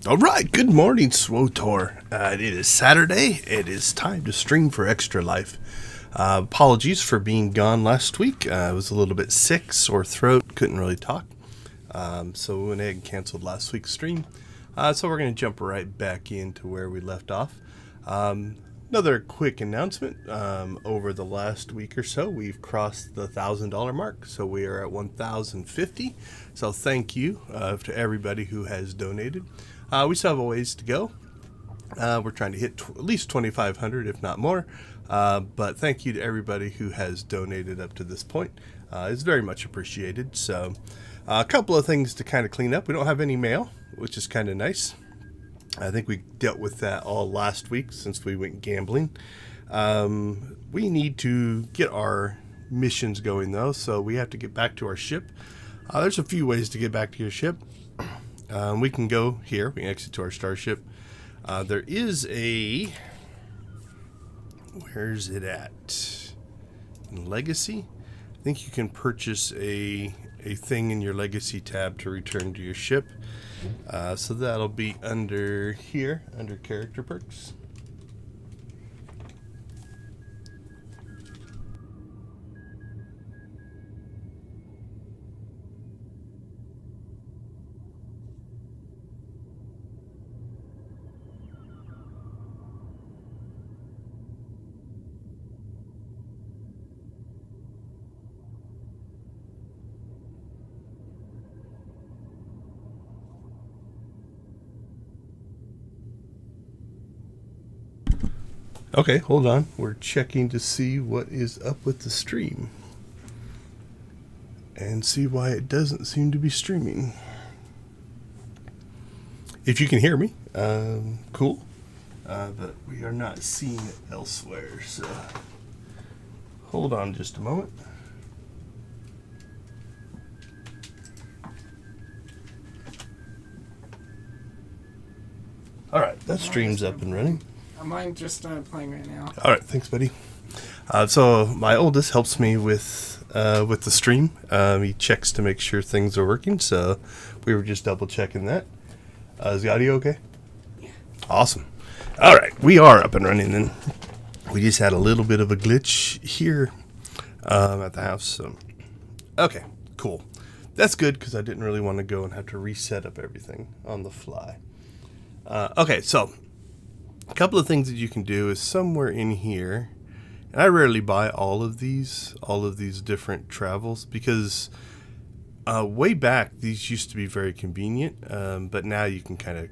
All right, good morning, SWTOR. It is Saturday. It is time to stream for Extra Life. Apologies for being gone last week. I was a little bit sick, sore throat, couldn't really talk. So we went ahead and canceled last week's stream. So we're going to jump right back into where we left off. Another quick announcement. Over the last week or so, we've crossed the $1,000 mark. So we are at $1,050. So thank you to everybody who has donated. We still have a ways to go. We're trying to hit at least 2,500, if not more. But thank you to everybody who has donated up to this point. It's very much appreciated. So a couple of things to kind of clean up. We don't have any mail, which is kind of nice. I think we dealt with that all last week since we went gambling. We need to get our missions going, though, so we have to get back to our ship. There's a few ways to get back to your ship. We can go here. We can exit to our starship. There is a... Where's it at? In Legacy? I think you can purchase a thing in your Legacy tab to return to your ship. So that'll be under here, under Character Perks. Okay, hold on. We're checking to see what is up with the stream. And see why it doesn't seem to be streaming. If you can hear me, cool. But we are not seeing it elsewhere, so... Hold on just a moment. Alright, that stream's up and running. Mine just started playing right now. All right, thanks, buddy. So my oldest helps me with the stream. He checks to make sure things are working. So we were just double checking that. Is the audio okay? Yeah. Awesome. All right, we are up and running. Then we just had a little bit of a glitch here at the house. So okay, cool. That's good because I didn't really want to go and have to reset up everything on the fly. Okay, so. A couple of things that you can do is somewhere in here, and I rarely buy all of these different travels because way back these used to be very convenient, but now you can kind of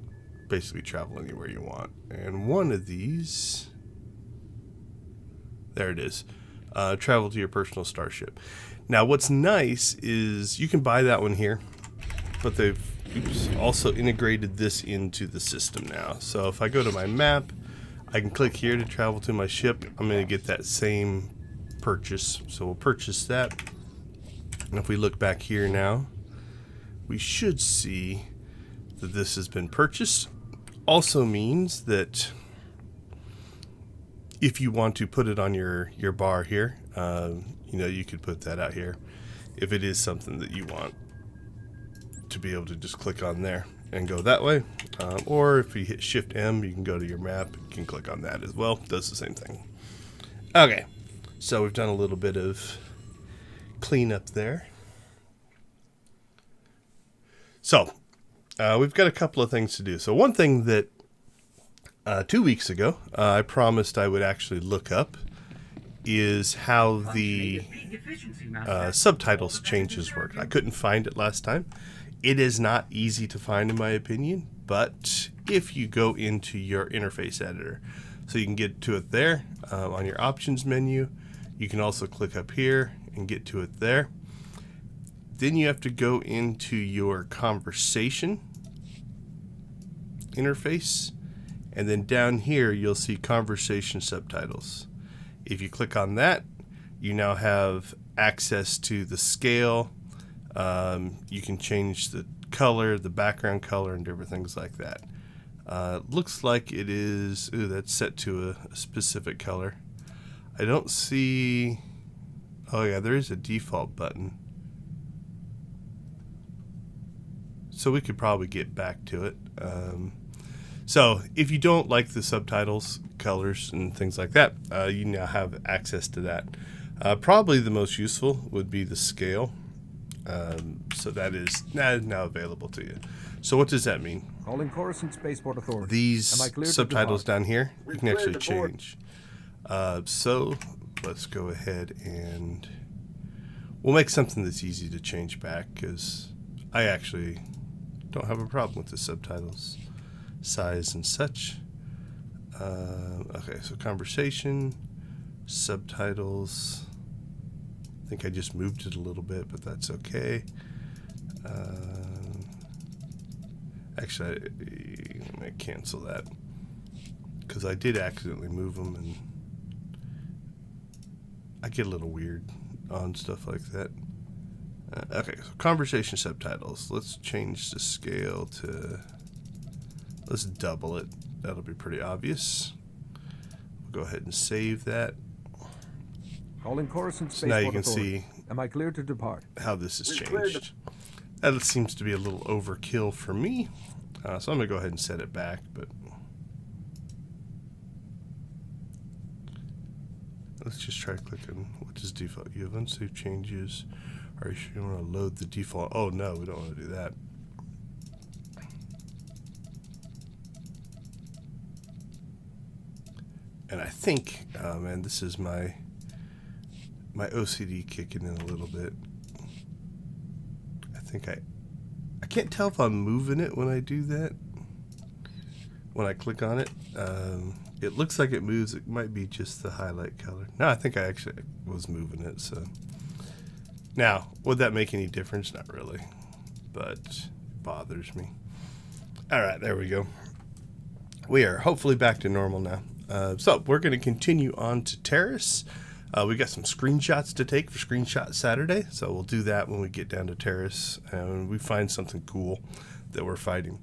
basically travel anywhere you want. And one of these, there it is, travel to your personal starship. Now what's nice is you can buy that one here, but they've also integrated this into the system now. So if I go to my map, I can click here to travel to my ship. I'm going to get that same purchase. So we'll purchase that. And if we look back here now, we should see that this has been purchased. Also means that if you want to put it on your bar here, you could put that out here if it is something that you want to be able to just click on there and go that way. Or if you hit Shift M, you can go to your map. You can click on that as well. Does the same thing. Okay, so we've done a little bit of cleanup there. So we've got a couple of things to do. So one thing that 2 weeks ago I promised I would actually look up is how the subtitles changes work. I couldn't find it last time. It is not easy to find, in my opinion, but if you go into your interface editor, so you can get to it there on your options menu. You can also click up here and get to it there. Then you have to go into your conversation interface, and then down here you'll see conversation subtitles. If you click on that, you now have access to the scale. You can change the color, the background color, and different things like that. Looks like it is... Ooh, that's set to a specific color. I don't see... Oh yeah, there is a default button. So we could probably get back to it. So if you don't like the subtitles, colors, and things like that, you now have access to that. Probably the most useful would be the scale. So that is now available to you. So what does that mean? Calling Coruscant Spaceport Authority. These subtitles down here, you can actually change. So let's go ahead and we'll make something that's easy to change back, because I actually don't have a problem with the subtitles size and such. Okay, so conversation, subtitles. I think I just moved it a little bit, but that's okay. Actually, I'm going to cancel that, because I did accidentally move them, and I get a little weird on stuff like that. Okay, so conversation subtitles. Let's change the scale to, let's double it. That'll be pretty obvious. We'll go ahead and save that. Calling Coruscant So now you can Authority. see Am I cleared to depart? how this has changed. That seems to be a little overkill for me. So I'm going to go ahead and set it back, but let's just try clicking. What does default? You have unsaved changes. Are you sure you want to load the default? Oh no, we don't want to do that. And I think, oh man, this is my OCD kicking in a little bit. I think I can't tell if I'm moving it when I do that. When I click on it, it looks like it moves. It might be just the highlight color. No, I think I actually was moving it. So now, would that make any difference? Not really, but it bothers me. All right, there we go. We are hopefully back to normal now. So we're going to continue on to Taris. We got some screenshots to take for Screenshot Saturday, so we'll do that when we get down to Taris and we find something cool that we're fighting.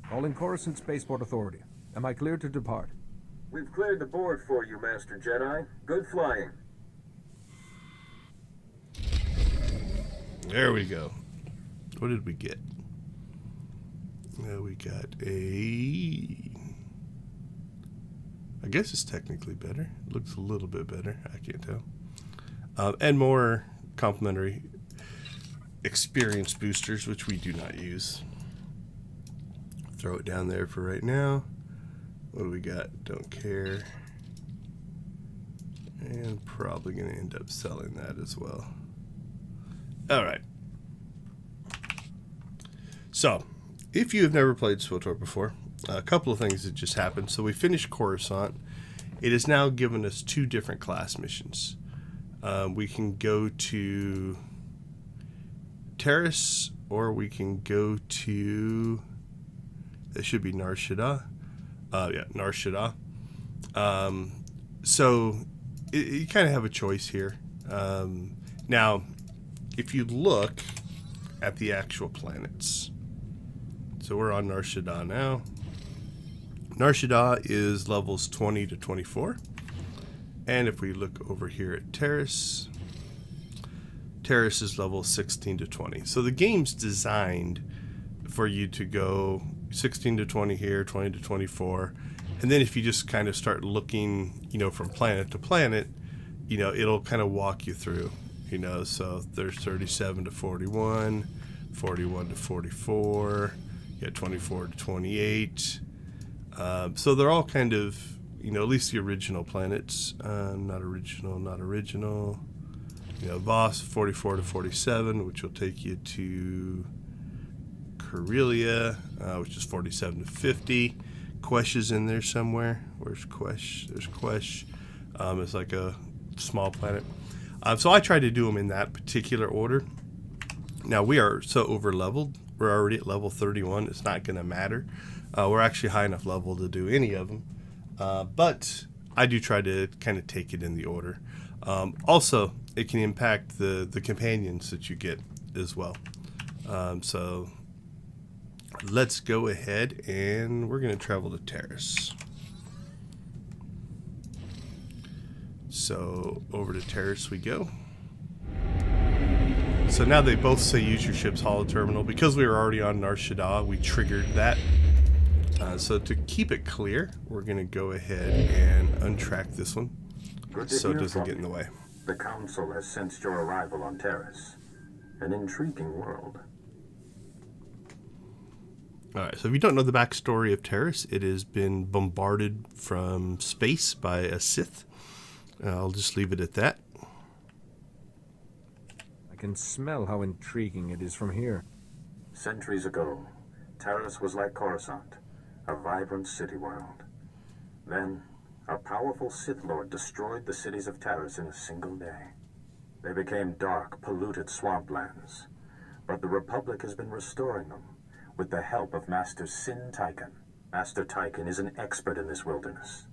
Calling Coruscant Spaceport Authority. Am I cleared to depart? We've cleared the board for you, Master Jedi. Good flying. There we go. What did we get? We got I guess it's technically better. It looks a little bit better. I can't tell. And more complimentary experience boosters, which we do not use. Throw it down there for right now. What do we got? Don't care. And probably going to end up selling that as well. All right. So, if you have never played SWTOR before, a couple of things that just happened. So we finished Coruscant. It has now given us 2 different class missions. We can go to Taris, or we can go to, it should be Nar Shaddaa. Yeah, Nar Shaddaa. So you kind of have a choice here. Now, if you look at the actual planets, so we're on Nar Shaddaa now. Nar Shaddaa is levels 20 to 24. And if we look over here at Taris, Taris is level 16 to 20. So the game's designed for you to go 16 to 20 here, 20 to 24. And then if you just kind of start looking, from planet to planet, it'll kind of walk you through, so there's 37 to 41, 41 to 44, you got 24 to 28. So they're all kind of, at least the original planets, not original. Voss 44 to 47, which will take you to Corellia, which is 47 to 50. Quesh is in there somewhere. Where's Quesh? There's Quesh. It's like a small planet. So I tried to do them in that particular order. Now we are so over leveled. We're already at level 31. It's not going to matter. We're actually high enough level to do any of them. But I do try to kind of take it in the order. Also, it can impact the companions that you get as well. So let's go ahead and we're going to travel to Taris. So over to Taris we go. So now they both say use your ship's holo terminal. Because we were already on Nar Shaddaa, we triggered that. So to keep it clear, we're going to go ahead and untrack this one Good to so it hear doesn't from get in the you. way. The Council has sensed your arrival on Taris. An intriguing world. All right, so if you don't know the backstory of Taris, it has been bombarded from space by a Sith. I'll just leave it at that. I can smell how intriguing it is from here. Centuries ago, Taris was like Coruscant, a vibrant city world. Then, a powerful Sith Lord destroyed the cities of Taris in a single day. They became dark, polluted swamplands. But the Republic has been restoring them, with the help of Master Sin Tychon. Master Tychon is an expert in this wilderness.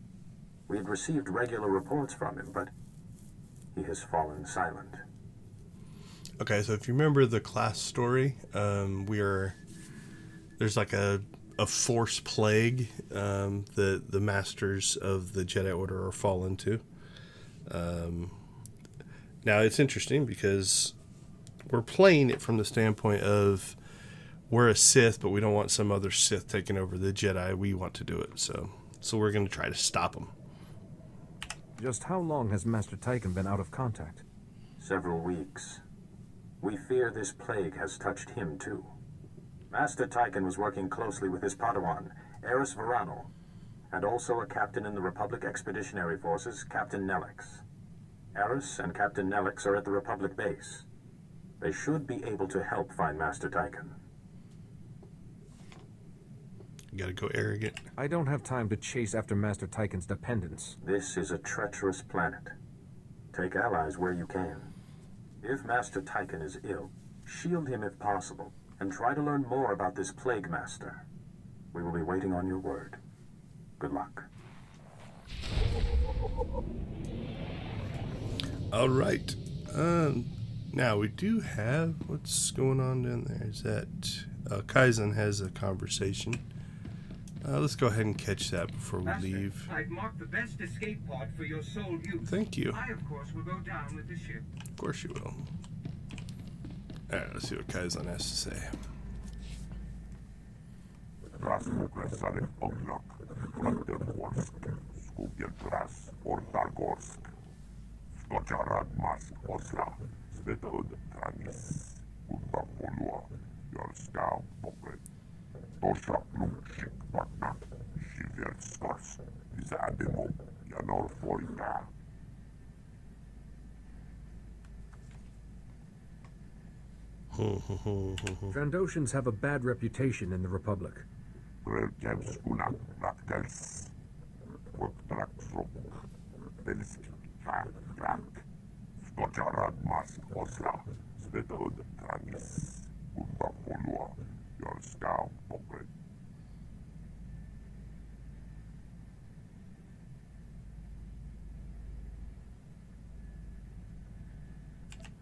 We had received regular reports from him, but he has fallen silent. Okay, so if you remember the class story, there's like a force plague that the masters of the Jedi Order are fallen to. Now it's interesting because we're playing it from the standpoint of we're a Sith, but we don't want some other Sith taking over the Jedi. We want to do it, so we're going to try to stop them. Just how long has Master Tychon been out of contact? Several weeks. We fear this plague has touched him too. Master Tychon was working closely with his Padawan, Eris Verano, and also a captain in the Republic Expeditionary Forces, Captain Nelix. Eris and Captain Nelix are at the Republic base. They should be able to help find Master Tychon. You gotta go arrogant. I don't have time to chase after Master Tychon's dependents. This is a treacherous planet. Take allies where you can. If Master Tychon is ill, shield him if possible, and try to learn more about this Plague Master. We will be waiting on your word. Good luck. All right. Now we do have what's going on down there. Is that Kaizen has a conversation? Let's go ahead and catch that before we Master, leave. I've marked the best escape pod for your sole use. Thank you. I, of course, will go down with the ship. Of course you will. All right, let's see what Kaizen has to say. Trandoshans have a bad reputation in the Republic.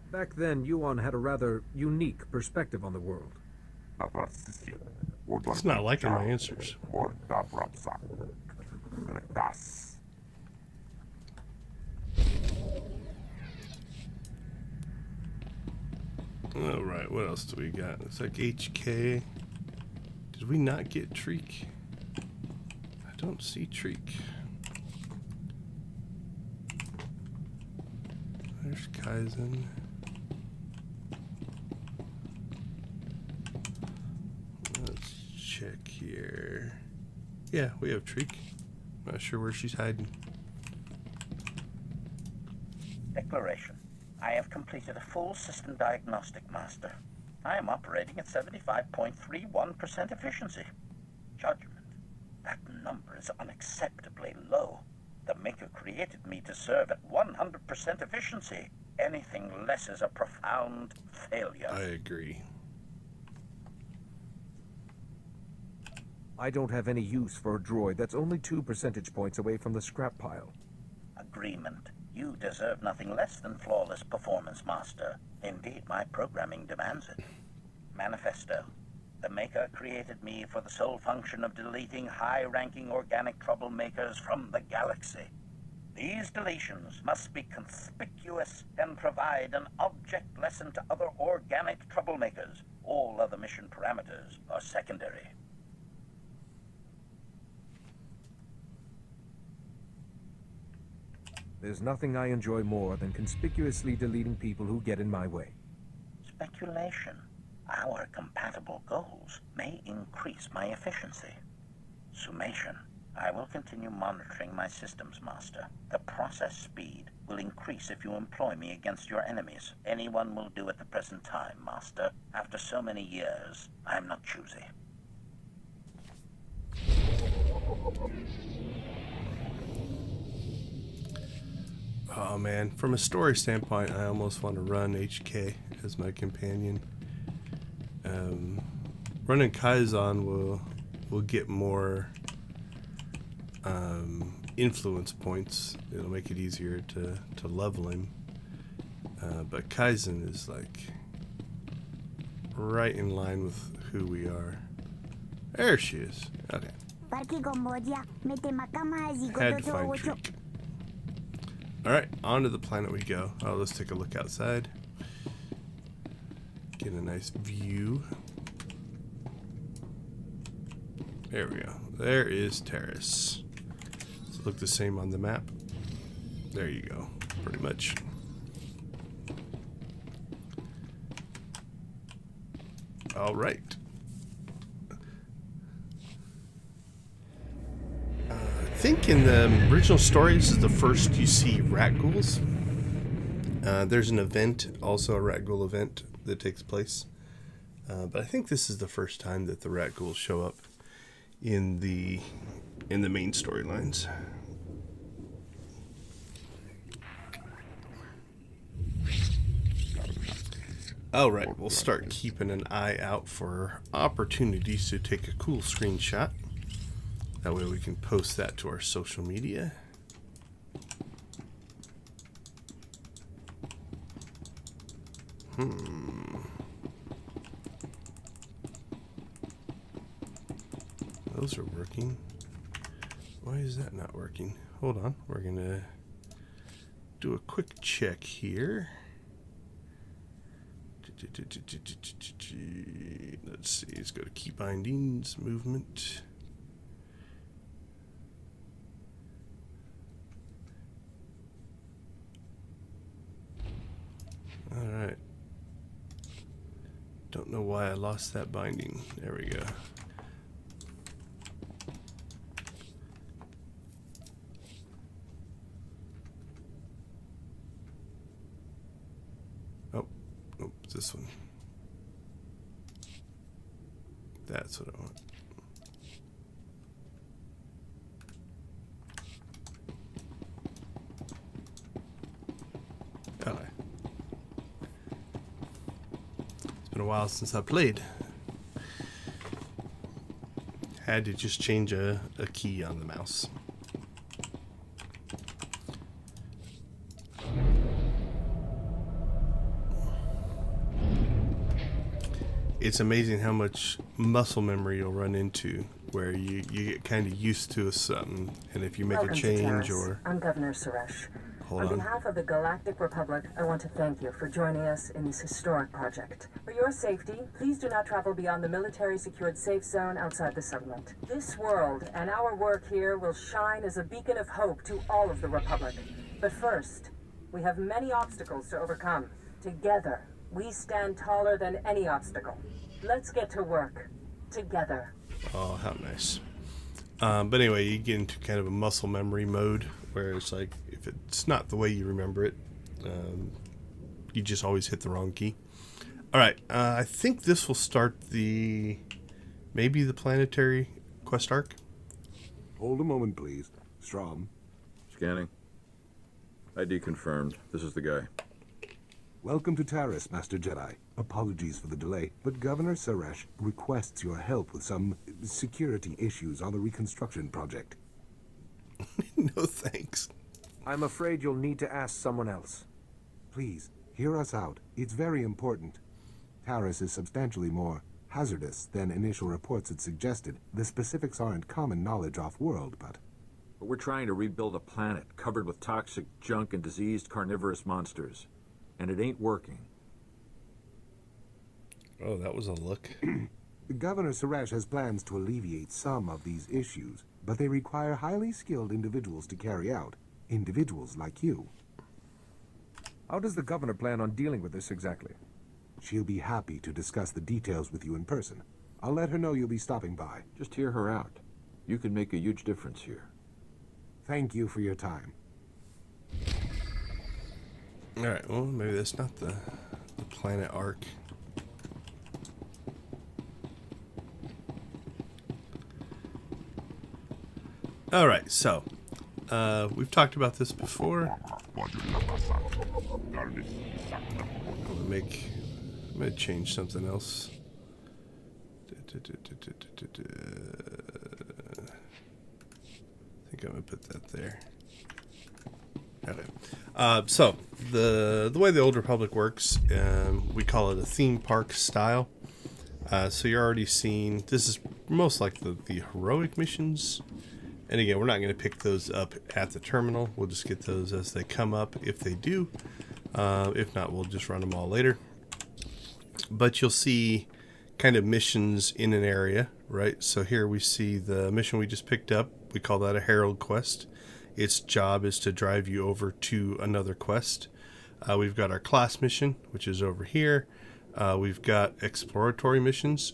Back then, Yuan had a rather unique perspective on the world. It's not liking my answers. All right, what else do we got? It's like HK. Did we not get Treek? I don't see Treek. There's Kaizen. Let's check here. Yeah, we have Treek. Not sure where she's hiding. Declaration. I have completed a full system diagnostic, Master. I am operating at 75.31% efficiency. Judgment. That number is unacceptably low. The Maker created me to serve at 100% efficiency. Anything less is a profound failure. I agree. I don't have any use for a droid that's only 2 percentage points away from the scrap pile. Agreement. You deserve nothing less than flawless performance, Master. Indeed, my programming demands it. Manifesto. The Maker created me for the sole function of deleting high-ranking organic troublemakers from the galaxy. These deletions must be conspicuous and provide an object lesson to other organic troublemakers. All other mission parameters are secondary. There's nothing I enjoy more than conspicuously deleting people who get in my way. Speculation. Our compatible goals may increase my efficiency. Summation. I will continue monitoring my systems, Master. The process speed will increase if you employ me against your enemies. Anyone will do at the present time, Master. After so many years, I am not choosy. Oh man, from a story standpoint, I almost want to run HK as my companion. Running Kaizen will get more influence points. It'll make it easier to level him. But Kaizen is like right in line with who we are. There she is. Okay. Had to find Treek. Alright, onto the planet we go. Oh, let's take a look outside. Get a nice view. There we go. There is Taris. Does it look the same on the map? There you go. Pretty much. Alright. I think in the original story, this is the first you see rat ghouls. There's an event, also a rat ghoul event that takes place. But I think this is the first time that the rat ghouls show up in the main storylines. Alright, we'll start keeping an eye out for opportunities to take a cool screenshot. That way we can post that to our social media. Those are working. Why is that not working? Hold on. We're going to do a quick check here. Let's see. Let's go to key bindings, movement. Alright. Don't know why I lost that binding. There we go. Oh, this one. That's what I want. Okay. It's been a while since I played. Had to just change a key on the mouse. It's amazing how much muscle memory you'll run into where you get kind of used to something, and if you make a change or... I'm Governor Suresh. Hold on on. behalf of the Galactic Republic, I want to thank you for joining us in this historic project. For your safety, please do not travel beyond the military-secured safe zone outside the settlement. This world and our work here will shine as a beacon of hope to all of the Republic. But first, we have many obstacles to overcome. Together, we stand taller than any obstacle. Let's get to work. Together. Oh, how nice. But anyway, you get into kind of a muscle memory mode where it's like, if it's not the way you remember it, you just always hit the wrong key. Alright, I think this will start maybe the planetary quest arc. Hold a moment, please. Strom. Scanning. ID confirmed. This is the guy. Welcome to Taris, Master Jedi. Apologies for the delay, but Governor Suresh requests your help with some security issues on the reconstruction project. No thanks. I'm afraid you'll need to ask someone else. Please, hear us out. It's very important. Taris is substantially more hazardous than initial reports had suggested. The specifics aren't common knowledge off-world, but We're trying to rebuild a planet covered with toxic junk and diseased carnivorous monsters. And it ain't working. Oh, that was a look. Governor Suresh has plans to alleviate some of these issues, but they require highly skilled individuals to carry out. individuals like you. How does the governor plan on dealing with this exactly? She'll be happy to discuss the details with you in person. I'll let her know you'll be stopping by. Just hear her out. You can make a huge difference here. Thank you for your time. Alright, well, maybe that's not the planet arc. Alright, so, we've talked about this before. I'm gonna change something else. I think I'm gonna put that there. Okay. So the way the Old Republic works, we call it a theme park style. So you're already seeing, this is most like the heroic missions. And again, we're not going to pick those up at the terminal. We'll just get those as they come up if they do. If not, we'll just run them all later. But you'll see kind of missions in an area, right? So here we see the mission we just picked up. We call that a Herald quest. Its job is to drive you over to another quest. We've got our class mission, which is over here. We've got exploratory missions.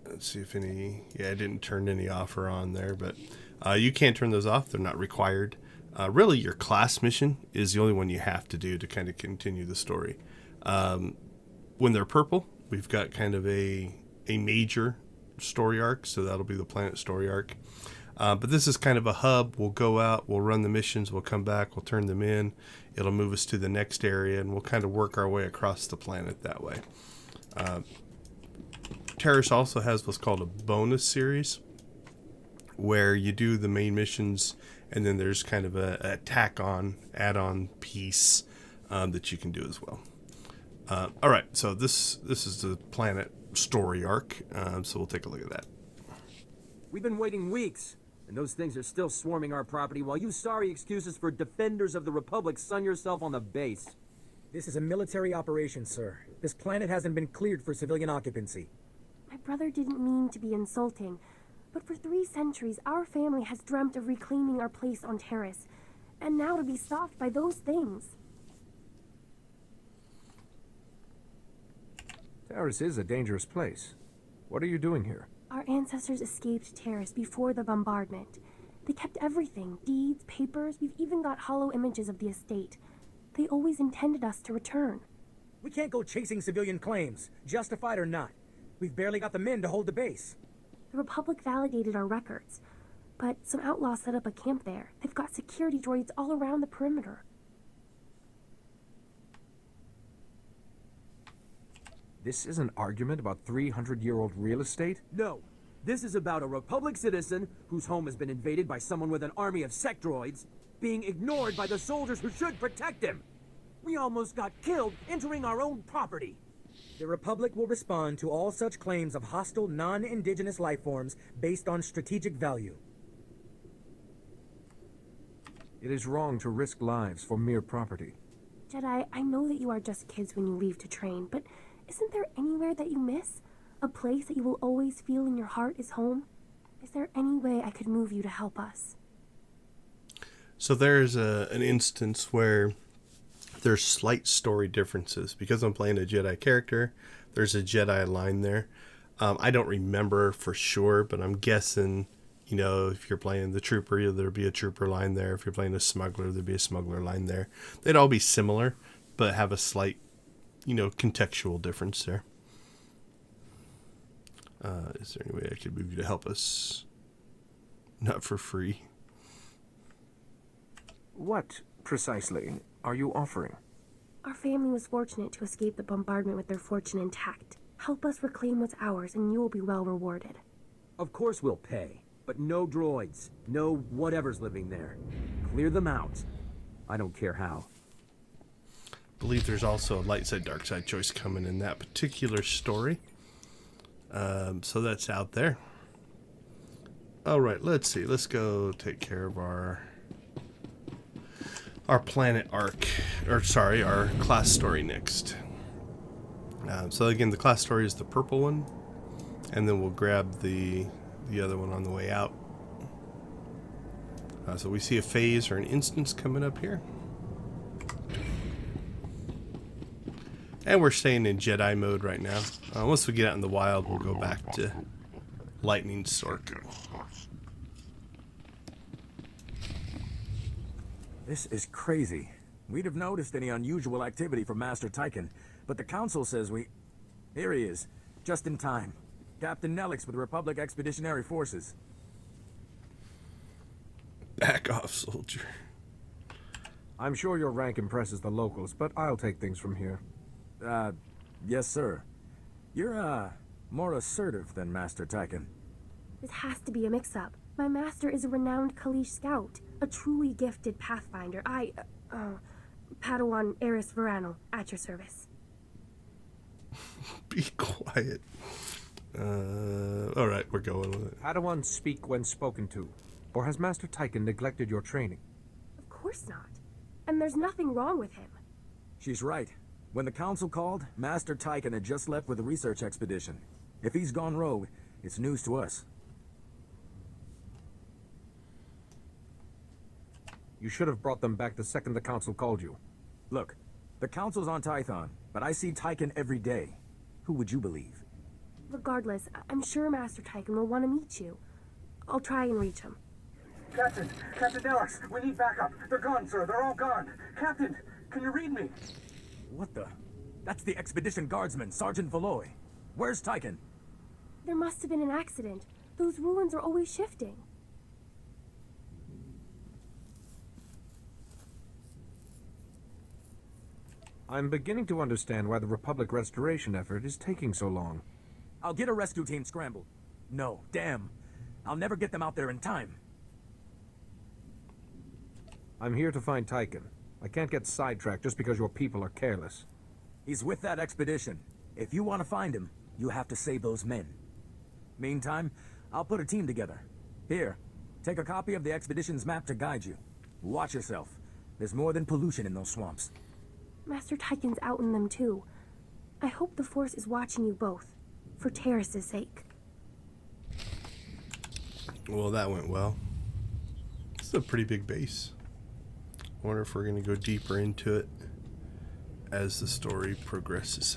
Let's see if any... Yeah, I didn't turn any off or on there, but you can't turn those off. They're not required. Really, your class mission is the only one you have to do to kind of continue the story. When they're purple, we've got kind of a major story arc, so that'll be the planet story arc. But this is kind of a hub. We'll go out, we'll run the missions, we'll come back, we'll turn them in. It'll move us to the next area, and we'll kind of work our way across the planet that way. Taris also has what's called a bonus series, where you do the main missions, and then there's kind of a tack-on, add-on piece that you can do as well. All right, so this is the planet story arc, so we'll take a look at that. We've been waiting weeks, and those things are still swarming our property while you sorry excuses for defenders of the Republic sun yourself on the base. This is a military operation, sir. This planet hasn't been cleared for civilian occupancy. My brother didn't mean to be insulting, but for 3 centuries our family has dreamt of reclaiming our place on Taris, and now to be stopped by those things. Taris is a dangerous place. What are you doing here? Our ancestors escaped Taris before the bombardment. They kept everything, deeds, papers, we've even got hollow images of the estate. They always intended us to return. We can't go chasing civilian claims, justified or not. We've barely got the men to hold the base. The Republic validated our records, but some outlaws set up a camp there. They've got security droids all around the perimeter. This is an argument about 300-year-old real estate? No. This is about a Republic citizen whose home has been invaded by someone with an army of sec droids, being ignored by the soldiers who should protect him. We almost got killed entering our own property. The Republic will respond to all such claims of hostile, non-indigenous life forms based on strategic value. It is wrong to risk lives for mere property. Jedi, I know that you are just kids when you leave to train, but isn't there anywhere that you miss? A place that you will always feel in your heart is home? Is there any way I could move you to help us? So there's an instance where there's slight story differences. Because I'm playing a Jedi character, there's a Jedi line there. I don't remember for sure, but I'm guessing, you know, if you're playing the trooper, there'd be a trooper line there. If you're playing a smuggler, there'd be a smuggler line there. They'd all be similar, but have a slight, you know, contextual difference there. Is there any way I could move you to help us? Not for free. What, precisely, are you offering? Our family was fortunate to escape the bombardment with their fortune intact. Help us reclaim what's ours, and you will be well rewarded. Of course we'll pay, but no droids, no whatever's living there. Clear them out. I don't care how. I believe there's also a light side, dark side choice coming in that particular story. So that's out there. All right, let's see. Let's go take care of our planet arc, or sorry, our class story next. So again, the class story is the purple one, and then we'll grab the other one on the way out. So we see a phase or an instance coming up here. And we're staying in Jedi mode right now. Once we get out in the wild, we'll go back to Lightning Stork. This is crazy. We'd have noticed any unusual activity from Master Tychon, but the Council says we... Here he is, just in time. Captain Nelix with Republic Expeditionary Forces. Back off, soldier. I'm sure your rank impresses the locals, but I'll take things from here. Yes, sir. You're, more assertive than Master Tychon. This has to be a mix-up. My master is a renowned Kalish scout, a truly gifted pathfinder. Padawan Eris Verano, at your service. Be quiet. Alright, we're going with it. Padawans speak when spoken to. Or has Master Tychon neglected your training? Of course not. And there's nothing wrong with him. She's right. When the Council called, Master Tychon had just left with a research expedition. If he's gone rogue, it's news to us. You should have brought them back the second the Council called you. Look, the Council's on Tython, but I see Tychon every day. Who would you believe? Regardless, I'm sure Master Tychon will want to meet you. I'll try and reach him. Captain Nelix, we need backup. They're gone, sir. They're all gone. Captain, can you read me? What the? That's the Expedition Guardsman, Sergeant Valoy. Where's Tychon? There must have been an accident. Those ruins are always shifting. I'm beginning to understand why the Republic restoration effort is taking so long. I'll get a rescue team scrambled. No, damn. I'll never get them out there in time. I'm here to find Tychon. I can't get sidetracked just because your people are careless. He's with that expedition. If you want to find him, you have to save those men. Meantime, I'll put a team together. Here, take a copy of the expedition's map to guide you. Watch yourself. There's more than pollution in those swamps. Master Tychon's out in them too. I hope the Force is watching you both, for Taris' sake. Well, that went well. This is a pretty big base. I wonder if we're going to go deeper into it as the story progresses.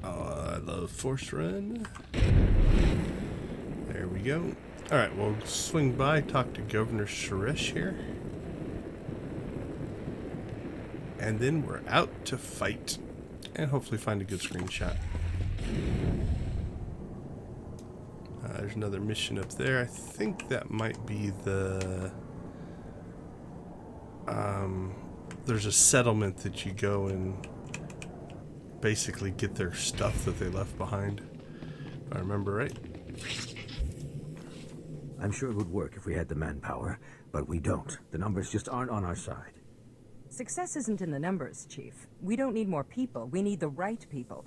Oh, I love Force Run. There we go. Alright, we'll swing by, talk to Governor Suresh here. And then we're out to fight. And hopefully find a good screenshot. There's another mission up there. I think that might be the... there's a settlement that you go and basically get their stuff that they left behind. If I remember right. I'm sure it would work if we had the manpower, but we don't. The numbers just aren't on our side. Success isn't in the numbers, Chief. We don't need more people. We need the right people.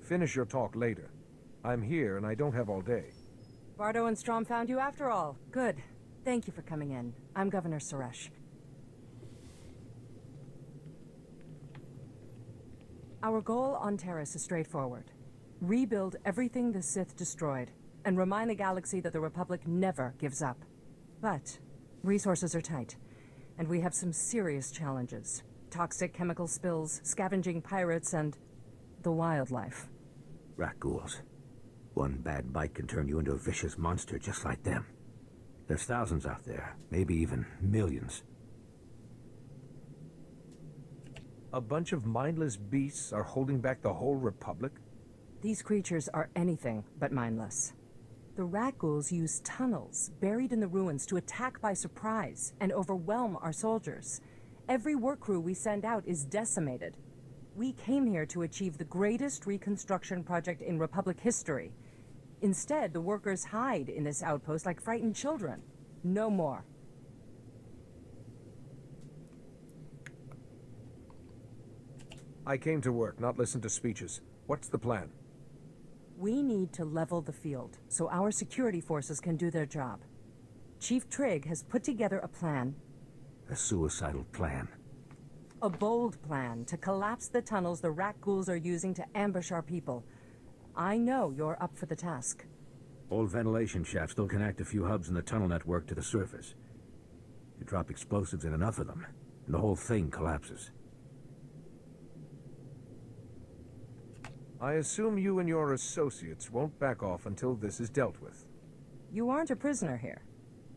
Finish your talk later. I'm here and I don't have all day. Bardo and Strom found you after all. Good. Thank you for coming in. I'm Governor Suresh. Our goal on Taris is straightforward. Rebuild everything the Sith destroyed, and remind the galaxy that the Republic never gives up. But resources are tight, and we have some serious challenges. Toxic chemical spills, scavenging pirates, and the wildlife. Rat ghouls. One bad bite can turn you into a vicious monster just like them. There's thousands out there, maybe even millions. A bunch of mindless beasts are holding back the whole Republic? These creatures are anything but mindless. The rat ghouls use tunnels buried in the ruins to attack by surprise and overwhelm our soldiers. Every work crew we send out is decimated. We came here to achieve the greatest reconstruction project in Republic history. Instead, the workers hide in this outpost like frightened children. No more. I came to work, not listen to speeches. What's the plan? We need to level the field so our security forces can do their job. Chief Trigg has put together a plan. A suicidal plan. A bold plan to collapse the tunnels the rat ghouls are using to ambush our people. I know you're up for the task. Old ventilation shafts still connect a few hubs in the tunnel network to the surface. You drop explosives in enough of them, and the whole thing collapses. I assume you and your associates won't back off until this is dealt with. You aren't a prisoner here.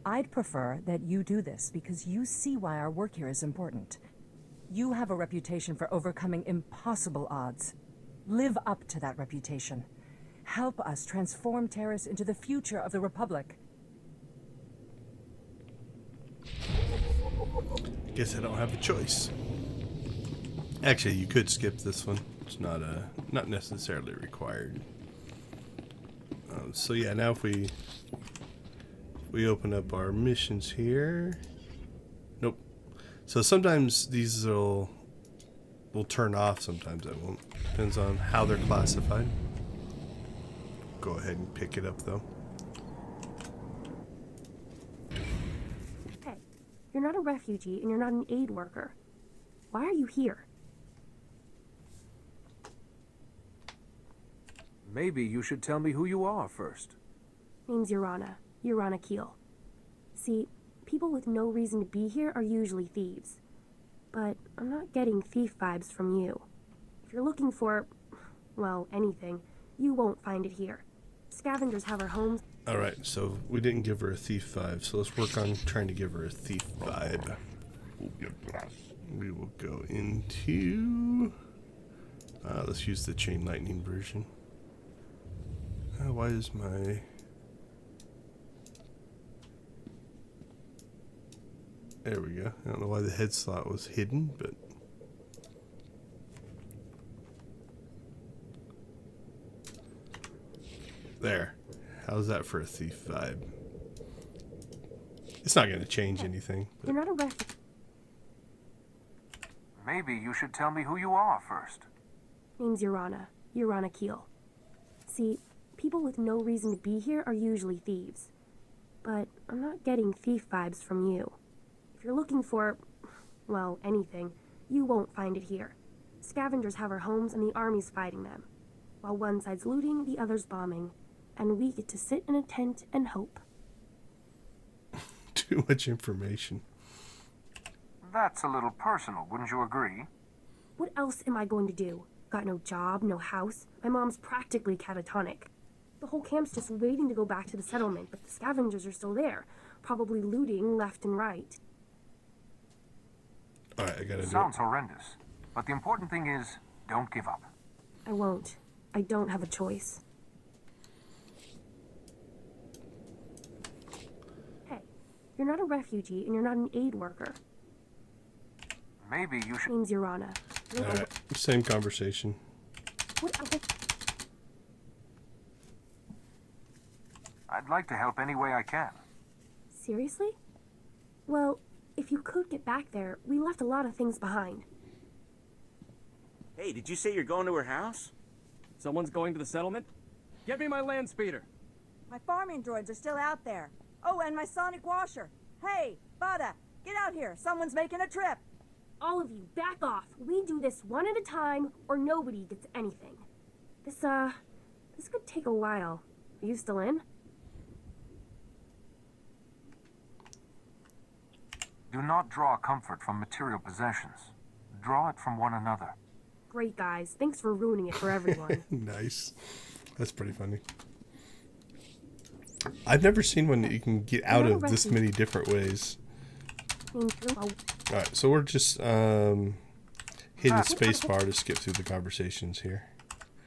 I'd prefer that you do this because you see why our work here is important. You have a reputation for overcoming impossible odds. Live up to that reputation. Help us transform Taris into the future of the Republic. Guess I don't have a choice. Actually, you could skip this one. It's not necessarily required. So yeah, now if we open up our missions here. Nope. So sometimes these will turn off, sometimes they won't. Depends on how they're classified. Go ahead and pick it up though. Hey, you're not a refugee and you're not an aid worker. Why are you here? Maybe you should tell me who you are first. Name's Urana Keel. See, people with no reason to be here are usually thieves. But I'm not getting thief vibes from you. If you're looking for, well, anything, you won't find it here. Scavengers have our homes. Alright, so we didn't give her a thief vibe, so let's work on trying to give her a thief vibe. We will go into... let's use the Chain Lightning version. Why is my... There we go. I don't know why the head slot was hidden, but... There. How's that for a thief vibe? It's not going to change anything. You're not a refugee. Maybe you should tell me who you are first. Name's Urana Keel. See, people with no reason to be here are usually thieves. But I'm not getting thief vibes from you. If you're looking for, well, anything, you won't find it here. Scavengers have our homes and the army's fighting them. While one side's looting, the other's bombing. And we get to sit in a tent and hope. Too much information. That's a little personal, wouldn't you agree? What else am I going to do? Got no job, no house. My mom's practically catatonic. The whole camp's just waiting to go back to the settlement, but the scavengers are still there, probably looting left and right. Alright, I gotta do it. Sounds horrendous. But the important thing is, don't give up. I won't. I don't have a choice. Hey, you're not a refugee and you're not an aid worker. Maybe you should... Name's Urana. Alright, same conversation. What else? I'd like to help any way I can. Seriously? Well, if you could get back there, we left a lot of things behind. Hey, did you say you're going to her house? Someone's going to the settlement? Get me my land speeder. My farming droids are still out there. Oh, and my sonic washer. Hey, Bada, get out here. Someone's making a trip. All of you, back off. We do this one at a time, or nobody gets anything. This could take a while. Are you still in? Do not draw comfort from material possessions. Draw it from one another. Great, guys. Thanks for ruining it for everyone. Nice. That's pretty funny. I've never seen one that you can get out of this many different ways. Alright, so we're just hitting spacebar to skip through the conversations here.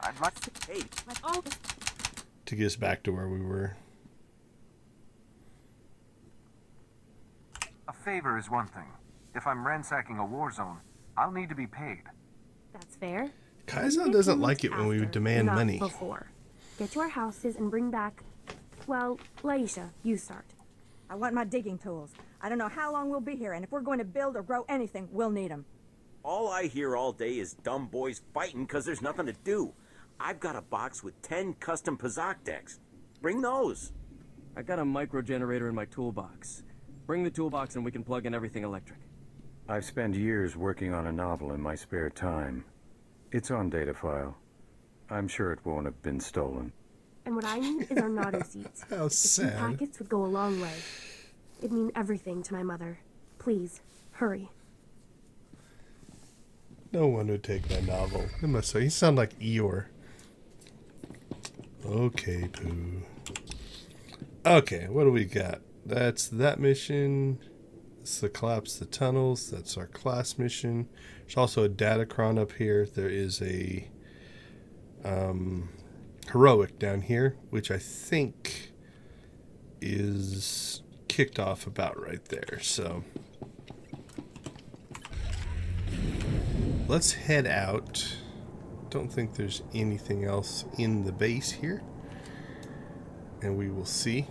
I'd like to... Hey. To get us back to where we were. A favor is one thing. If I'm ransacking a war zone, I'll need to be paid. That's fair. Kaizen doesn't like it when we demand not money. Before. Get to our houses and bring back... Well, Laisha, you start. I want my digging tools. I don't know how long we'll be here, and if we're going to build or grow anything, we'll need them. All I hear all day is dumb boys fighting because there's nothing to do. I've got a box with 10 custom Pazak decks. Bring those. I got a micro generator in my toolbox. Bring the toolbox and we can plug in everything electric. I've spent years working on a novel in my spare time. It's on data file. I'm sure it won't have been stolen. And what I need is our Nado seeds. How The sad. 2 packets would go a long way. It'd mean everything to my mother. Please, hurry. No one would take my novel. I must say, you sound like Eeyore. Okay, Pooh. Okay, what do we got? That's that mission. It's the collapse the tunnels. That's our class mission. There's also a datacron up here. There is a heroic down here, which I think is kicked off about right there. So let's head out. Don't think there's anything else in the base here. And we will see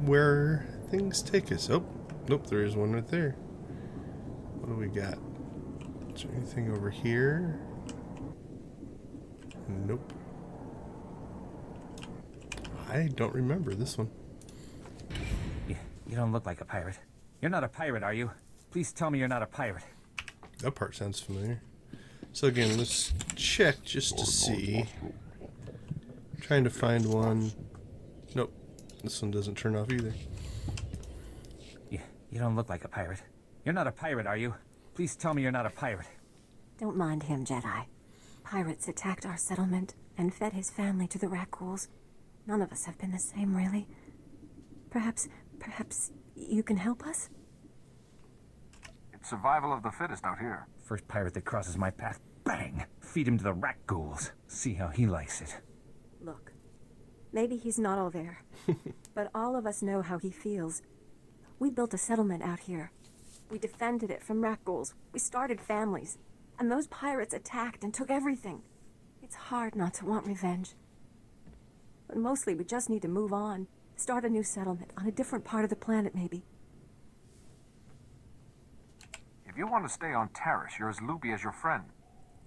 where things take us. Oh, nope, there is one right there. What do we got? Is there anything over here? Nope. I don't remember this one. You don't look like a pirate. You're not a pirate, are you? Please tell me you're not a pirate. That part sounds familiar. So again, let's check just to see. Trying to find one. Nope. This one doesn't turn off either. You don't look like a pirate. You're not a pirate, are you? Please tell me you're not a pirate. Don't mind him, Jedi. Pirates attacked our settlement and fed his family to the Rakghouls. None of us have been the same, really. Perhaps you can help us? It's survival of the fittest out here. First pirate that crosses my path, bang! Feed him to the Rakghouls. See how he likes it. Look, maybe he's not all there, but all of us know how he feels. We built a settlement out here. We defended it from Rakghouls. We started families. And those pirates attacked and took everything. It's hard not to want revenge. But mostly we just need to move on. Start a new settlement on a different part of the planet, maybe. If you want to stay on Taris, you're as loopy as your friend.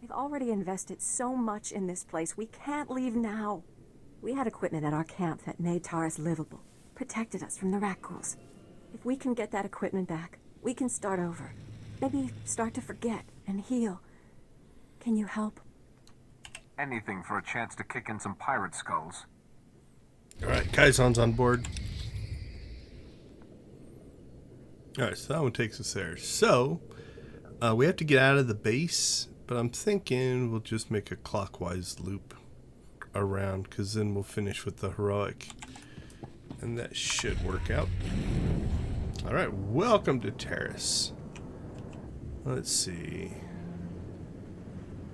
We've already invested so much in this place. We can't leave now. We had equipment at our camp that made Taris livable. Protected us from the Rakghouls. If we can get that equipment back, we can start over. Maybe start to forget and heal. Can you help? Anything for a chance to kick in some pirate skulls. Alright, Kaizen's on board. Alright, so that one takes us there. So, we have to get out of the base, but I'm thinking we'll just make a clockwise loop around, because then we'll finish with the heroic. And that should work out. Alright, welcome to Taris. Let's see.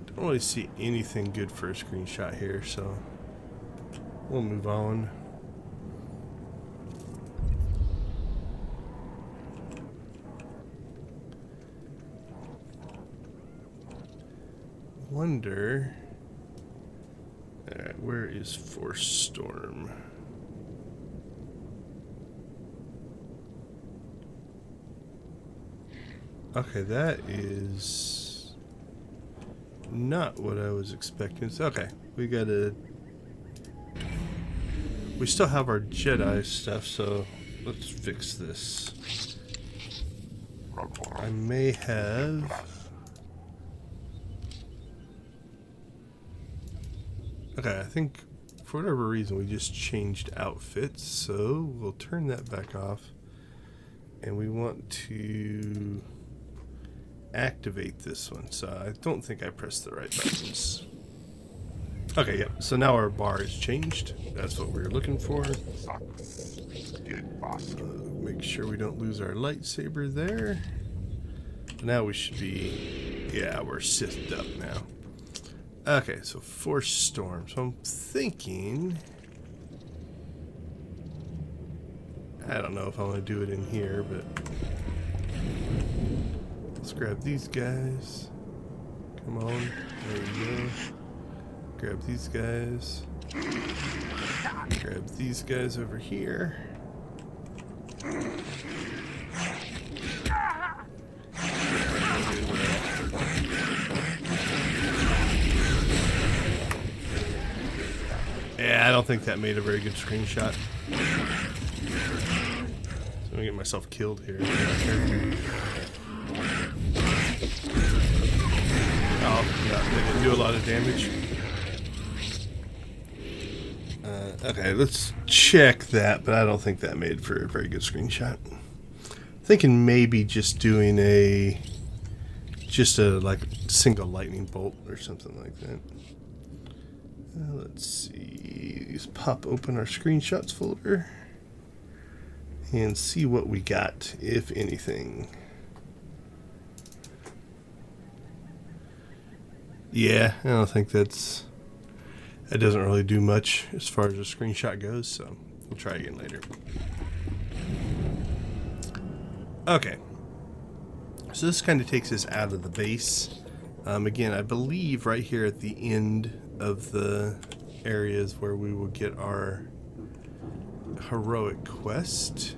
Don't really see anything good for a screenshot here, so we'll move on. Wonder. Alright, where is Force Storm? Okay, that is not what I was expecting. Okay, we still have our Jedi stuff, so let's fix this. I may have... Okay, I think for whatever reason we just changed outfits, so we'll turn that back off. And we want to activate this one, so I don't think I pressed the right buttons. Okay, yep, so now our bar is changed. That's what we were looking for. Make sure we don't lose our lightsaber there. Now we should be, yeah, we're Sithed up now. Okay, so Force Storm. So I'm thinking, I don't know if I want to do it in here, but let's grab these guys. Come on, there we go. Grab these guys. Grab these guys over here. Yeah, I don't think that made a very good screenshot. So gonna get myself killed here. Oh, yeah, they didn't do a lot of damage. Okay, let's check that, but I don't think that made for a very good screenshot. Thinking maybe just doing just a like single lightning bolt or something like that. Let's see. Just pop open our screenshots folder and see what we got, if anything. Yeah, I don't think that doesn't really do much as far as a screenshot goes, so we'll try again later. Okay. So this kind of takes us out of the base. Again, I believe right here at the end of the areas where we will get our heroic quest.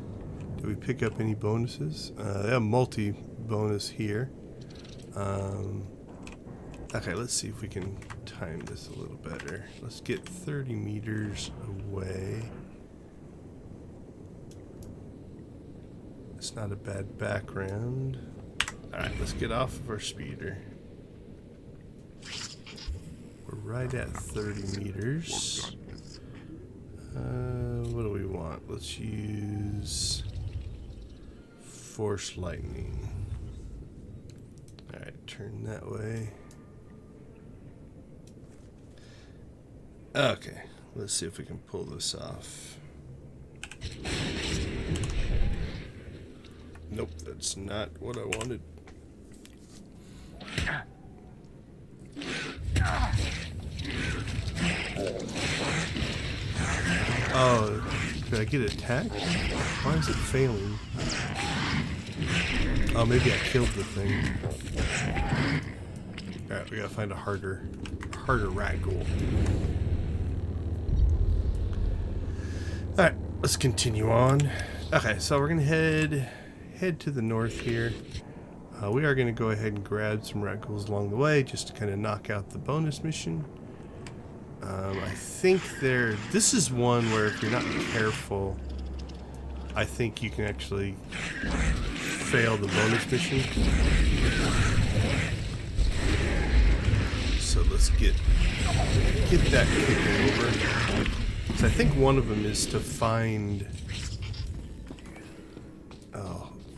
Do we pick up any bonuses? They have multi-bonus here. Okay, let's see if we can time this a little better. Let's get 30 meters away. It's not a bad background. Alright, let's get off of our speeder. We're right at 30 meters. What do we want? Let's use Force Lightning. Alright, turn that way. Okay, let's see if we can pull this off. Nope, that's not what I wanted. Oh, did I get attacked? Why is it failing? Oh, maybe I killed the thing. Alright, we gotta find a harder rat ghoul. Alright, let's continue on. Okay, so we're gonna head to the north here. We are gonna go ahead and grab some rat ghouls along the way just to kind of knock out the bonus mission. I think this is one where if you're not careful, I think you can actually fail the bonus mission. So let's get that kicking over. So I think one of them is to find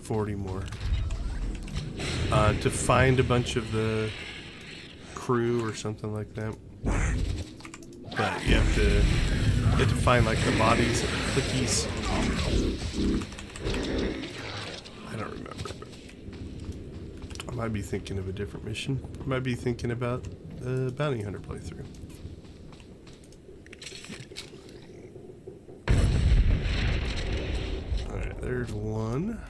40 more. To find a bunch of the crew or something like that. But you have to find like the bodies and the clickies. I don't remember, but I might be thinking of a different mission. I might be thinking about the Bounty Hunter playthrough. Alright, there's one.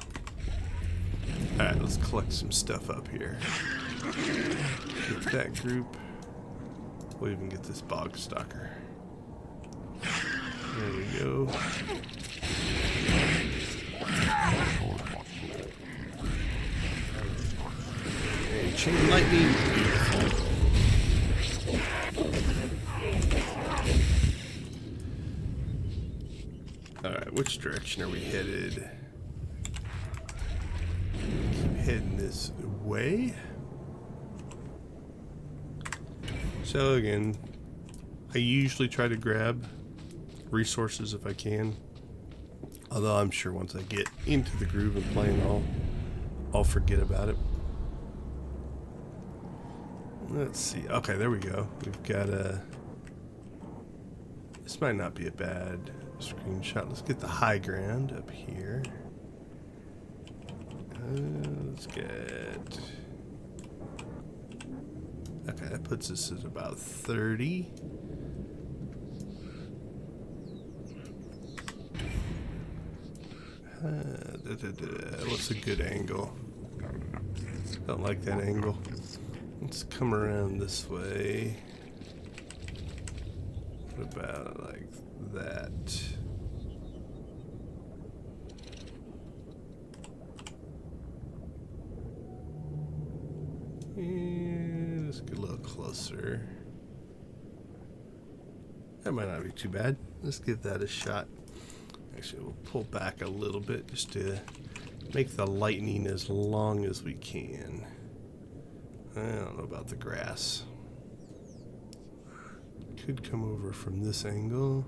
Alright, let's collect some stuff up here. Get that group. We'll even get this bog stalker. There we go. And chain lightning. Alright, which direction are we headed? Keep heading this way. So again, I usually try to grab resources if I can. Although I'm sure once I get into the groove of playing, I'll forget about it. Let's see. Okay, there we go. We've got this might not be a bad screenshot. Let's get the high ground up here. Let's get... Okay, that puts us at about 30. What's a good angle? Don't like that angle. Let's come around this way. What about like that? And let's get a little closer. That might not be too bad. Let's give that a shot. Actually, we'll pull back a little bit just to make the lightning as long as we can. I don't know about the grass. Could come over from this angle.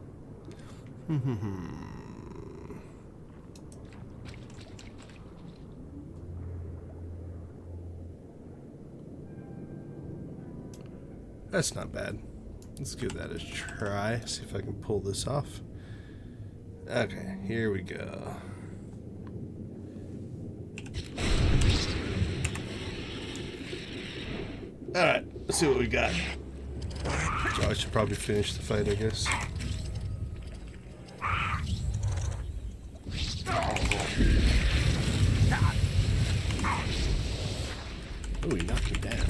That's not bad. Let's give that a try. See if I can pull this off. Okay, here we go. Alright, let's see what we got. Oh, I should probably finish the fight, I guess. Oh, he knocked me down.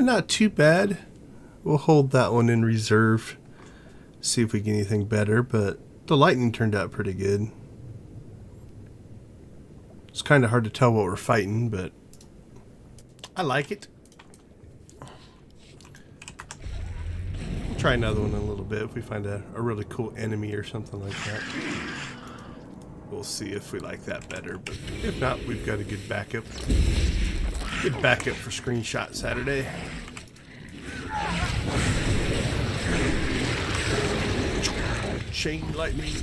Not too bad. We'll hold that one in reserve. See if we get anything better, but the lightning turned out pretty good. It's kind of hard to tell what we're fighting, but I like it. We'll try another one in a little bit if we find a really cool enemy or something like that. We'll see if we like that better, but if not, we've got a good backup. Good backup for Screenshot Saturday. Chain lightning.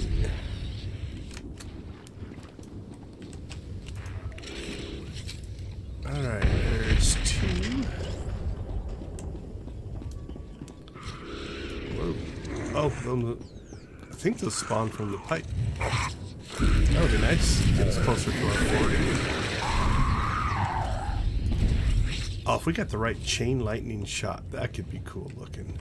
Alright, there's two. Whoa. Oh, I think those spawn from the pipe. That would be nice. Get us closer to our fort. Oh, if we got the right chain lightning shot, that could be cool looking.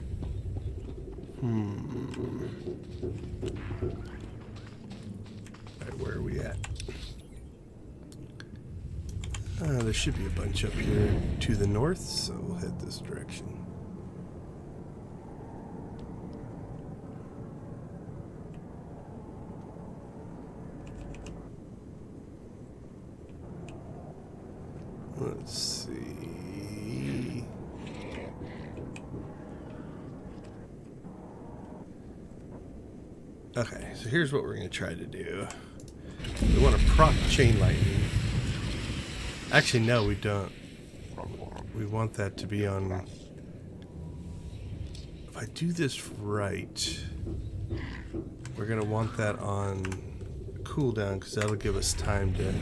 Alright, where are we at? There should be a bunch up here to the north, so we'll head this direction. Let's see. Okay, so here's what we're going to try to do. We want to proc chain lightning. Actually, no, we don't. We want that to be on... If I do this right, we're going to want that on cooldown because that'll give us time to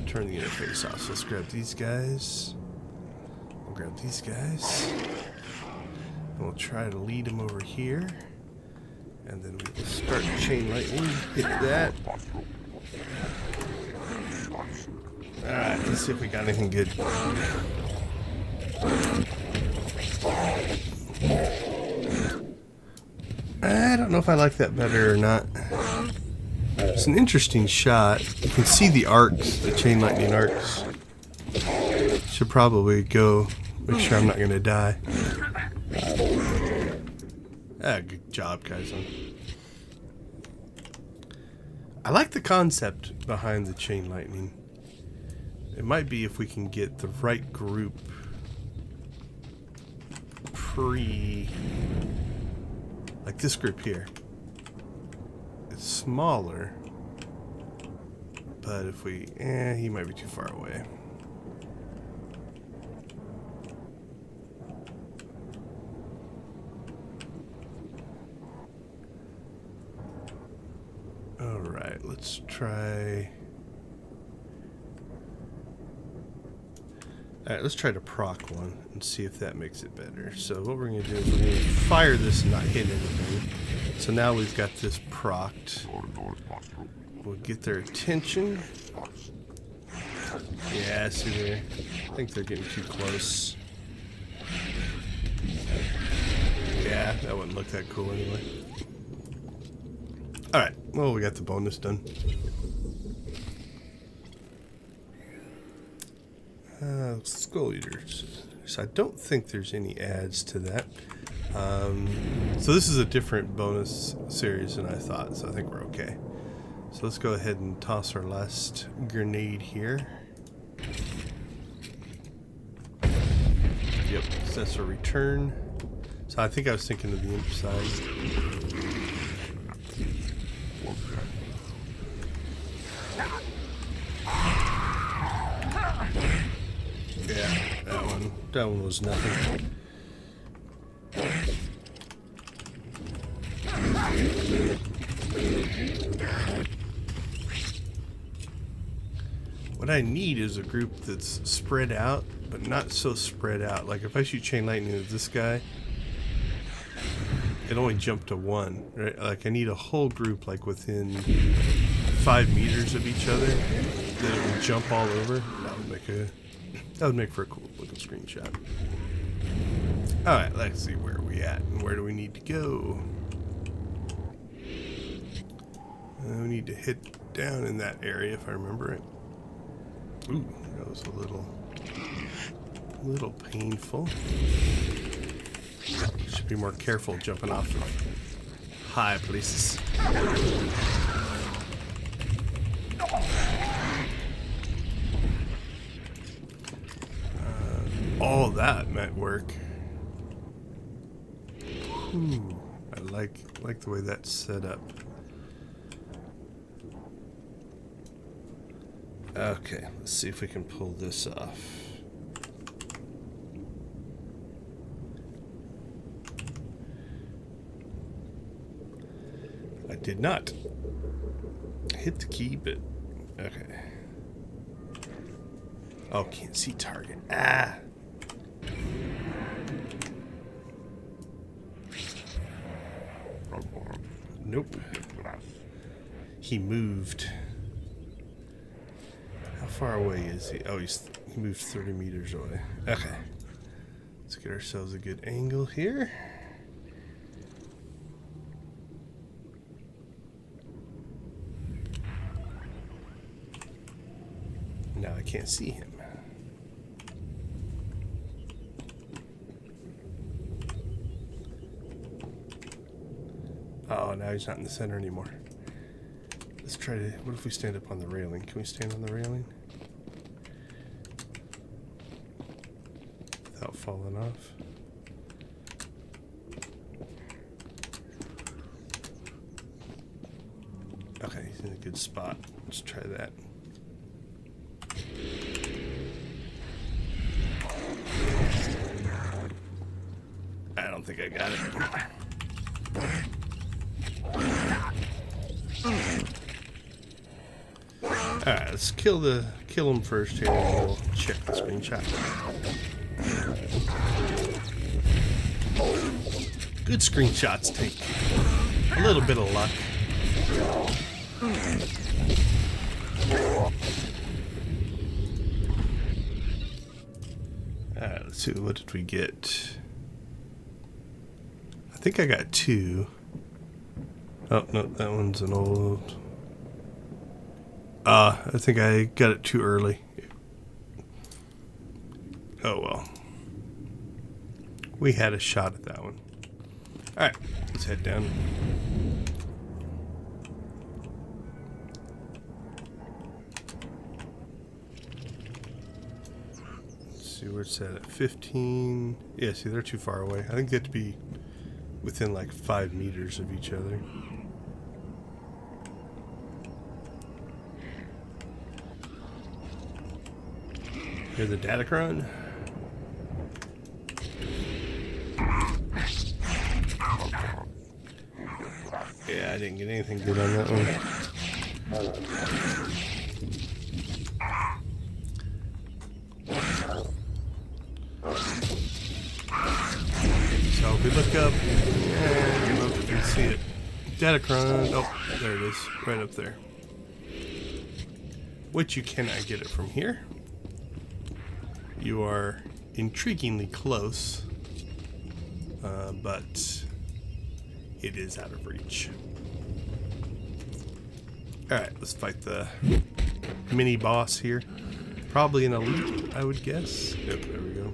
turn the interface off. So let's grab these guys. We'll grab these guys. And we'll try to lead them over here. And then we will start chain lightning. Hit that. Alright, let's see if we got anything good. I don't know if I like that better or not. It's an interesting shot. You can see the arcs, the chain lightning arcs. Should probably go make sure I'm not going to die. Good job, Kaizen. I like the concept behind the chain lightning. It might be if we can get the right group like this group here. It's smaller, but if we, he might be too far away. All right, let's try. Alright, let's try to proc one and see if that makes it better. So what we're going to do is we're going to fire this and not hit anything. So now we've got this procced. We'll get their attention. Yeah, see there. I think they're getting too close. Yeah, that wouldn't look that cool anyway. Alright, well, we got the bonus done. Skull Eaters. So I don't think there's any ads to that. So this is a different bonus series than I thought, so I think we're okay. So let's go ahead and toss our last grenade here. Yep, Access or return. So I think I was thinking of the imp side. Yeah, that one was nothing. What I need is a group that's spread out, but not so spread out. Like if I shoot chain lightning at this guy, it only jumped to 1, right? Like I need a whole group like within 5 meters of each other that it would jump all over. That would make for a cool looking screenshot. Alright, let's see where we at and where do we need to go. We need to hit down in that area if I remember it. Ooh, that was a little painful. Should be more careful jumping off of high places. All that might work. Ooh, I like the way that's set up. Okay, let's see if we can pull this off. I did not hit the key, but okay. Oh, can't see target. Ah. Nope. He moved. How far away is he? Oh, he moved 30 meters away. Okay. Let's get ourselves a good angle here. Now I can't see him. Oh, now he's not in the center anymore. Let's try to... What if we stand up on the railing? Can we stand on the railing? Without falling off. Okay, he's in a good spot. Let's try that. I don't think I got it. Alright, let's kill him first here and we'll check the screenshot. Good screenshots take a little bit of luck. Alright, let's see, what did we get? I think I got 2. Oh, no, that one's an old... I think I got it too early. Oh well. We had a shot at that one. Alright, let's head down. Let's see where it's at 15. Yeah, see, they're too far away. I think they have to be within like 5 meters of each other. Here's the Datacron. Yeah, I didn't get anything good on that one. So if we look up, and I don't know if you can see it. Datacron. Oh, there it is, right up there. Which you cannot get it from here. You are intriguingly close, but it is out of reach. Alright, let's fight the mini boss here. Probably an elite, I would guess. Yep, there we go.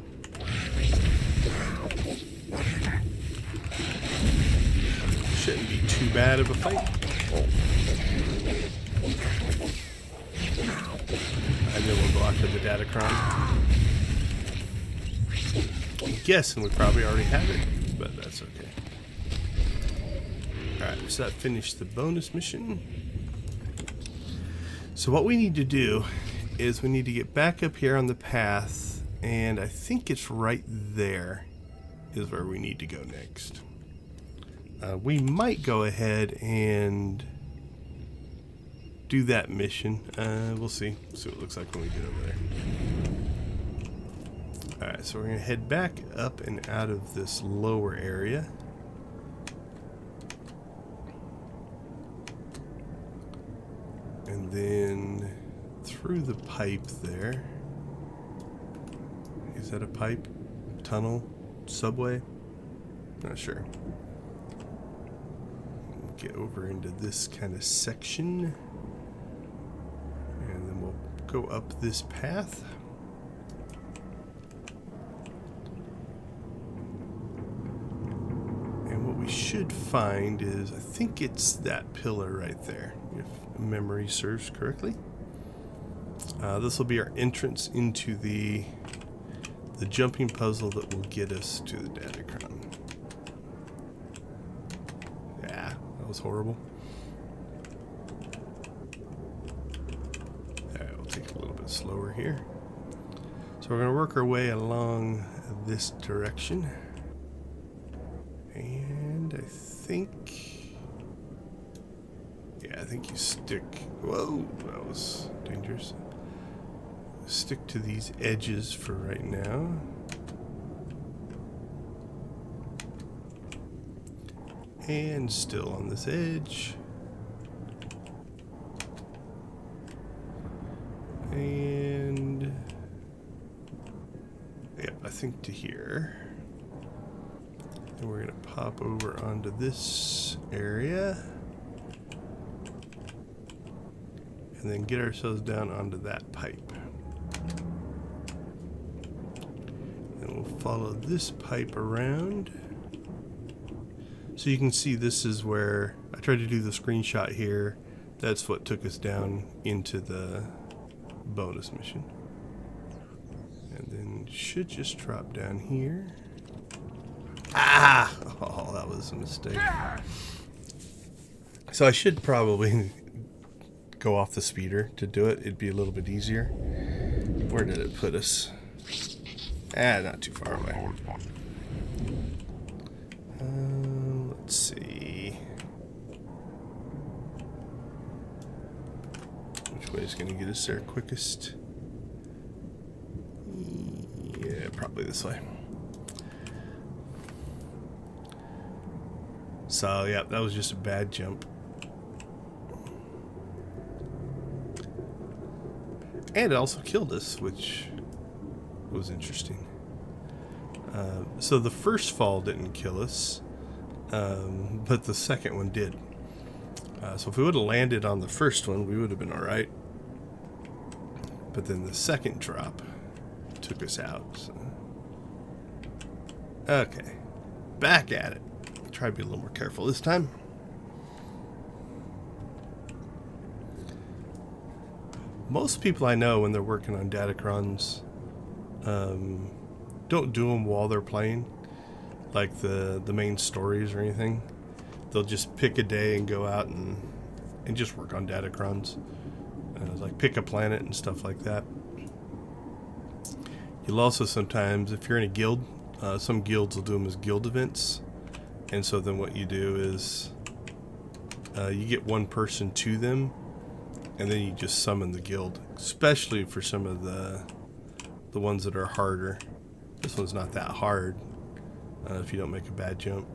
Shouldn't be too bad of a fight. And then we'll go after the Datacron. guessing we probably already have it, but that's okay. Alright, so that finished the bonus mission. So what we need to do is we need to get back up here on the path, and I think it's right there is where we need to go next. We might go ahead and do that mission. We'll see. See what it looks like when we get over there. Alright, so we're going to head back up and out of this lower area. And then through the pipe there. Is that a pipe? Tunnel? Subway? Not sure. We'll get over into this kind of section. And then we'll go up this path. Should find is, I think it's that pillar right there, if memory serves correctly. This will be our entrance into the jumping puzzle that will get us to the Datacron. Yeah, that was horrible. Alright, we'll take it a little bit slower here. So we're going to work our way along this direction. And I think you stick. Whoa, that was dangerous. Stick to these edges for right now. And still on this edge. And yep, I think to here. And we're going to pop over onto this area. And then get ourselves down onto that pipe. And we'll follow this pipe around. So you can see this is where I tried to do the screenshot here. That's what took us down into the bonus mission. And then should just drop down here. Ah! Oh, that was a mistake. So I should probably go off the speeder to do it. It'd be a little bit easier. Where did it put us? Not too far away. Let's see. Which way is going to get us there quickest? Yeah, probably this way. So, yeah, that was just a bad jump. And it also killed us, which was interesting. So the first fall didn't kill us, but the second one did. So if we would have landed on the first one, we would have been alright. But then the second drop took us out. So. Okay, back at it. Try to be a little more careful this time. Most people I know, when they're working on Datacrons, don't do them while they're playing, like the main stories or anything. They'll just pick a day and go out and just work on Datacrons, like pick a planet and stuff like that. You'll also sometimes, if you're in a guild, some guilds will do them as guild events. And so then what you do is you get one person to them, and then you just summon the guild, especially for some of the ones that are harder. This one's not that hard if you don't make a bad jump.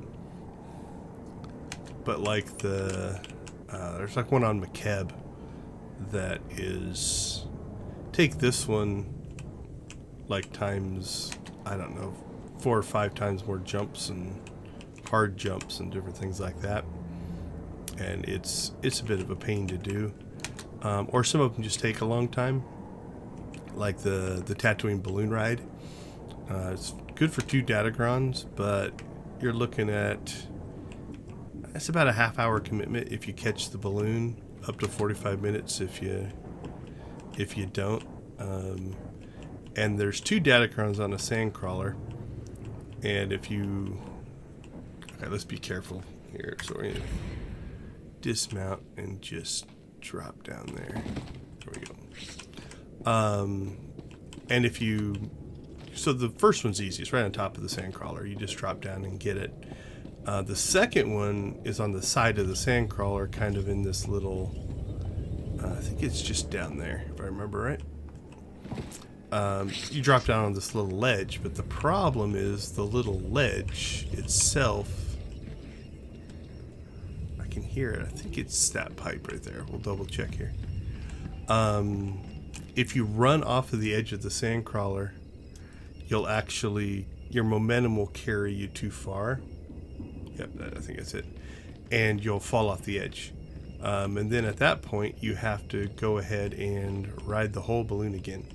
But like there's like one on McKeb that is, take this one like times, I don't know, 4 or 5 times more jumps and hard jumps and different things like that. And it's a bit of a pain to do. Or some of them just take a long time, like the Tatooine balloon ride. It's good for 2 Datacrons, but you're looking at, it's about a half-hour commitment if you catch the balloon, up to 45 minutes if you don't. And there's 2 Datacrons on a sandcrawler, And if you... Okay, let's be careful here. So we're going to dismount and just drop down there. There we go. And if you... So the first one's easy. It's right on top of the sandcrawler. You just drop down and get it. The second one is on the side of the sandcrawler, kind of in this little... I think it's just down there, if I remember right. You drop down on this little ledge, but the problem is the little ledge itself... I can hear it. I think it's that pipe right there. We'll double check here. If you run off of the edge of the sandcrawler, you'll actually... Your momentum will carry you too far. Yep, I think that's it. And you'll fall off the edge. And then at that point, you have to go ahead and ride the whole balloon again.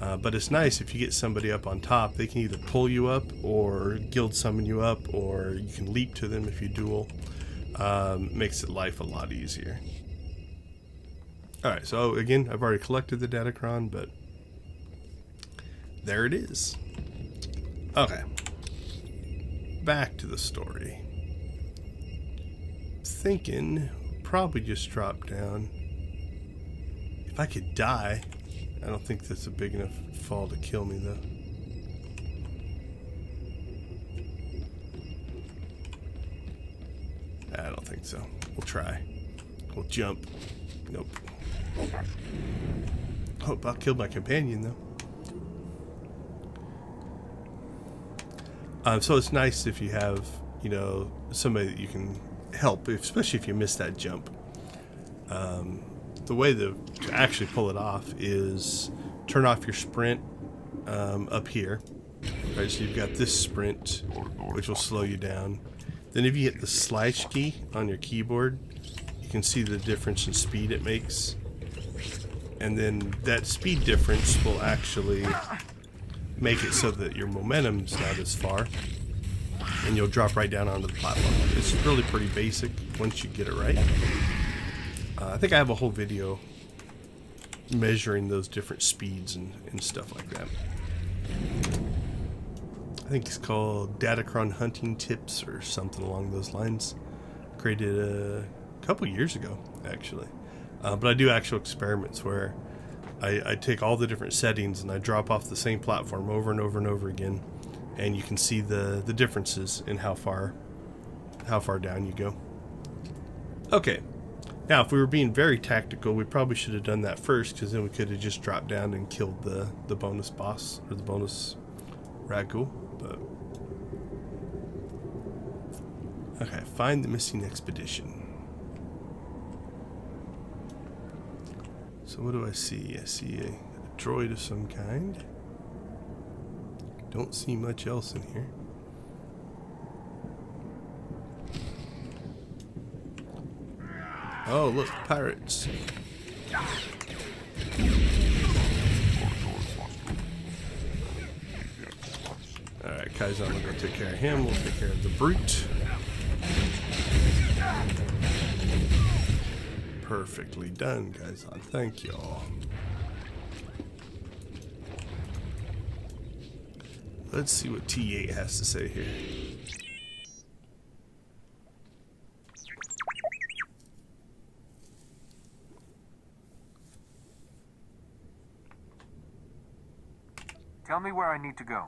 But it's nice if you get somebody up on top. They can either pull you up or guild summon you up, or you can leap to them if you duel. Makes life a lot easier. Alright, so again, I've already collected the Datacron, but there it is. Okay. Back to the story. Thinking probably just drop down. If I could die, I don't think that's a big enough fall to kill me though. I don't think so. We'll try. We'll jump. Nope. Hope I'll kill my companion though. So it's nice if you have, you know, somebody that you can help, especially if you miss that jump. The way to actually pull it off is turn off your sprint up here. Right, so you've got this sprint, which will slow you down. Then if you hit the slash key on your keyboard, you can see the difference in speed it makes. And then that speed difference will actually make it so that your momentum's not as far. And you'll drop right down onto the platform. It's really pretty basic once you get it right. I think I have a whole video measuring those different speeds and stuff like that. I think it's called Datacron Hunting Tips or something along those lines. Created a couple years ago, actually. But I do actual experiments where I take all the different settings and I drop off the same platform over and over and over again. And you can see the differences in how far down you go. Okay. Now, if we were being very tactical, we probably should have done that first, because then we could have just dropped down and killed the bonus boss, or the bonus Ragul. But okay, find the missing expedition. So what do I see? I see a droid of some kind. Don't see much else in here. Oh, look, pirates. Alright, Kaizen will go take care of him. We'll take care of the brute. Perfectly done, Kaizen. Thank y'all. Let's see what T8 has to say here. Tell me where I need to go.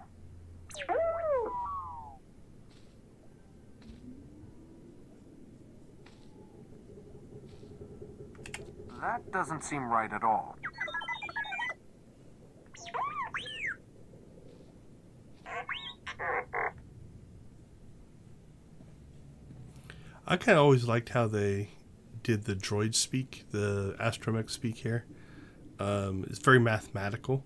That doesn't seem right at all. I kind of always liked how they did the droid speak, the astromech speak here. It's very mathematical.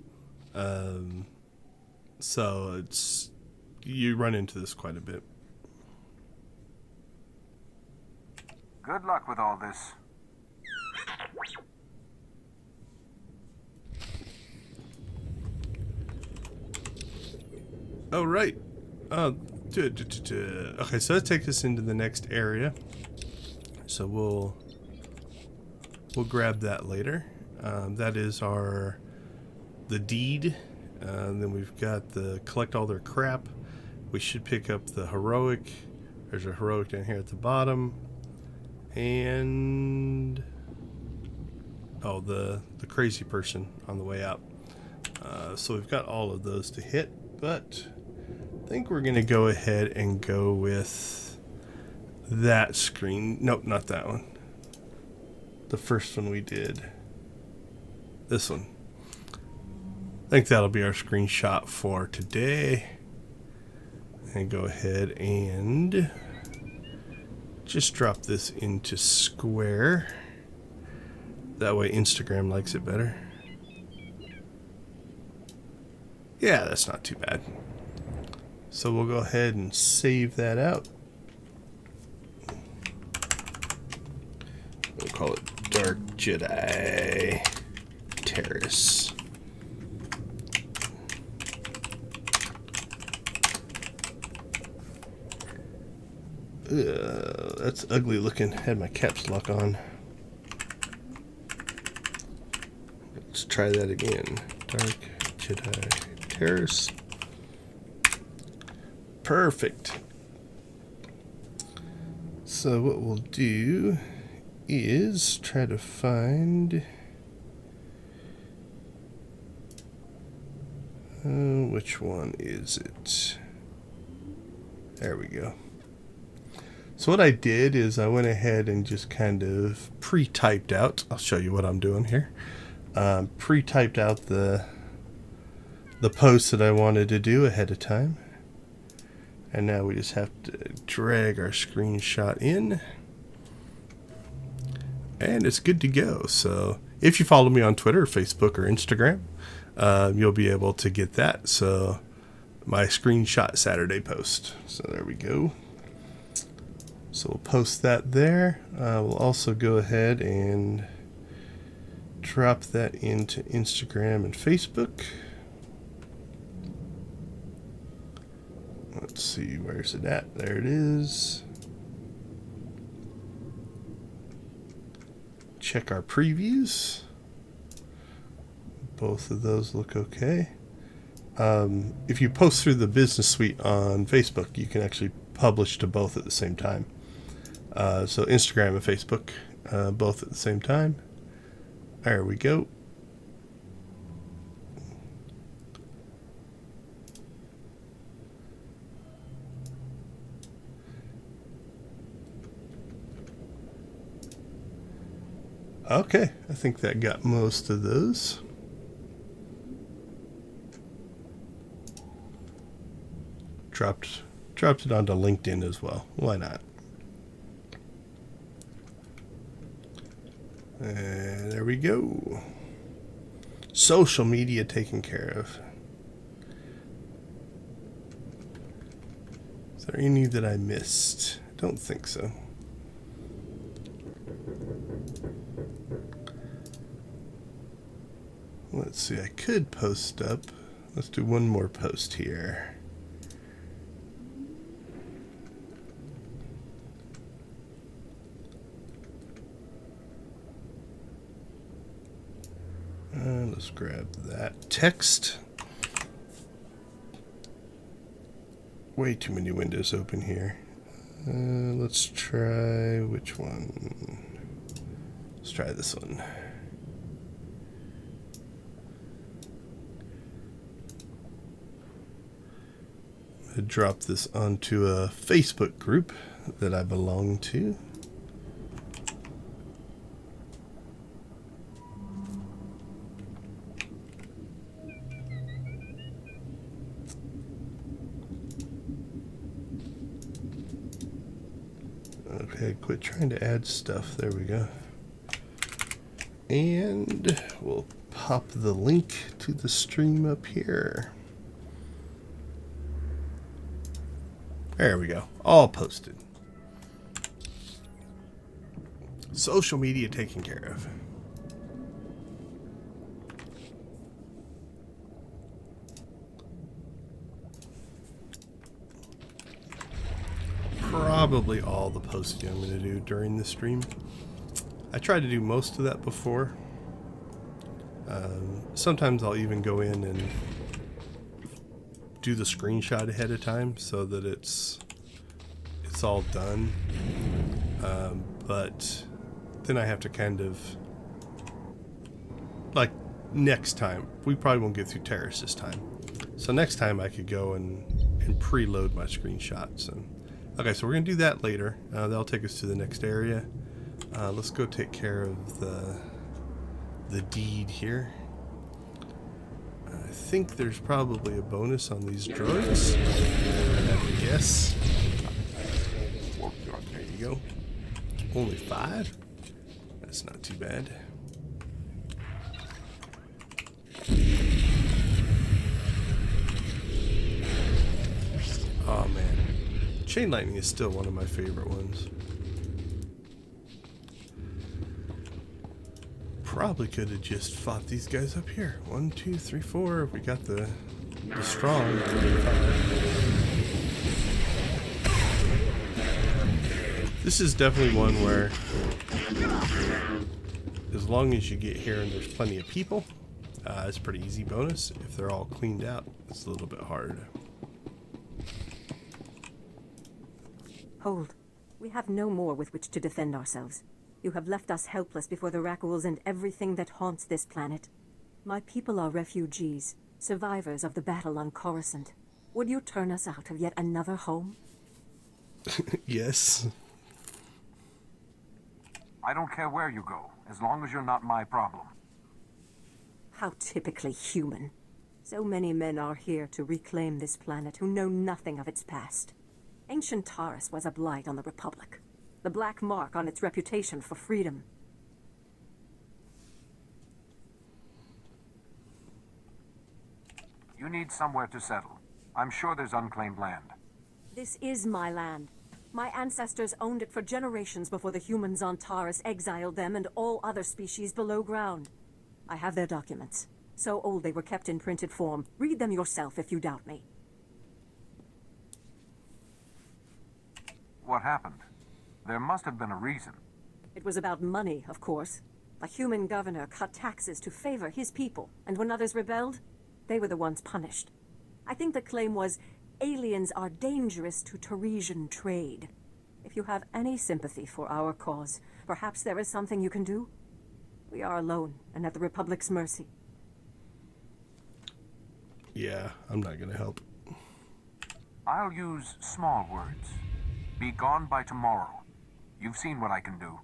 So it's, you run into this quite a bit. Good luck with all this. Oh, right. Okay, so that takes us into the next area. So we'll grab that later. That is the deed. Then we've got the collect all their crap. we should pick up the heroic. There's a heroic down here at the bottom. And oh, the crazy person on the way out. So we've got all of those to hit, but I think we're going to go ahead and go with that screen. Nope, not that one. The first one we did. This one. I think that'll be our screenshot for today. And go ahead and just drop this into Square. That way Instagram likes it better. Yeah, that's not too bad. So we'll go ahead and save that out. We'll call it Dark Jedi Taris. That's ugly looking. Had my caps lock on. Let's try that again. Dark Jedi Taris. Perfect. So what we'll do is try to find which one is it? There we go. So what I did is I went ahead and just kind of pre-typed out. I'll show you what I'm doing here. Pre-typed out the posts that I wanted to do ahead of time. And now we just have to drag our screenshot in. And it's good to go. So if you follow me on Twitter, Facebook, or Instagram, you'll be able to get that. So my screenshot Saturday post. So there we go. So we'll post that there. We'll also go ahead and drop that into Instagram and Facebook. Let's see, where's it at? There it is. Check our previews. Both of those look okay. If you post through the business suite on Facebook, you can actually publish to both at the same time. So Instagram and Facebook, both at the same time. There we go. Okay, I think that got most of those. Dropped it onto LinkedIn as well. Why not? And there we go. Social media taken care of. Is there any that I missed? I don't think so. Let's see, I could post up. Let's do one more post here. Let's grab that text. Way too many windows open here. Let's try which one? Let's try this one. I dropped this onto a Facebook group that I belong to. Okay, quit trying to add stuff. There we go. And we'll pop the link to the stream up here. There we go. All posted. Social media taken care of. Probably all the posting I'm going to do during the stream. I tried to do most of that before. Sometimes I'll even go in and do the screenshot ahead of time so that it's all done. But then I have to kind of, like, next time, we probably won't get through Taris this time. So next time I could go and preload my screenshots. And okay, so we're gonna do that later. That'll take us to the next area. Let's go take care of the deed here. I think there's probably a bonus on these droids. I have to guess. There you go. Only 5? That's not too bad. Oh man. Chain lightning is still one of my favorite ones. Probably could have just fought these guys up here. 1, 2, 3, 4. We got the strong. This is definitely one where, as long as you get here and there's plenty of people, it's a pretty easy bonus. If they're all cleaned out, it's a little bit hard. Hold. We have no more with which to defend ourselves. You have left us helpless before the Rackles and everything that haunts this planet. My people are refugees, survivors of the battle on Coruscant. Would you turn us out of yet another home? Yes. I don't care where you go, as long as you're not my problem. How typically human. So many men are here to reclaim this planet who know nothing of its past. Ancient Taris was a blight on the Republic. The black mark on its reputation for freedom. You need somewhere to settle. I'm sure there's unclaimed land. This is my land. My ancestors owned it for generations before the humans on Taris exiled them and all other species below ground. I have their documents. So old they were kept in printed form. Read them yourself if you doubt me. What happened? There must have been a reason. It was about money, of course. A human governor cut taxes to favor his people, and when others rebelled, they were the ones punished. I think the claim was, aliens are dangerous to Tarisian trade. If you have any sympathy for our cause, perhaps there is something you can do? We are alone, and at the Republic's mercy. Yeah, I'm not gonna help. I'll use small words. Be gone by tomorrow. You've seen what I can do.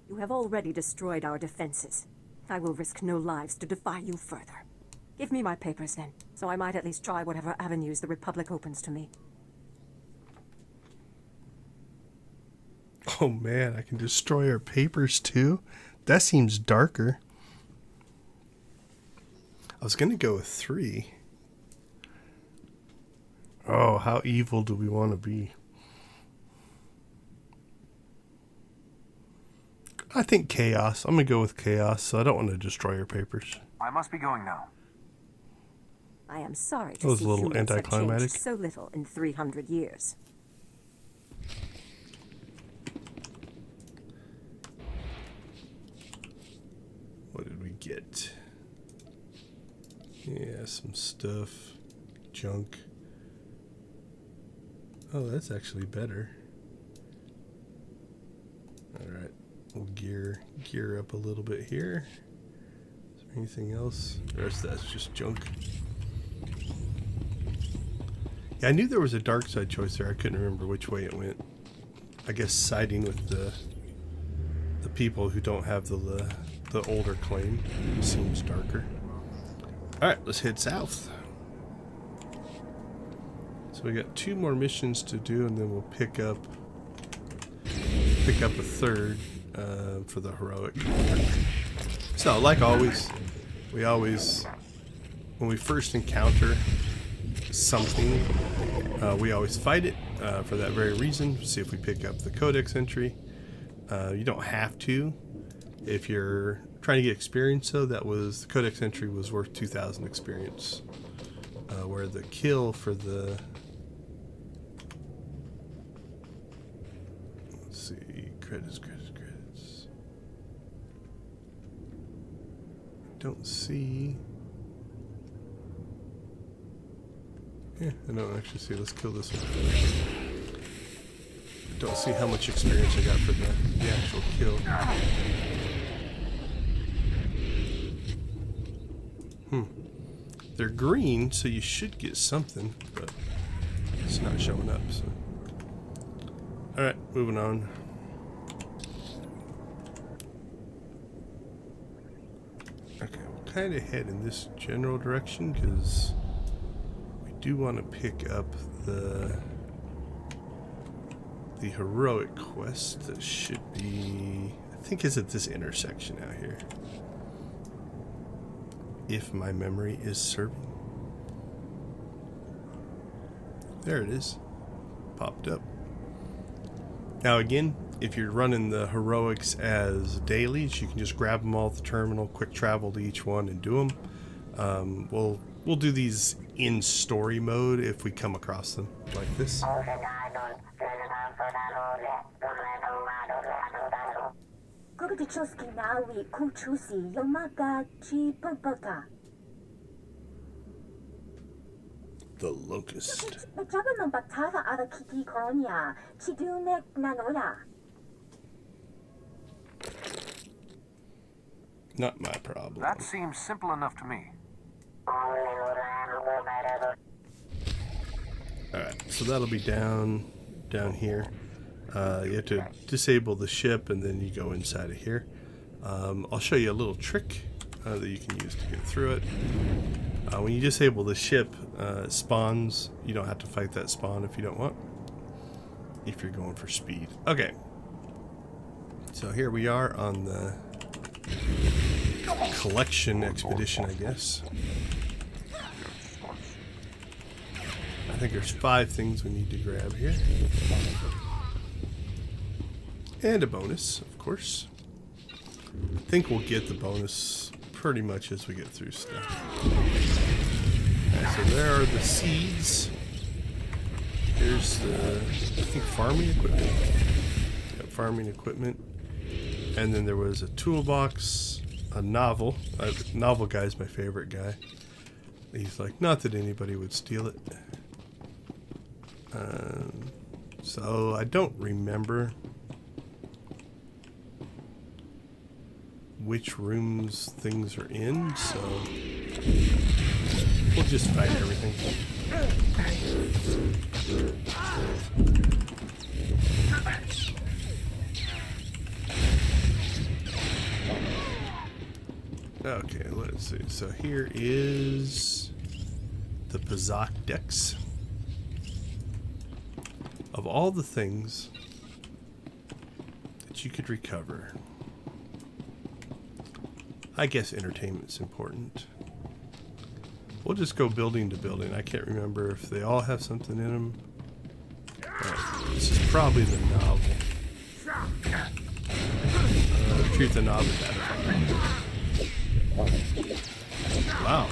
You have already destroyed our defenses. I will risk no lives to defy you further. Give me my papers then, so I might at least try whatever avenues the Republic opens to me. Oh man, I can destroy our papers too? That seems darker. I was gonna go with 3. Oh, how evil do we want to be? I think chaos. I'm gonna go with chaos, so I don't want to destroy your papers. I must be going now. I am sorry That to was see a little humans have anticlimactic. changed so little in 300 years. What did we get? Yeah, some stuff. Junk. Oh, that's actually better. Alright. We'll gear up a little bit here. Is there anything else? The rest of that's just junk. Yeah, I knew there was a dark side choice there. I couldn't remember which way it went. I guess siding with the people who don't have the older claim seems darker. Alright, let's head south. So we got 2 more missions to do, and then we'll pick up a third for the heroic. So, like always, when we first encounter something, we always fight it for that very reason. See if we pick up the codex entry. You don't have to if you're trying to get experience, though. The codex entry was worth 2,000 experience, where the kill for the, let's see, credits. Don't see. Yeah, I don't actually see. Let's kill this one. Don't see how much experience I got for the actual kill. They're green, so you should get something, but it's not showing up. So, all right, moving on. Okay, we'll kind of head in this general direction because we do want to pick up the heroic quest that should be, I think, is at this intersection out here. If my memory is serving. There it is. Popped up. Now again, if you're running the heroics as dailies, you can just grab them all at the terminal, quick travel to each one and do them. We'll do these in story mode if we come across them like this. The locust. Not my problem. That seems simple enough to me. Alright, so that'll be down here. You have to disable the ship and then you go inside of here. I'll show you a little trick that you can use to get through it. When you disable the ship, it spawns. You don't have to fight that spawn if you don't want. If you're going for speed. Okay. So here we are on the collection expedition, I guess. I think there's 5 things we need to grab here. And a bonus, of course. I think we'll get the bonus pretty much as we get through stuff. Okay, so there are the seeds. Here's the, I think, farming equipment. Yep, farming equipment. And then there was a toolbox, a novel. Novel guy's my favorite guy. He's like, not that anybody would steal it. So I don't remember which rooms things are in, so we'll just fight everything. Okay, let's see. So here is the Pazak Dex. Of all the things that you could recover, I guess entertainment's important. We'll just go building to building. I can't remember if they all have something in them. This is probably the novel. Treat the novel better. Wow.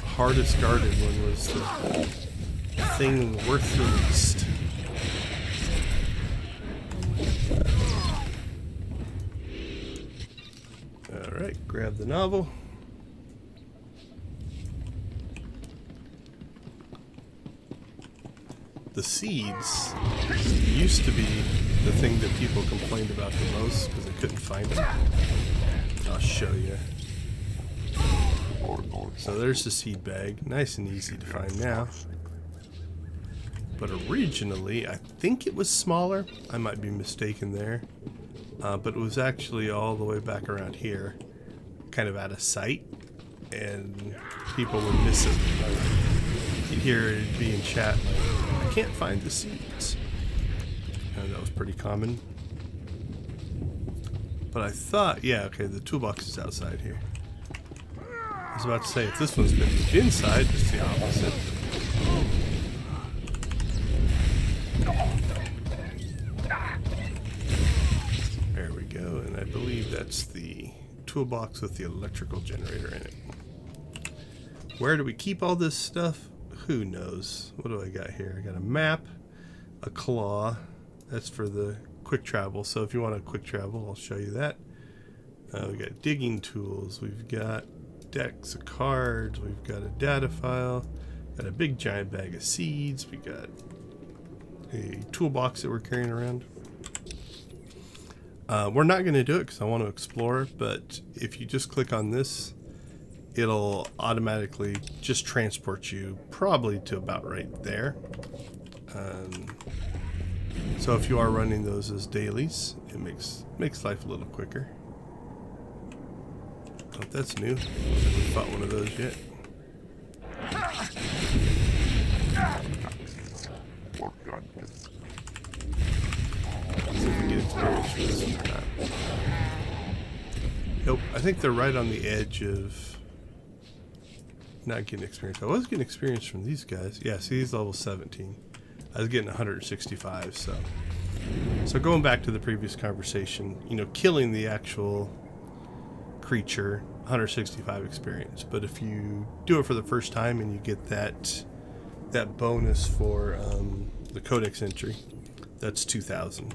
Hardest guarded one was the thing worth the least. Alright, grab the novel. The seeds used to be the thing that people complained about the most because they couldn't find them. I'll show you. So there's the seed bag. Nice and easy to find now. But originally, I think it was smaller. I might be mistaken there. But it was actually all the way back around here. Kind of out of sight. And people would miss it. You'd hear it be in chat like, I can't find the seeds. And that was pretty common. But I thought, yeah, okay, the toolbox is outside here. I was about to say, if this one's been moved inside, it's the opposite. There we go, and I believe that's the toolbox with the electrical generator in it. Where do we keep all this stuff? Who knows? What do I got here? I got a map, a claw. That's for the quick travel. So if you want a quick travel, I'll show you that. We got digging tools. We've got decks of cards. We've got a data file. Got a big giant bag of seeds. We got a toolbox that we're carrying around. We're not going to do it because I want to explore, but if you just click on this, it'll automatically just transport you probably to about right there. So if you are running those as dailies, it makes life a little quicker. Oh, that's new. I haven't fought one of those yet. See if we get experience for this one or not. Nope, I think they're right on the edge of not getting experience. I was getting experience from these guys. Yeah, see, he's level 17. I was getting 165, so going back to the previous conversation, you know, killing the actual creature, 165 experience. But if you do it for the first time and you get that bonus for the codex entry, that's 2,000.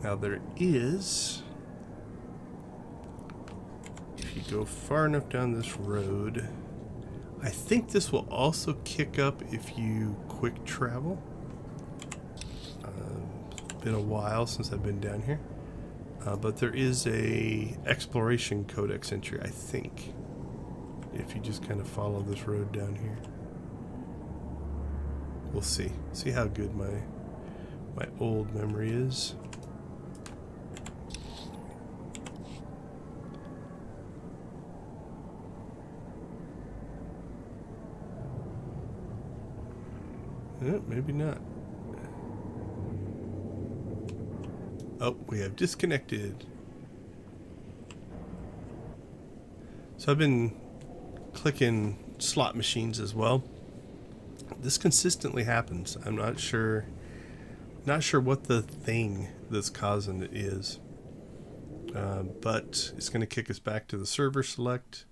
Now there is, if you go far enough down this road, I think this will also kick up if you quick travel. It's been a while since I've been down here, but there is a exploration codex entry, I think, if you just kind of follow this road down here. We'll see how good my old memory is. Maybe not. Oh, we have disconnected. So I've been clicking slot machines as well. This consistently happens. I'm not sure what the thing that's causing it is. But it's going to kick us back to the server select.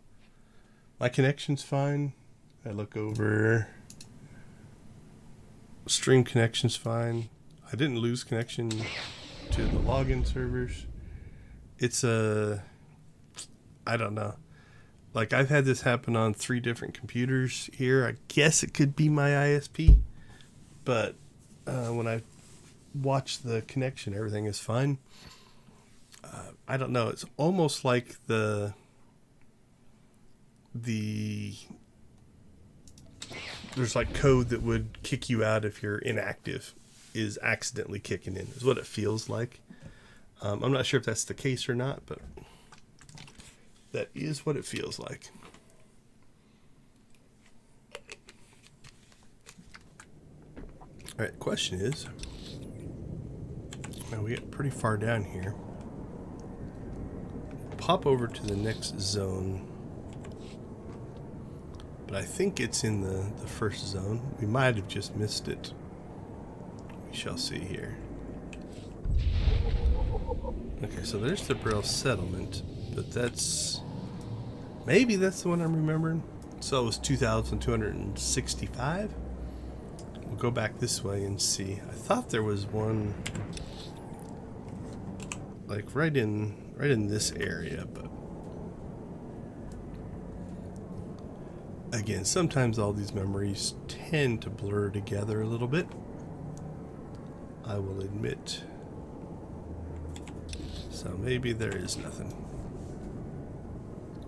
My connection's fine. I look over. Stream connection's fine. I didn't lose connection to the login servers. It's I don't know. Like, I've had this happen on 3 different computers here. I guess it could be my ISP. But when I watch the connection, everything is fine. I don't know. It's almost like the there's like code that would kick you out if you're inactive is accidentally kicking in, is what it feels like. I'm not sure if that's the case or not, but that is what it feels like. All right, question is, now we get pretty far down here. Pop over to the next zone. But I think it's in the first zone. We might have just missed it. We shall see here. Okay, so there's the Brill settlement, but maybe that's the one I'm remembering. So it was 2,265. We'll go back this way and see. I thought there was one like right in this area, but again, sometimes all these memories tend to blur together a little bit. I will admit. So maybe there is nothing.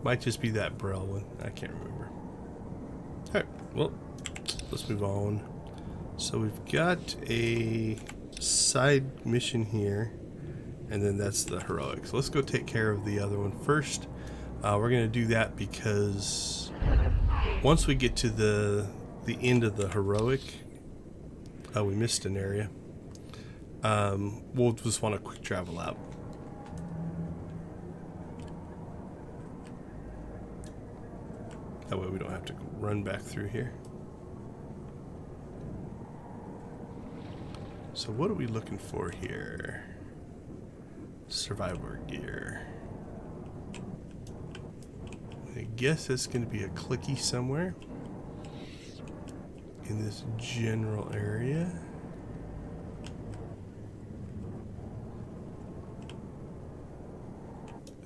Might just be that Brel one. I can't remember. Alright, well, let's move on. So we've got a side mission here, and then that's the heroic. So let's go take care of the other one first. We're going to do that because once we get to the end of the heroic, we missed an area. We'll just want to quick travel out. That way we don't have to run back through here. So what are we looking for here? Survivor gear. I guess it's going to be a clicky somewhere in this general area.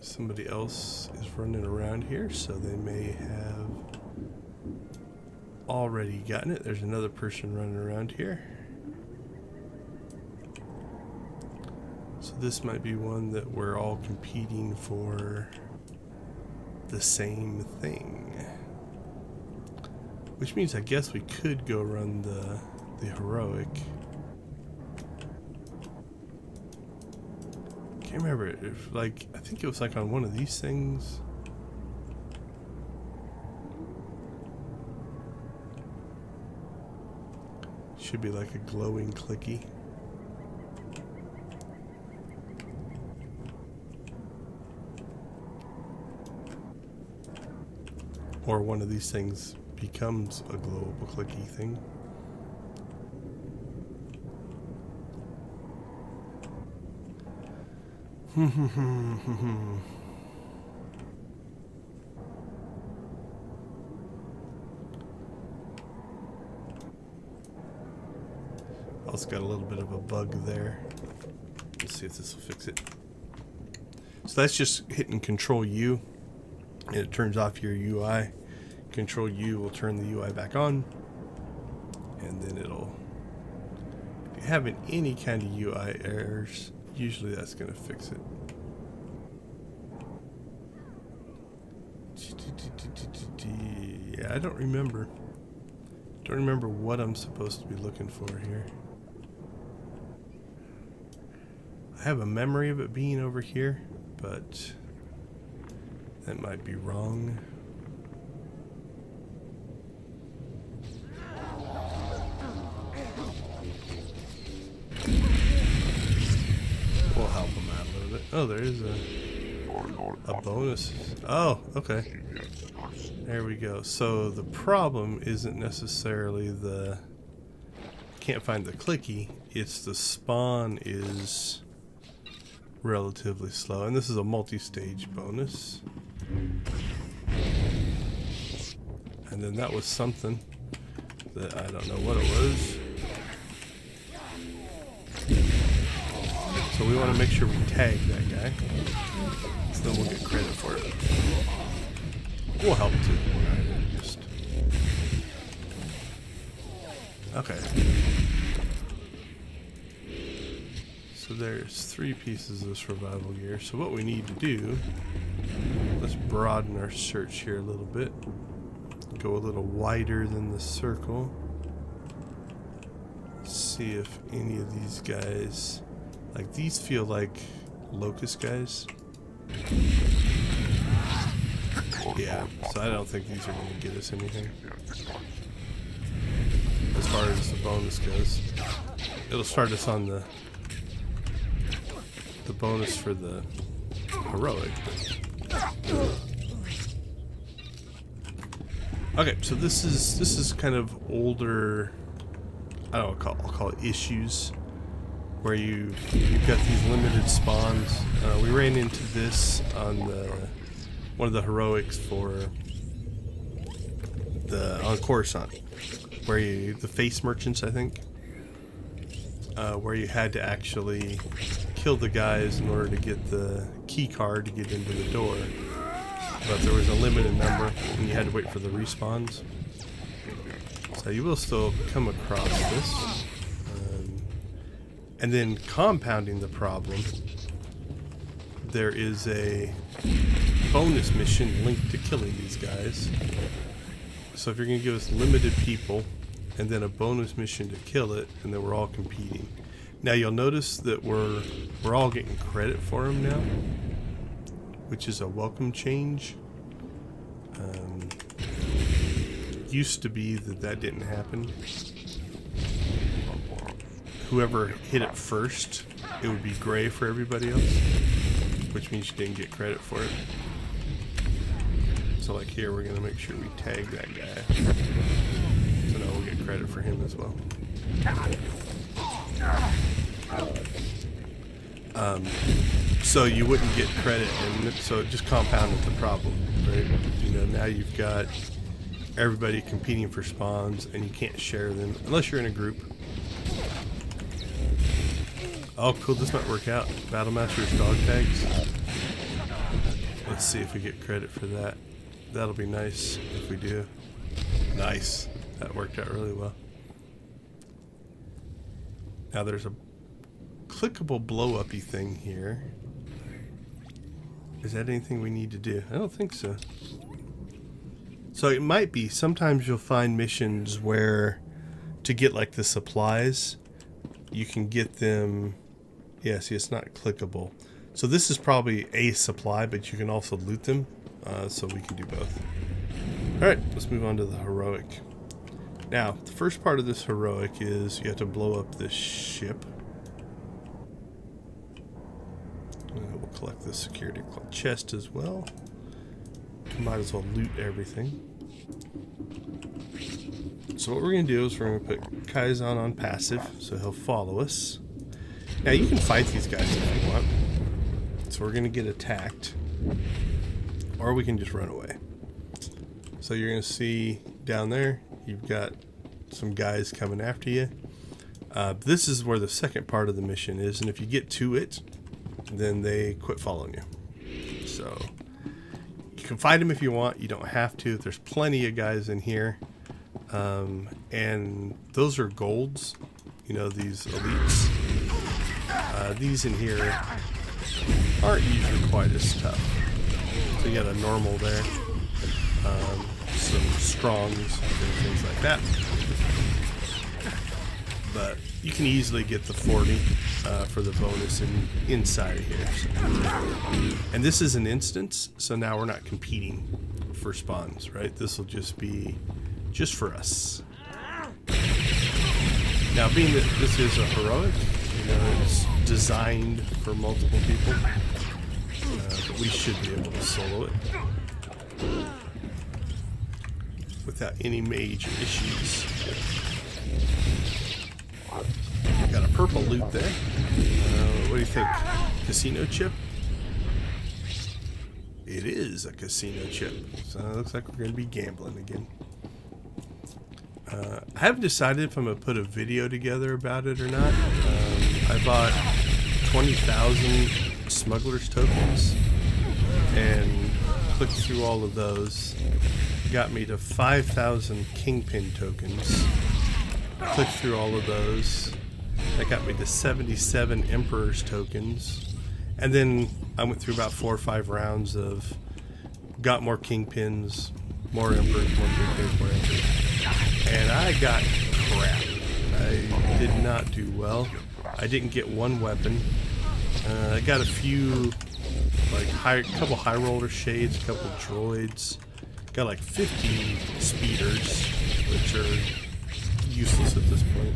Somebody else is running around here, so they may have already gotten it. There's another person running around here. So this might be one that we're all competing for the same thing. Which means I guess we could go run the heroic. Can't remember if, like, I think it was like on one of these things. Should be like a glowing clicky. Or one of these things becomes a glowable clicky thing. Also got a little bit of a bug there. Let's see if this will fix it. So that's just hitting Control U and it turns off your UI. Control U will turn the UI back on, and then it'll, if you're having any kind of UI errors, usually that's going to fix it. Yeah, I don't remember. Don't remember what I'm supposed to be looking for here. I have a memory of it being over here, but that might be wrong. We'll help him out a little bit. Oh, there is a bonus. Oh, okay. There we go. So the problem isn't necessarily the can't find the clicky. It's the spawn is relatively slow, and this is a multi-stage bonus. And then that was something that I don't know what it was. So we want to make sure we tag that guy, so then we'll get credit for it. We'll help too. Just okay. So there's 3 pieces of survival gear. So what we need to do, let's broaden our search here a little bit. Go a little wider than the circle. See if any of these guys, like these feel like locust guys. Yeah, so I don't think these are going to get us anything. As far as the bonus goes. It'll start us on the bonus for the heroic. Okay, so this is kind of older, I don't know, I'll call it issues, where you've got these limited spawns. We ran into this on one of the heroics for on Coruscant, where the face merchants, I think, where you had to actually kill the guys in order to get the key card to get into the door, but there was a limited number and you had to wait for the respawns. So you will still come across this. And then compounding the problem, there is a bonus mission linked to killing these guys. So if you're going to give us limited people and then a bonus mission to kill it, and then we're all competing. Now you'll notice that we're all getting credit for them now, which is a welcome change. Used to be that didn't happen. Whoever hit it first, it would be gray for everybody else, which means you didn't get credit for it. So like here, we're going to make sure we tag that guy. So now we'll get credit for him as well. So you wouldn't get credit, and so it just compounded the problem, right? You know, now you've got everybody competing for spawns, and you can't share them unless you're in a group. Oh, cool! This might work out. Battlemaster's dog tags. Let's see if we get credit for that. That'll be nice if we do. Nice. That worked out really well. Now there's a clickable blow-up-y thing here. Is that anything we need to do? I don't think so. So it might be. Sometimes you'll find missions where to get like the supplies, you can get them. Yeah, see, it's not clickable. So this is probably a supply, but you can also loot them. So we can do both. Alright, let's move on to the heroic. Now, the first part of this heroic is you have to blow up this ship. We'll collect the security chest as well. Might as well loot everything. So what we're going to do is we're going to put Kaizen on passive, so he'll follow us. Now you can fight these guys if you want. So we're going to get attacked. Or we can just run away. So you're going to see down there, you've got some guys coming after you. This is where the second part of the mission is, and if you get to it, then they quit following you. So you can fight them if you want. You don't have to. There's plenty of guys in here. And those are golds. You know, these elites. These in here aren't usually quite as tough. So you got a normal there. Some strongs and things like that. But you can easily get the 40 for the bonus inside of here. So. And this is an instance, so now we're not competing for spawns, right? This will just be just for us. Now, being that this is a heroic, you know, it's designed for multiple people, but we should be able to solo it without any major issues. Got a purple loot there. What do you think? Casino chip? It is a casino chip. So it looks like we're going to be gambling again. I haven't decided if I'm going to put a video together about it or not. I bought 20,000 smugglers tokens and clicked through all of those. Got me to 5,000 kingpin tokens. Clicked through all of those. That got me to 77 emperor's tokens. And then I went through about 4 or 5 rounds of got more kingpins, more emperors, more kingpins, more emperors. And I got crap. I did not do well. I didn't get one weapon. I got a few, like couple high roller shades, a couple droids. Got like 50 speeders, which are useless at this point.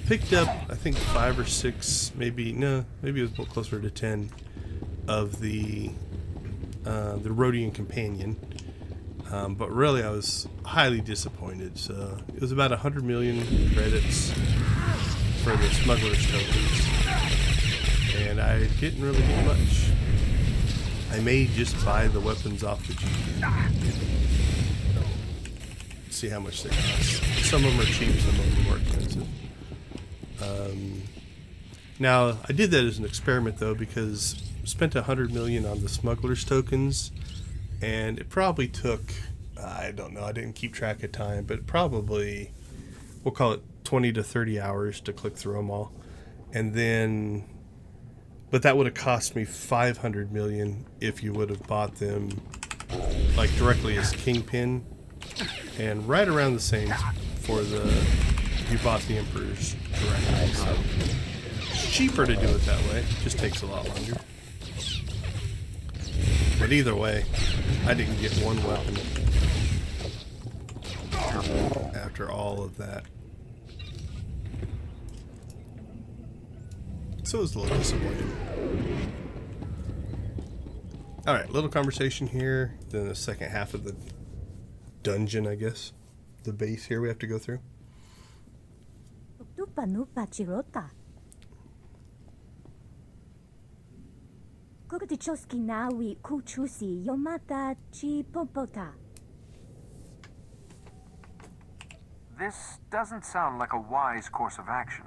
Picked up, I think 5 or 6, maybe it was closer to 10 of the Rhodian companion. But really, I was highly disappointed. So it was about 100 million credits for the smuggler's tokens, and I didn't really get much. I may just buy the weapons off the GP. See how much they cost. Some of them are cheap, some of them are more expensive. Now, I did that as an experiment though, because I spent 100 million on the smuggler's tokens, and it probably took, I don't know, I didn't keep track of time, but probably, we'll call it 20 to 30 hours to click through them all. And then, but that would have cost me 500 million if you would have bought them like directly as Kingpin, and right around the same for if you bought the Emperors directly. So it's cheaper to do it that way, it just takes a lot longer. But either way, I didn't get one weapon after all of that. So it was a little disappointing. Alright, little conversation here. Then the second half of the dungeon, I guess. The base here we have to go through. This doesn't sound like a wise course of action.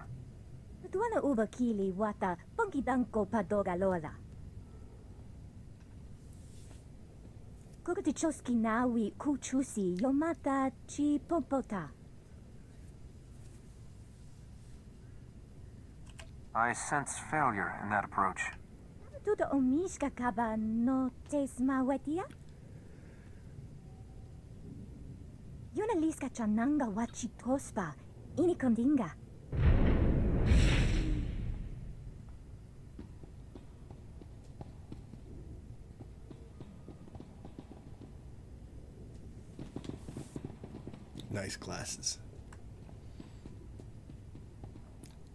Kukutichoski nawi kuchusi yomata chi popota. I sense failure in that approach. Tuto omishka kaba no tesmawetia? Yuna liska chananga wachi tospa inikondinga. Nice glasses.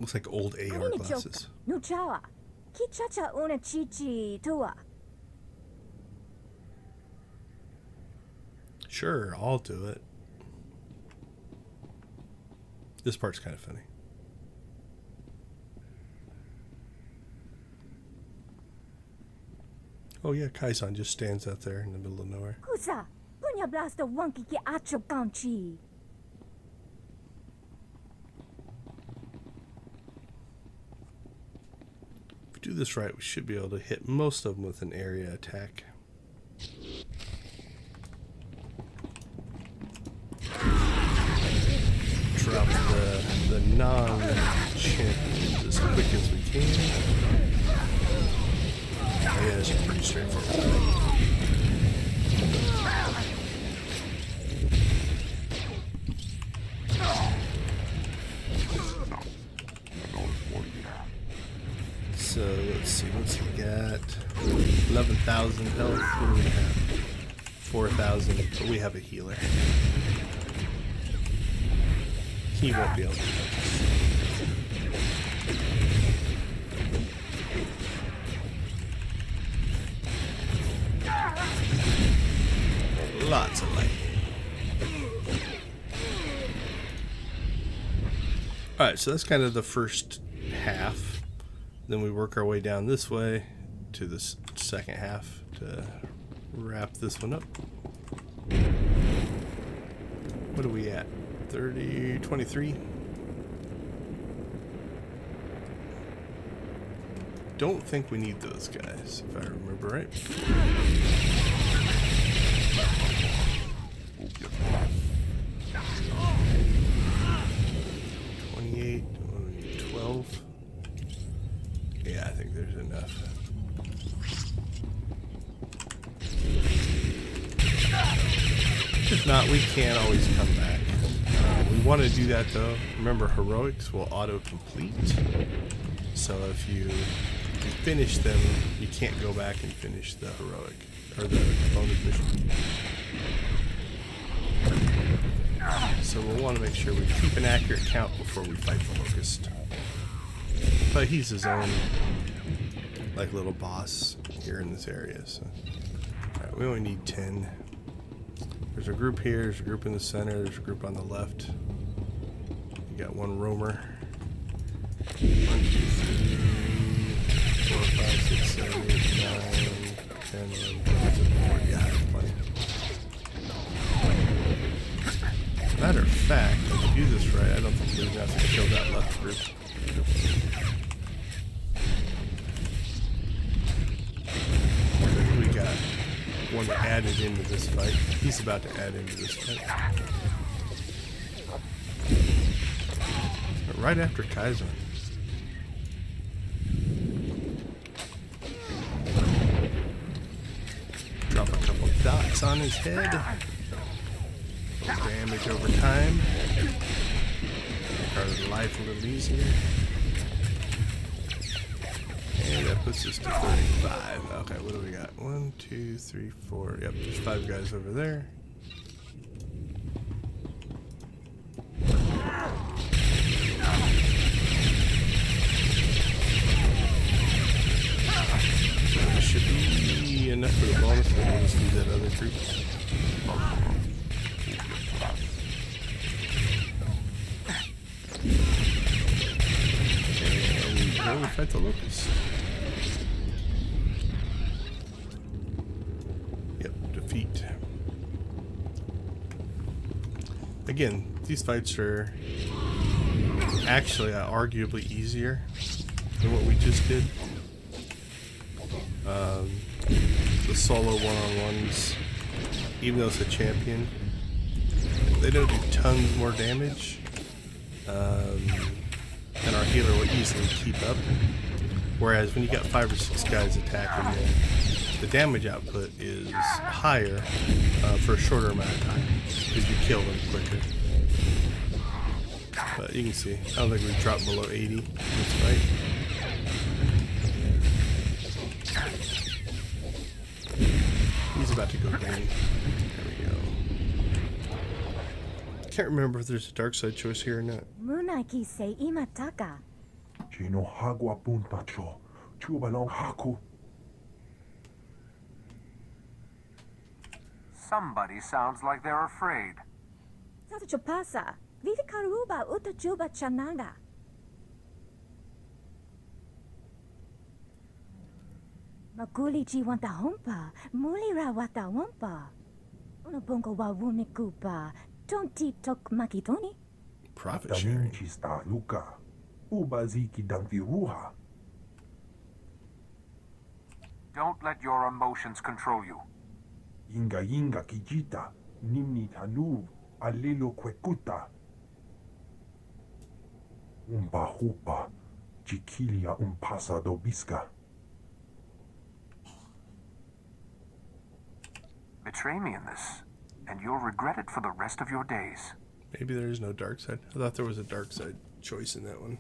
Looks like old AR glasses. Nuchawa. Kichacha una chichi tua. Sure, I'll do it. This part's kind of funny. Oh yeah, Kaisan just stands out there in the middle of nowhere. Kusa. Punya blaster wonky ki acho kanchi. If we do this right, we should be able to hit most of them with an area attack. Drop the non-champions as quick as we can. Oh, yeah, this is pretty straightforward. So let's see, what's we got? 11,000 health. What do we have? 4,000, but we have a healer. He won't be able to help us. Lots of light. Alright, so that's kind of the first half. Then we work our way down this way to the second half to wrap this one up. What are we at? 30, 23. Don't think we need those guys, if I remember right. 28, 12. Yeah, I think there's enough. If not, we can always come back. We want to do that though. Remember, heroics will auto-complete. So if you finish them, you can't go back and finish the heroic or the bonus mission. So we'll want to make sure we keep an accurate count before we fight the Locust. But he's his own, like, little boss here in this area. So, alright, we only need 10. There's a group here. There's a group in the center. There's a group on the left. You got one roamer. 1, 2, 3, 4, 5, 6, 7, 8, 9, 10, 11, 12, 13, 14. Yeah, that's plenty. Matter of fact, if we do this right, I don't think we're going to have to kill that left group. We got one added into this fight. He's about to add into this fight. But right after Kaiser. Drop a couple dots on his head. Damage over time. Make our life a little easier. And that puts us to 35. Okay, what do we got? 1, 2, 3, 4. Yep, there's 5 guys over there. So that should be enough for the bonus. We'll just do that other group. And we fight the Locust. Yep, defeat. Again, these fights are actually arguably easier than what we just did. The solo one-on-ones even though it's a champion, they don't do tons more damage, and our healer will easily keep up. Whereas when you got 5 or 6 guys attacking you, the damage output is higher for a shorter amount of time because you kill them quicker. But you can see, I don't think we've dropped below 80 in this fight. He's about to go green. There we go. Can't remember if there's a dark side choice here or not. Munaki say imataka. Chino hagwa puntacho. Chubalong haku. Somebody sounds like they're afraid. Sato pasa. Vivi karuba uta juba chananga. Maguli chi wanta hompa. Mulira wata wampa. Unabongo wa wunikupa. Tonti tok makitoni. Profit sharing. Chista luka. Ubaziki danfi ruha. Don't let your emotions control you. Yinga kijita. Nimni tanu. Alilo kwekuta. Umba hupa. Chikilia umpasa dobiska. Betray me in this, and you'll regret it for the rest of your days. Maybe there is no dark side. I thought there was a dark side choice in that one.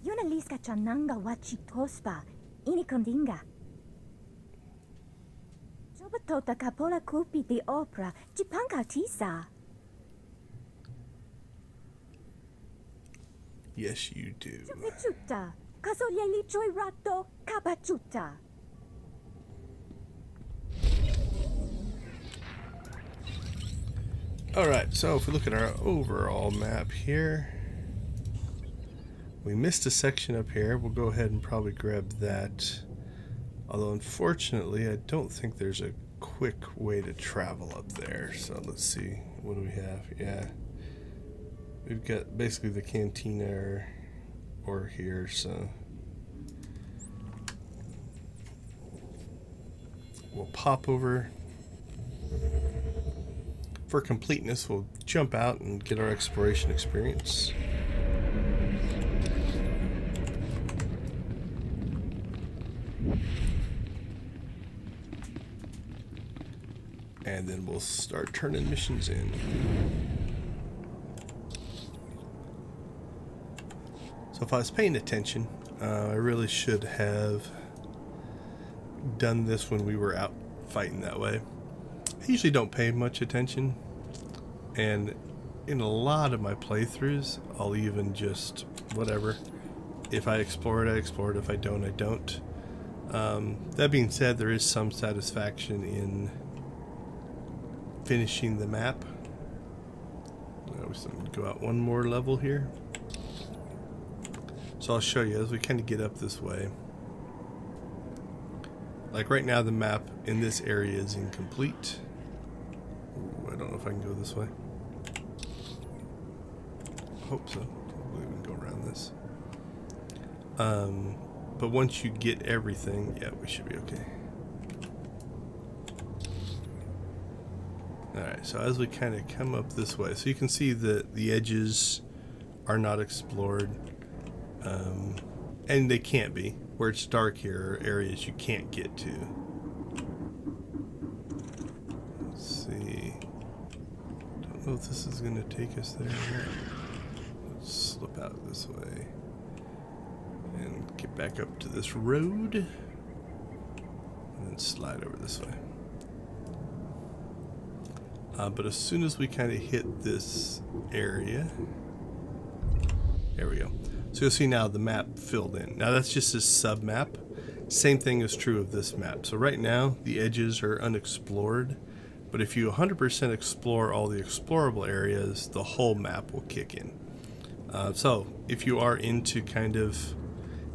Yuna liska chananga wachi tospa. Inikondinga. Jobatota capola kupi di opera. Chipanga tisa. Yes, you do. Chuta. Kasolyeli joy rato kabachuta. Alright, so if we look at our overall map here, we missed a section up here. We'll go ahead and probably grab that. Although, unfortunately, I don't think there's a quick way to travel up there. So let's see. What do we have? Yeah. We've got basically the cantina or here, so we'll pop over. For completeness, we'll jump out and get our exploration experience. And then we'll start turning missions in. So if I was paying attention, I really should have done this when we were out fighting that way. I usually don't pay much attention, and in a lot of my playthroughs, I'll even just, whatever. If I explore it, I explore it. If I don't, I don't. That being said, there is some satisfaction in finishing the map. I was going to go out one more level here. So I'll show you as we kind of get up this way. Like right now, the map in this area is incomplete. Ooh, I don't know if I can go this way. Hope so. Hopefully we can go around this. But once you get everything, yeah, we should be okay. Alright, so as we kind of come up this way, so you can see that the edges are not explored. And they can't be. Where it's dark here are areas you can't get to. Let's see. Don't know if this is going to take us there or not. Let's slip out this way. And get back up to this road. And then slide over this way. But as soon as we kind of hit this area, there we go. So you'll see now the map filled in. Now that's just a sub map. Same thing is true of this map. So right now the edges are unexplored, but if you 100% explore all the explorable areas, the whole map will kick in. So if you are into kind of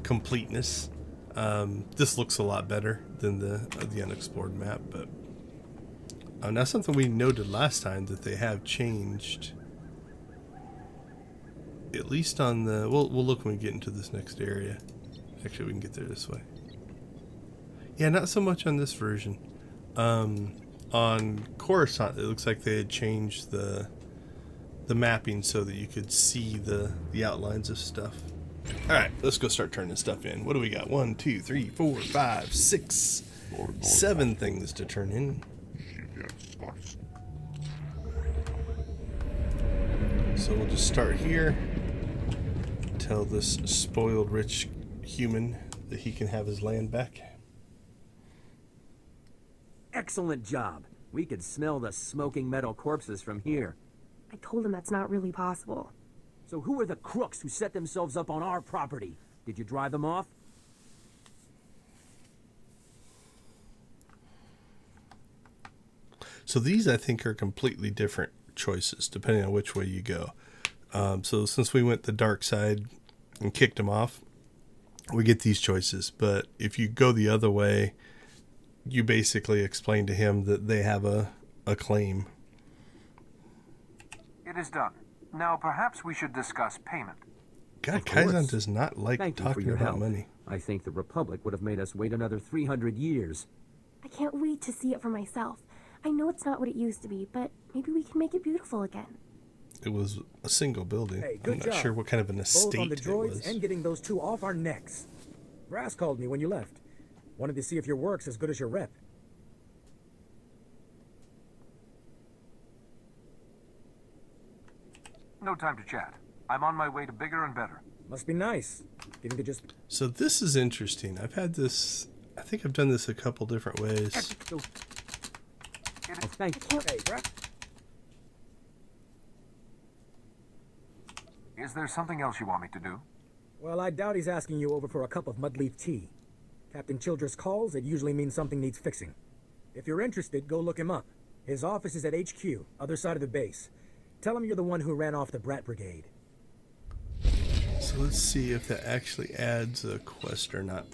completeness, this looks a lot better than the unexplored map. But now something we noted last time that they have changed. At least on the... We'll look when we get into this next area. Actually, we can get there this way. Yeah, not so much on this version. On on Coruscant, it looks like they had changed the mapping so that you could see the outlines of stuff. All right, let's go start turning stuff in. What do we got? 1, 2, 3, 4, 5, 6, 7 things to turn in. So we'll just start here. Tell this spoiled rich human that he can have his land back. Excellent job. We could smell the smoking metal corpses from here. I told him that's not really possible. So who are the crooks who set themselves up on our property? Did you drive them off? So these, I think, are completely different choices depending on which way you go. So since we went the dark side and kicked them off, we get these choices. But if you go the other way, you basically explain to him that they have a claim. It is done. Now perhaps we should discuss payment. God, Kaizen does not like Thank you for talking your about help. money. I think the Republic would have made us wait another 300 years. I can't wait to see it for myself. I know it's not what it used to be, but maybe we can make it beautiful again. It was a single building. Hey, good I'm not job. sure what kind of an Both estate on the it droids was. and getting those two off our necks. Brass called me when you left. Wanted to see if your work's as good as your rep. No time to chat. I'm on my way to bigger and better. Must be nice. Getting to just... So this is interesting. I've had this... I think I've done this a couple different ways. Oh, thank you. Hey, Brass. Is there something else you want me to do? Well, I doubt he's asking you over for a cup of mudleaf tea. Captain Childress calls, it usually means something needs fixing. If you're interested, go look him up. His office is at HQ, other side of the base. Tell him you're the one who ran off the Brat Brigade. So let's see if that actually adds a quest or not.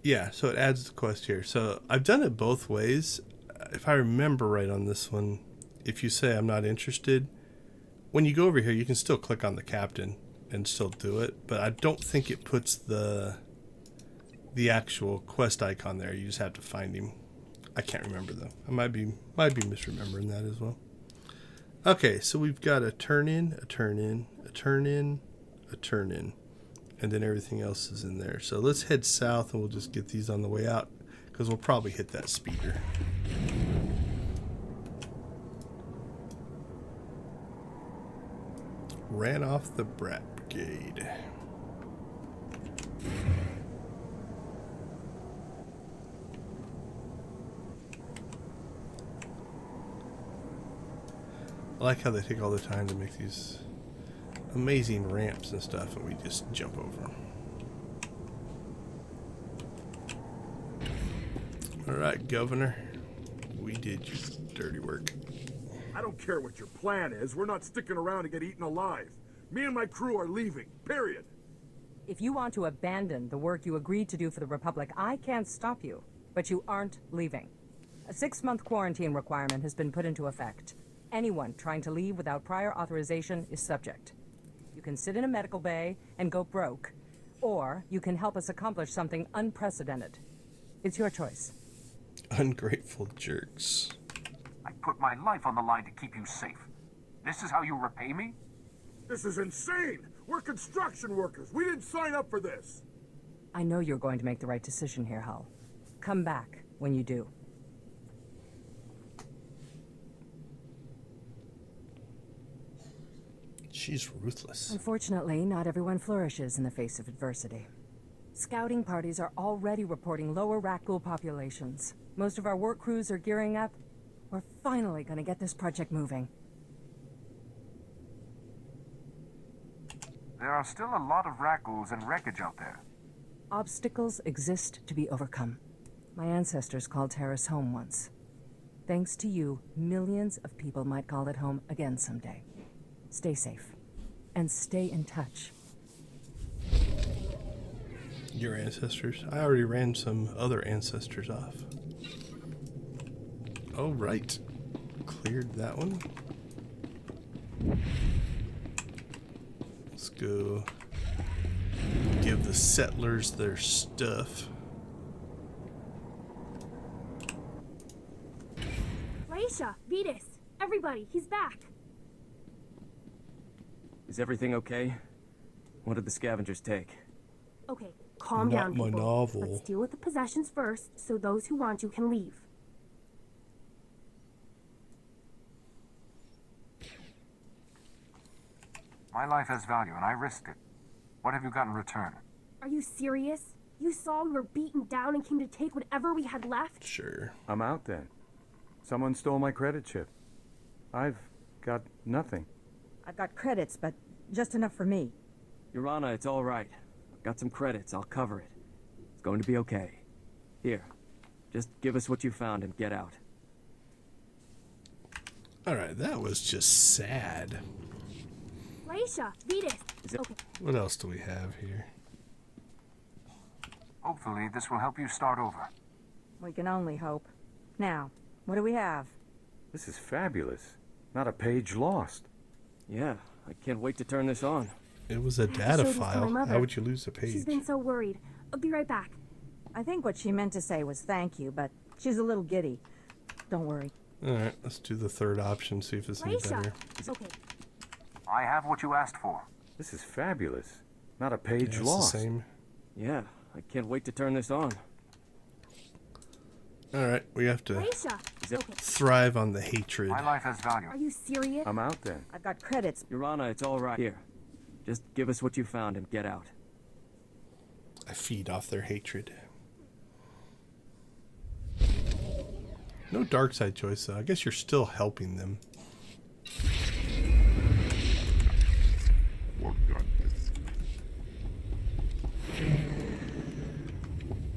Yeah, so it adds the quest here. So I've done it both ways. If I remember right on this one, if you say I'm not interested, when you go over here, you can still click on the captain and still do it. But I don't think it puts the actual quest icon there. You just have to find him. I can't remember though. I might be misremembering that as well. Okay, so we've got a turn in, a turn in, a turn in, a turn in, and then everything else is in there. So let's head south and we'll just get these on the way out because we'll probably hit that speeder. Ran off the Brat Brigade. I like how they take all the time to make these amazing ramps and stuff, and we just jump over them. Alright, Governor. We did your dirty work. I don't care what your plan is. We're not sticking around to get eaten alive. Me and my crew are leaving. Period. If you want to abandon the work you agreed to do for the Republic, I can't stop you. But you aren't leaving. A 6-month quarantine requirement has been put into effect. Anyone trying to leave without prior authorization is subject. You can sit in a medical bay and go broke, or you can help us accomplish something unprecedented. It's your choice. Ungrateful jerks. I put my life on the line to keep you safe. This is how you repay me? This is insane. We're construction workers. We didn't sign up for this. I know you're going to make the right decision here, Hull. Come back when you do. She's ruthless. Unfortunately, not everyone flourishes in the face of adversity. Scouting parties are already reporting lower Rakghoul populations. Most of our work crews are gearing up. We're finally going to get this project moving. There are still a lot of Rakghouls and wreckage out there. Obstacles exist to be overcome. My ancestors called Taris home once. Thanks to you, millions of people might call it home again someday. Stay safe. And stay in touch. Your ancestors? I already ran some other ancestors off. Oh, right. Cleared that one. Let's go give the settlers their stuff. Laisha, Vetus, everybody, he's back. Is everything okay? What did the scavengers take? Okay, calm Not down, my people. novel. Let's deal with the possessions first, so those who want you can leave. My life has value, and I risked it. What have you got in return? Are you serious? You saw we were beaten down and came to take whatever we had left? Sure. I'm out then. Someone stole my credit chip. I've got nothing. I've got credits, but just enough for me. Your Honor, it's all right. I've got some credits. I'll cover it. It's going to be okay. Here, just give us what you found and get out. Alright, that was just sad. Laisha, Vetus. Okay. What else do we have here? Hopefully, this will help you start over. We can only hope. Now, what do we have? This is fabulous. Not a page lost. Yeah, I can't wait to turn this on. It was a data file. How would you lose a page? She's been so worried. I'll be right back. I think what she meant to say was thank you, but she's a little giddy. Don't worry. Alright, let's do the third option, see if it's any better. Okay. I have what you asked for. This is fabulous. Not a page Yeah, lost. the same. Yeah, I can't wait to turn this on. Alright, we have to Laisha. Okay. thrive on the hatred. My life has value. Are you serious? I'm out then. I've got credits. Your Honor, it's all right. Here, just give us what you found and get out. I feed off their hatred. No dark side choice, though. I guess you're still helping them.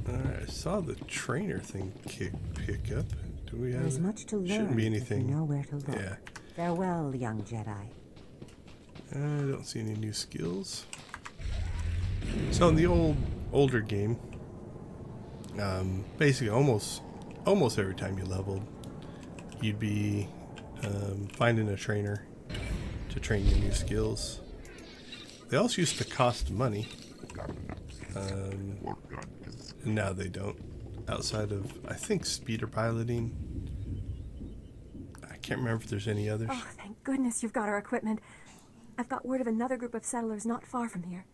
I saw the trainer thing pick up. Do we have? There's much to learn. Shouldn't be anything. If you know where to look. Yeah. Farewell, young Jedi. I don't see any new skills. So in the older game, basically almost every time you leveled, you'd be finding a trainer to train your new skills. They also used to cost money, and now they don't. Outside of, I think, speeder piloting. I can't remember if there's any others. Oh, thank goodness you've got our equipment. I've got word of another group of settlers not far from here.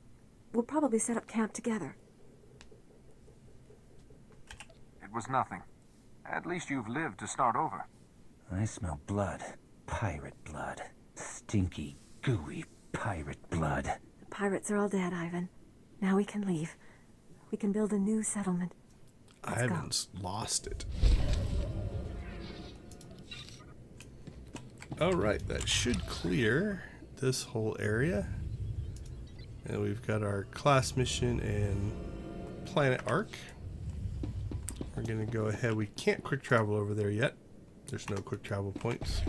We'll probably set up camp together. It was nothing. At least you've lived to start over. I smell blood. Pirate blood. Stinky, gooey pirate blood. The pirates are all dead, Ivan. Now we can leave. We can build a new settlement. I haven't lost it. Alright, that should clear this whole area. And we've got our class mission and planet arc. We're going to go ahead. We can't quick travel over there yet. There's no quick travel points.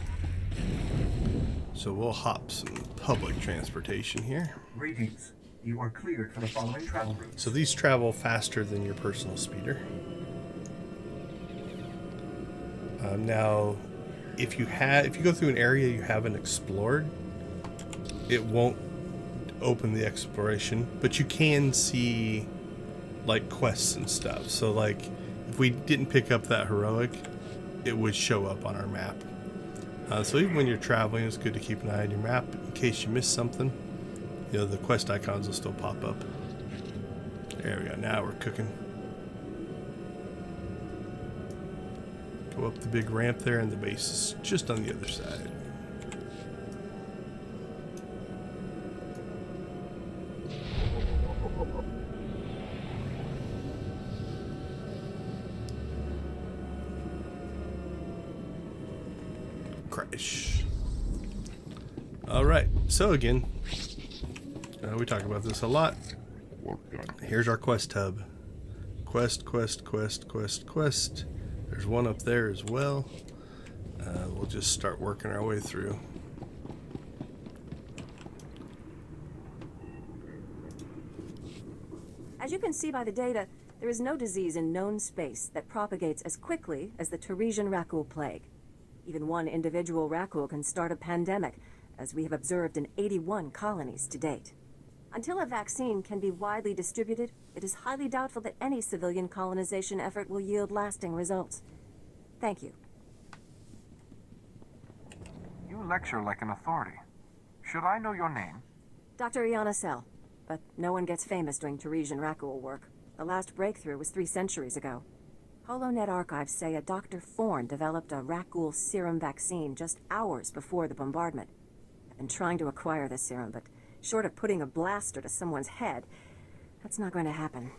So we'll hop some public transportation here. Greetings. You are cleared for the following travel routes. So these travel faster than your personal speeder. Now, if you go through an area you haven't explored, it won't open the exploration, but you can see like quests and stuff. So like if we didn't pick up that heroic, it would show up on our map. So even when you're traveling, it's good to keep an eye on your map in case you miss something. You know, the quest icons will still pop up. There we go. Now we're cooking. Go up the big ramp there, and the base is just on the other side. Crash. All right. So again, we talk about this a lot. Here's our quest hub. Quest. There's one up there as well. We'll just start working our way through. As you can see by the data, there is no disease in known space that propagates as quickly as the Tarisian Rakul plague. Even one individual Rakul can start a pandemic, as we have observed in 81 colonies to date. Until a vaccine can be widely distributed, it is highly doubtful that any civilian colonization effort will yield lasting results. Thank you. lecture like an authority. Should I know your name? Dr. Iana Sell. But no one gets famous doing Taresian Rakul work. The last breakthrough was 3 centuries ago. HoloNet archives say a Dr. Forn developed a Rakul serum vaccine just hours before the bombardment. I've been trying to acquire this serum, but short of putting a blaster to someone's head, that's not going to happen.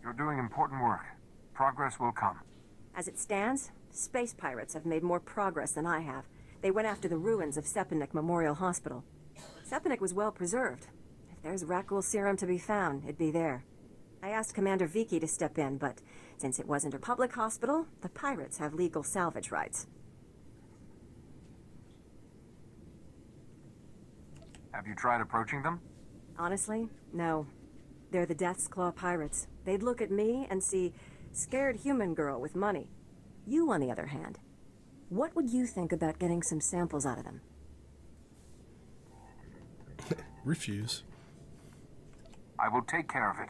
You're doing important work. Progress will come. As it stands, space pirates have made more progress than I have. They went after the ruins of Sepanik Memorial Hospital. Sepanik was well preserved. If there's Rakul serum to be found, it'd be there. I asked Commander Viki to step in, but since it wasn't a public hospital, the pirates have legal salvage rights. Have you tried approaching them? Honestly, no. They're the Death's Claw pirates. They'd look at me and see scared human girl with money. You, on the other hand, what would you think about getting some samples out of them? Refuse. I will take care of it.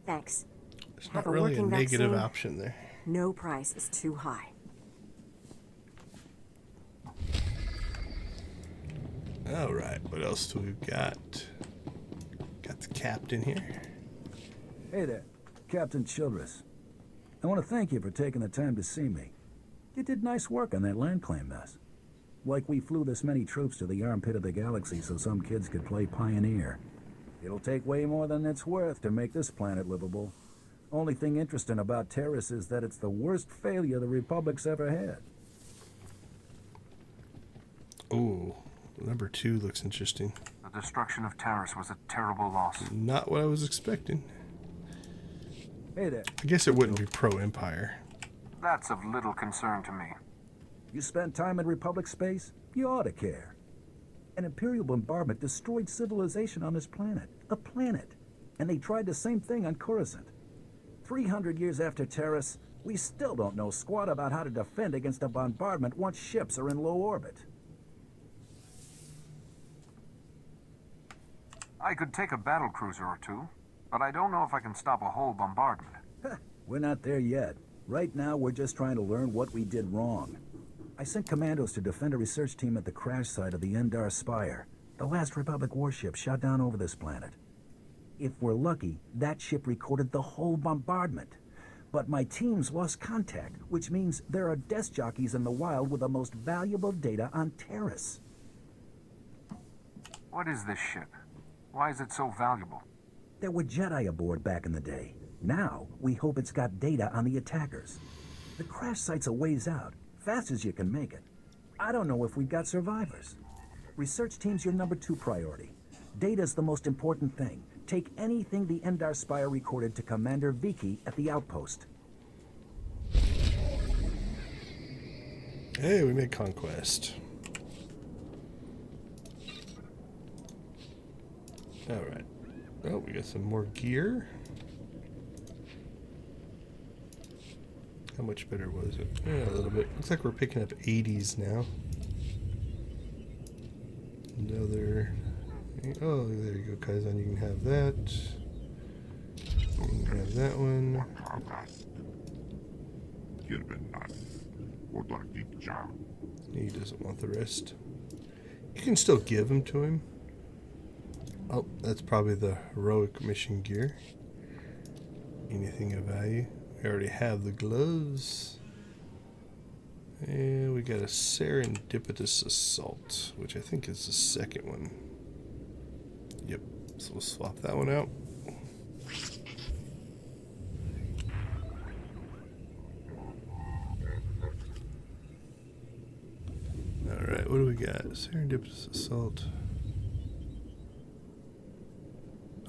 Thanks. There's not really a negative option there. No price is too high. All right, what else do we got? Got the captain here. Hey there, Captain Childress. I want to thank you for taking the time to see me. You did nice work on that land claim mess. Like we flew this many troops to the armpit of the galaxy so some kids could play pioneer. It'll take way more than it's worth to make this planet livable. Only thing interesting about Taris is that it's the worst failure the Republic's ever had. Oh, number 2 looks interesting. The destruction of Taris was a terrible loss. Not what I was expecting. Hey there. I guess it wouldn't be pro-Empire. That's of little concern to me. You spent time in Republic space? You ought to care. An Imperial bombardment destroyed civilization on this planet. A planet. And they tried the same thing on Coruscant. 300 years after Taris, we still don't know squat about how to defend against a bombardment once ships are in low orbit. I could take a battlecruiser or 2, but I don't know if I can stop a whole bombardment. We're not there yet. Right now, we're just trying to learn what we did wrong. I sent commandos to defend a research team at the crash site of the Endar Spire, the last Republic warship shot down over this planet. If we're lucky, that ship recorded the whole bombardment. But my teams lost contact, which means there are desk jockeys in the wild with the most valuable data on Taris. What is this ship? Why is it so valuable? There were Jedi aboard back in the day. Now, we hope it's got data on the attackers. The crash site's a ways out, fast as you can make it. I don't know if we've got survivors. Research team's your number 2 priority. Data's the most important thing. Take anything the Endar Spire recorded to Commander Viki at the outpost. Hey, we made conquest. Alright. Oh, we got some more gear. How much better was it? Yeah, a little bit. Looks like we're picking up 80s now. Another... Oh, there you go, Kaizen. You can have that. You can have that one. He doesn't want the rest. You can still give them to him. Oh, that's probably the heroic mission gear. Anything of value? We already have the gloves. And we got a serendipitous assault, which I think is the second one. Yep, so we'll swap that one out. Alright, what do we got? Serendipitous assault.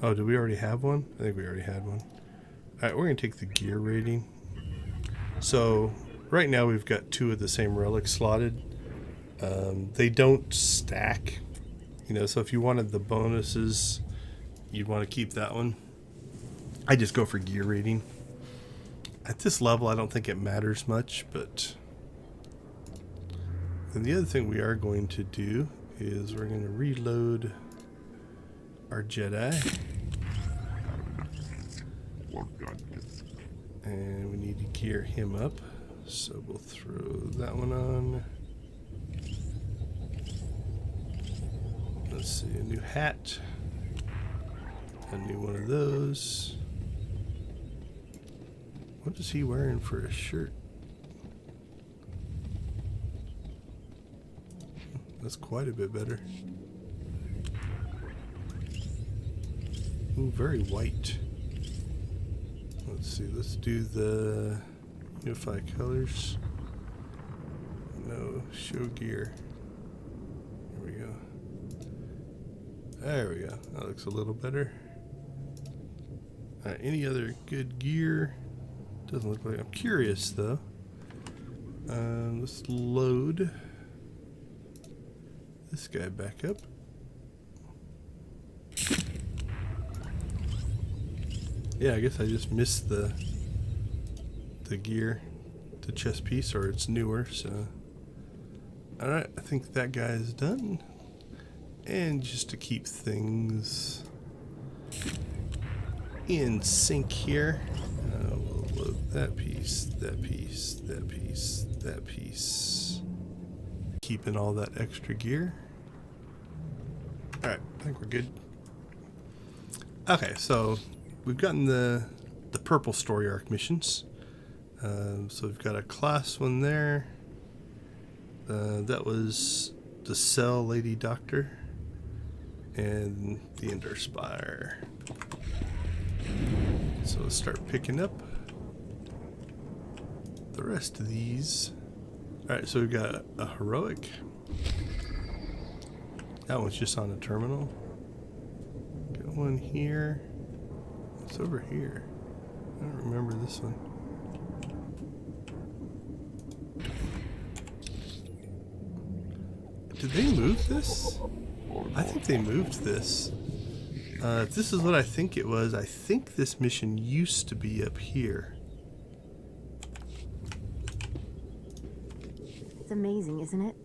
Oh, did we already have one? I think we already had one. Alright, we're going to take the gear rating. So, right now we've got 2 of the same relics slotted. They don't stack. You know, so if you wanted the bonuses, you'd want to keep that one. I just go for gear rating. At this level, I don't think it matters much, but... And the other thing we are going to do is we're going to reload our Jedi. And we need to gear him up. So we'll throw that one on. Let's see, a new hat. A new one of those. What is he wearing for a shirt? That's quite a bit better. Ooh, very white. Let's see, let's do the Unify Colors. No, show gear. There we go. There we go. That looks a little better. Any other good gear? Doesn't look like. I'm curious though. Let's load this guy back up. Yeah, I guess I just missed the gear, the chest piece, or it's newer. So, all right, I think that guy is done. And just to keep things in sync here, we'll load that piece, that piece, that piece, that piece. Keeping all that extra gear. Alright, I think we're good. Okay, so we've gotten the purple story arc missions. So we've got a class one there. That was the Cell Lady Doctor and the Ender Spire. So let's start picking up the rest of these. Alright, so we've got a heroic. That one's just on a terminal. Got one here. It's over here. I don't remember this one. Did they move this? I think they moved this. If this is what I think it was, I think this mission used to be up here. It's amazing, isn't it?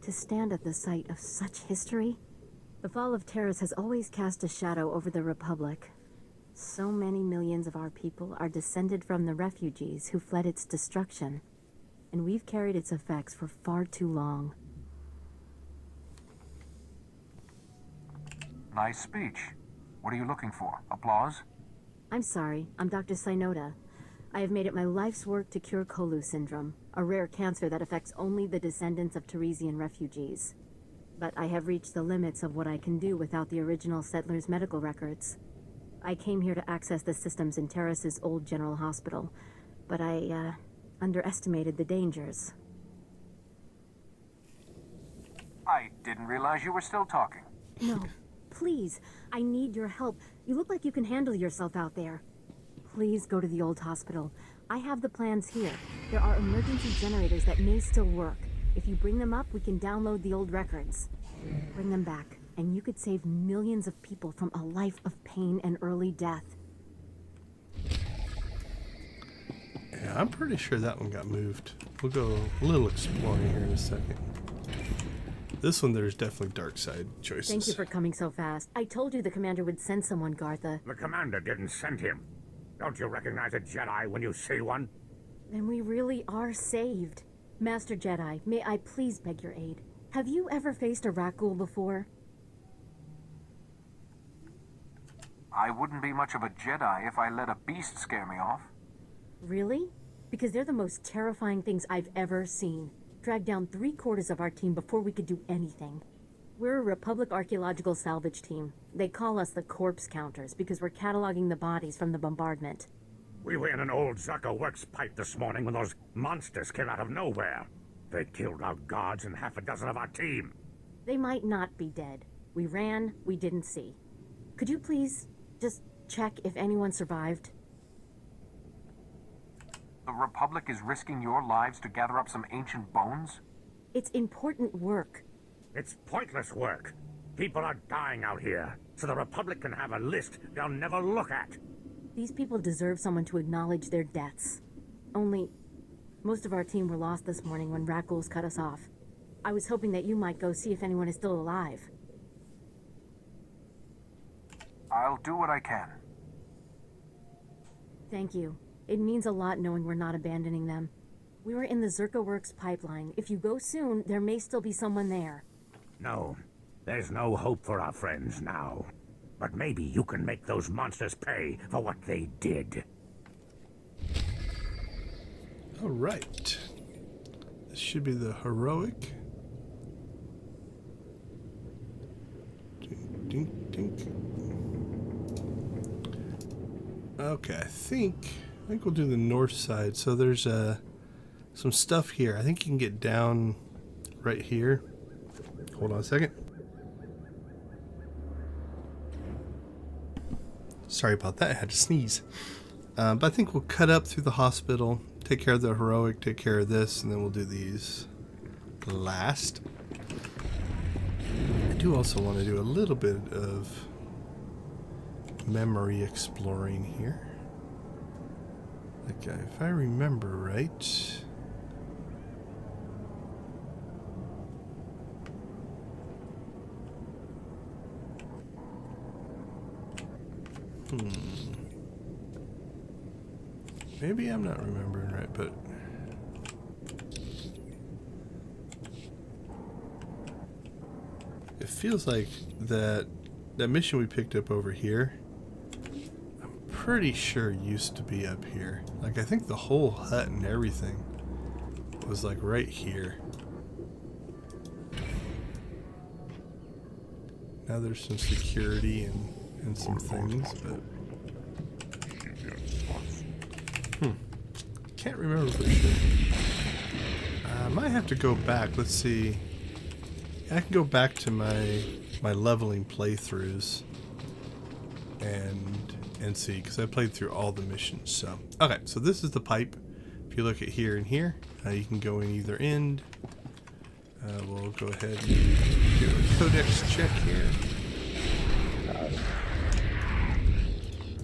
To stand at the site of such history. The fall of Taris has always cast a shadow over the Republic. So many millions of our people are descended from the refugees who fled its destruction, and we've carried its effects for far too long. Nice speech. What are you looking for? Applause? I'm sorry, I'm Dr. Synoda. I have made it my life's work to cure Kolu syndrome, a rare cancer that affects only the descendants of Tarisian refugees. But I have reached the limits of what I can do without the original settlers' medical records. I came here to access the systems in Taris's old general hospital, but I, underestimated the dangers. I didn't realize you were still talking. No, please, I need your help. You look like you can handle yourself out there. Please go to the old hospital. I have the plans here. There are emergency generators that may still work. If you bring them up, we can download the old records. Bring them back, and you could save millions of people from a life of pain and early death. Yeah, I'm pretty sure that one got moved. We'll go a little exploring here in a second. This one, there's definitely dark side choices. Thank you for coming so fast. I told you the commander would send someone, Gartha. The commander didn't send him. Don't you recognize a Jedi when you see one? Then we really are saved. Master Jedi, may I please beg your aid? Have you ever faced a Rakghoul before? I wouldn't be much of a Jedi if I let a beast scare me off. Really? Because they're the most terrifying things I've ever seen. Dragged down 3/4 of our team before we could do anything. We're a Republic archaeological salvage team. They call us the corpse counters because we're cataloging the bodies from the bombardment. We were in an old Zerka works pipe this morning when those monsters came out of nowhere. They killed our guards and half a dozen of our team. They might not be dead. We ran, we didn't see. Could you please just check if anyone survived? The Republic is risking your lives to gather up some ancient bones? It's important work. It's pointless work. People are dying out here, so the Republic can have a list they'll never look at. These people deserve someone to acknowledge their deaths. Only, most of our team were lost this morning when Rakghouls cut us off. I was hoping that you might go see if anyone is still alive. I'll do what I can. Thank you. It means a lot knowing we're not abandoning them. We were in the Zerka Works pipeline. If you go soon, there may still be someone there. No. There's no hope for our friends now. But maybe you can make those monsters pay for what they did. All right. This should be the heroic. Dink, dink, dink. Okay, I think we'll do the north side. So there's some stuff here. I think you can get down right here. Hold on a second. Sorry about that. I had to sneeze. But I think we'll cut up through the hospital, take care of the heroic, take care of this, and then we'll do these last. I do also want to do a little bit of memory exploring here. Okay, if I remember right. Maybe I'm not remembering right, but it feels like that mission we picked up over here, I'm pretty sure used to be up here. Like, I think the whole hut and everything was like right here. Now there's some security and some things, but can't remember for sure. I might have to go back. Let's see. I can go back to my leveling playthroughs and see, because I played through all the missions. So okay, so this is the pipe. If you look at here and here, you can go in either end. We'll go ahead and do a codex check here.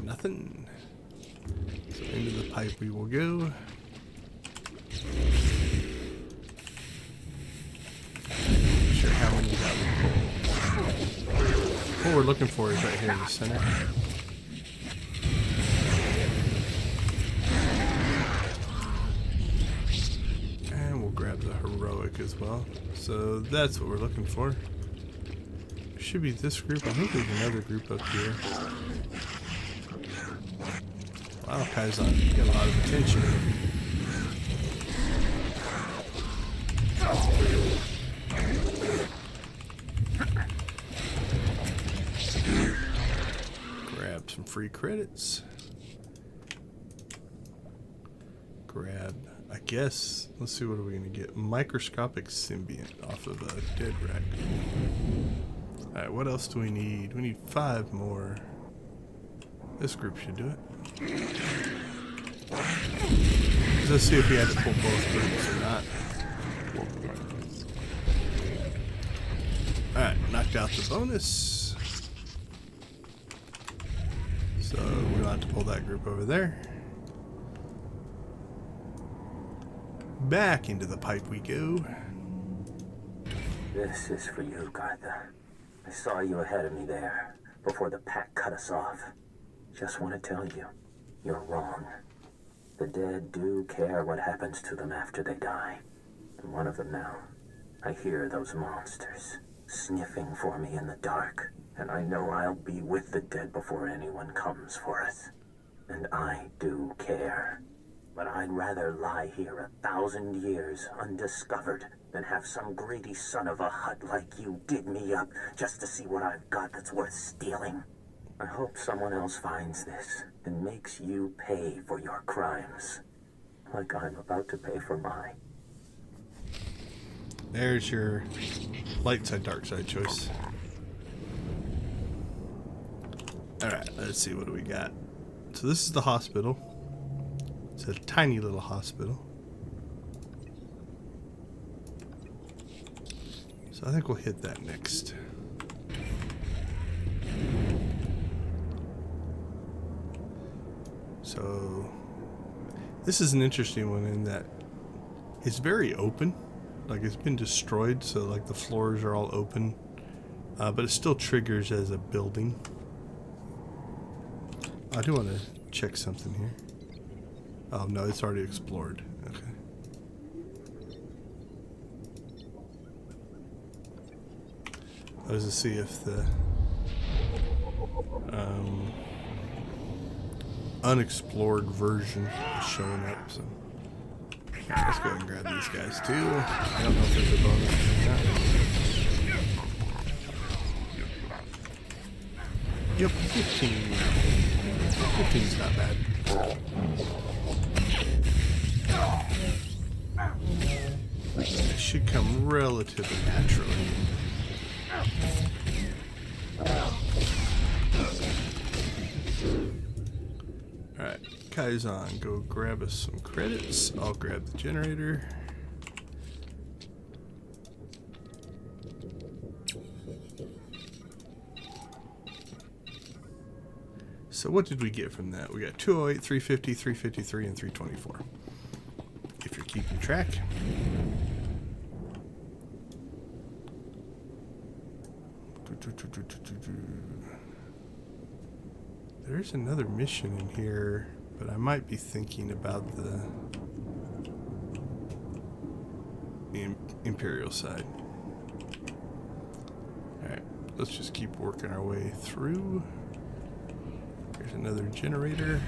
Nothing. So into the pipe we will go. Not sure how many that would pull. What we're looking for is right here in the center. And we'll grab the heroic as well. So that's what we're looking for. Should be this group. I think there's another group up here. Wow, Kaizen, you get a lot of attention. Grab some free credits. Grab, I guess, let's see, what are we going to get? Microscopic symbiont off of a dead rack. Alright, what else do we need? We need 5 more. This group should do it. Let's see if we had to pull both groups or not. Alright, knocked out the bonus. So we don't have to pull that group over there. Back into the pipe we go. This is for you, Gartha. I saw you ahead of me there, before the pack cut us off. Just want to tell you, you're wrong. The dead do care what happens to them after they die. I'm one of them now. I hear those monsters sniffing for me in the dark, and I know I'll be with the dead before anyone comes for us. And I do care. But I'd rather lie here 1,000 years undiscovered than have some greedy son of a hut like you dig me up just to see what I've got that's worth stealing. I hope someone else finds this and makes you pay for your crimes, like I'm about to pay for mine. There's your light side, dark side choice. Alright, let's see, what do we got? So this is the hospital. It's a tiny little hospital. So I think we'll hit that next. So this is an interesting one in that it's very open. Like, it's been destroyed, so like the floors are all open. But it still triggers as a building. I do want to check something here. Oh no, it's already explored. Okay. I was to see if the unexplored version is showing up. So let's go ahead and grab these guys too. I don't know if there's a bonus or not. Yep, 15. 15's not bad. It should come relatively naturally. Alright, Kaizen, go grab us some credits. I'll grab the generator. So what did we get from that? We got 208, 350, 353, and 324. If you're keeping track. There's another mission in here, but I might be thinking about the Imperial side. Alright, let's just keep working our way through. There's another generator.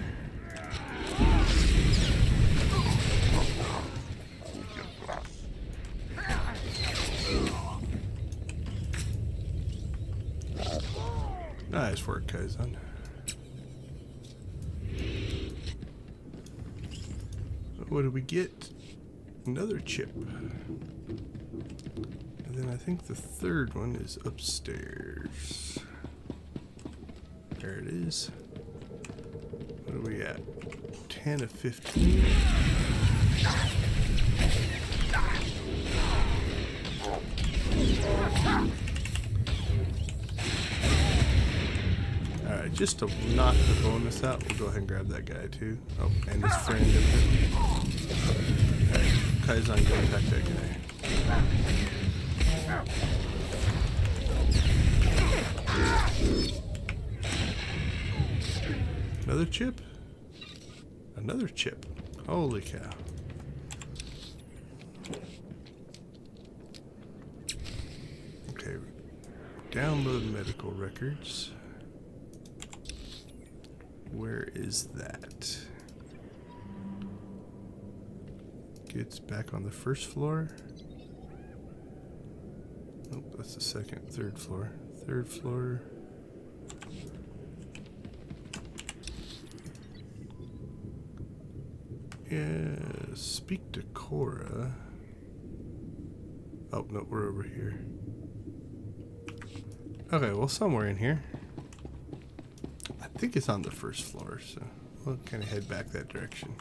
Nice work, Kaizen. What did we get? Another chip. And then I think the third one is upstairs. There it is. What are we at? 10 of 15. Alright, just to knock the bonus out, we'll go ahead and grab that guy too. Oh, and his friend. Alright, Kaizen, go attack that guy. Another chip? Another chip. Holy cow. Okay, download medical records. Where is that? It's back on the first floor. Oh, that's the second, third floor. Third floor. Yeah, speak to Cora. Oh, no, we're over here. Okay, well, somewhere in here. I think it's on the first floor, so we'll kind of head back that direction.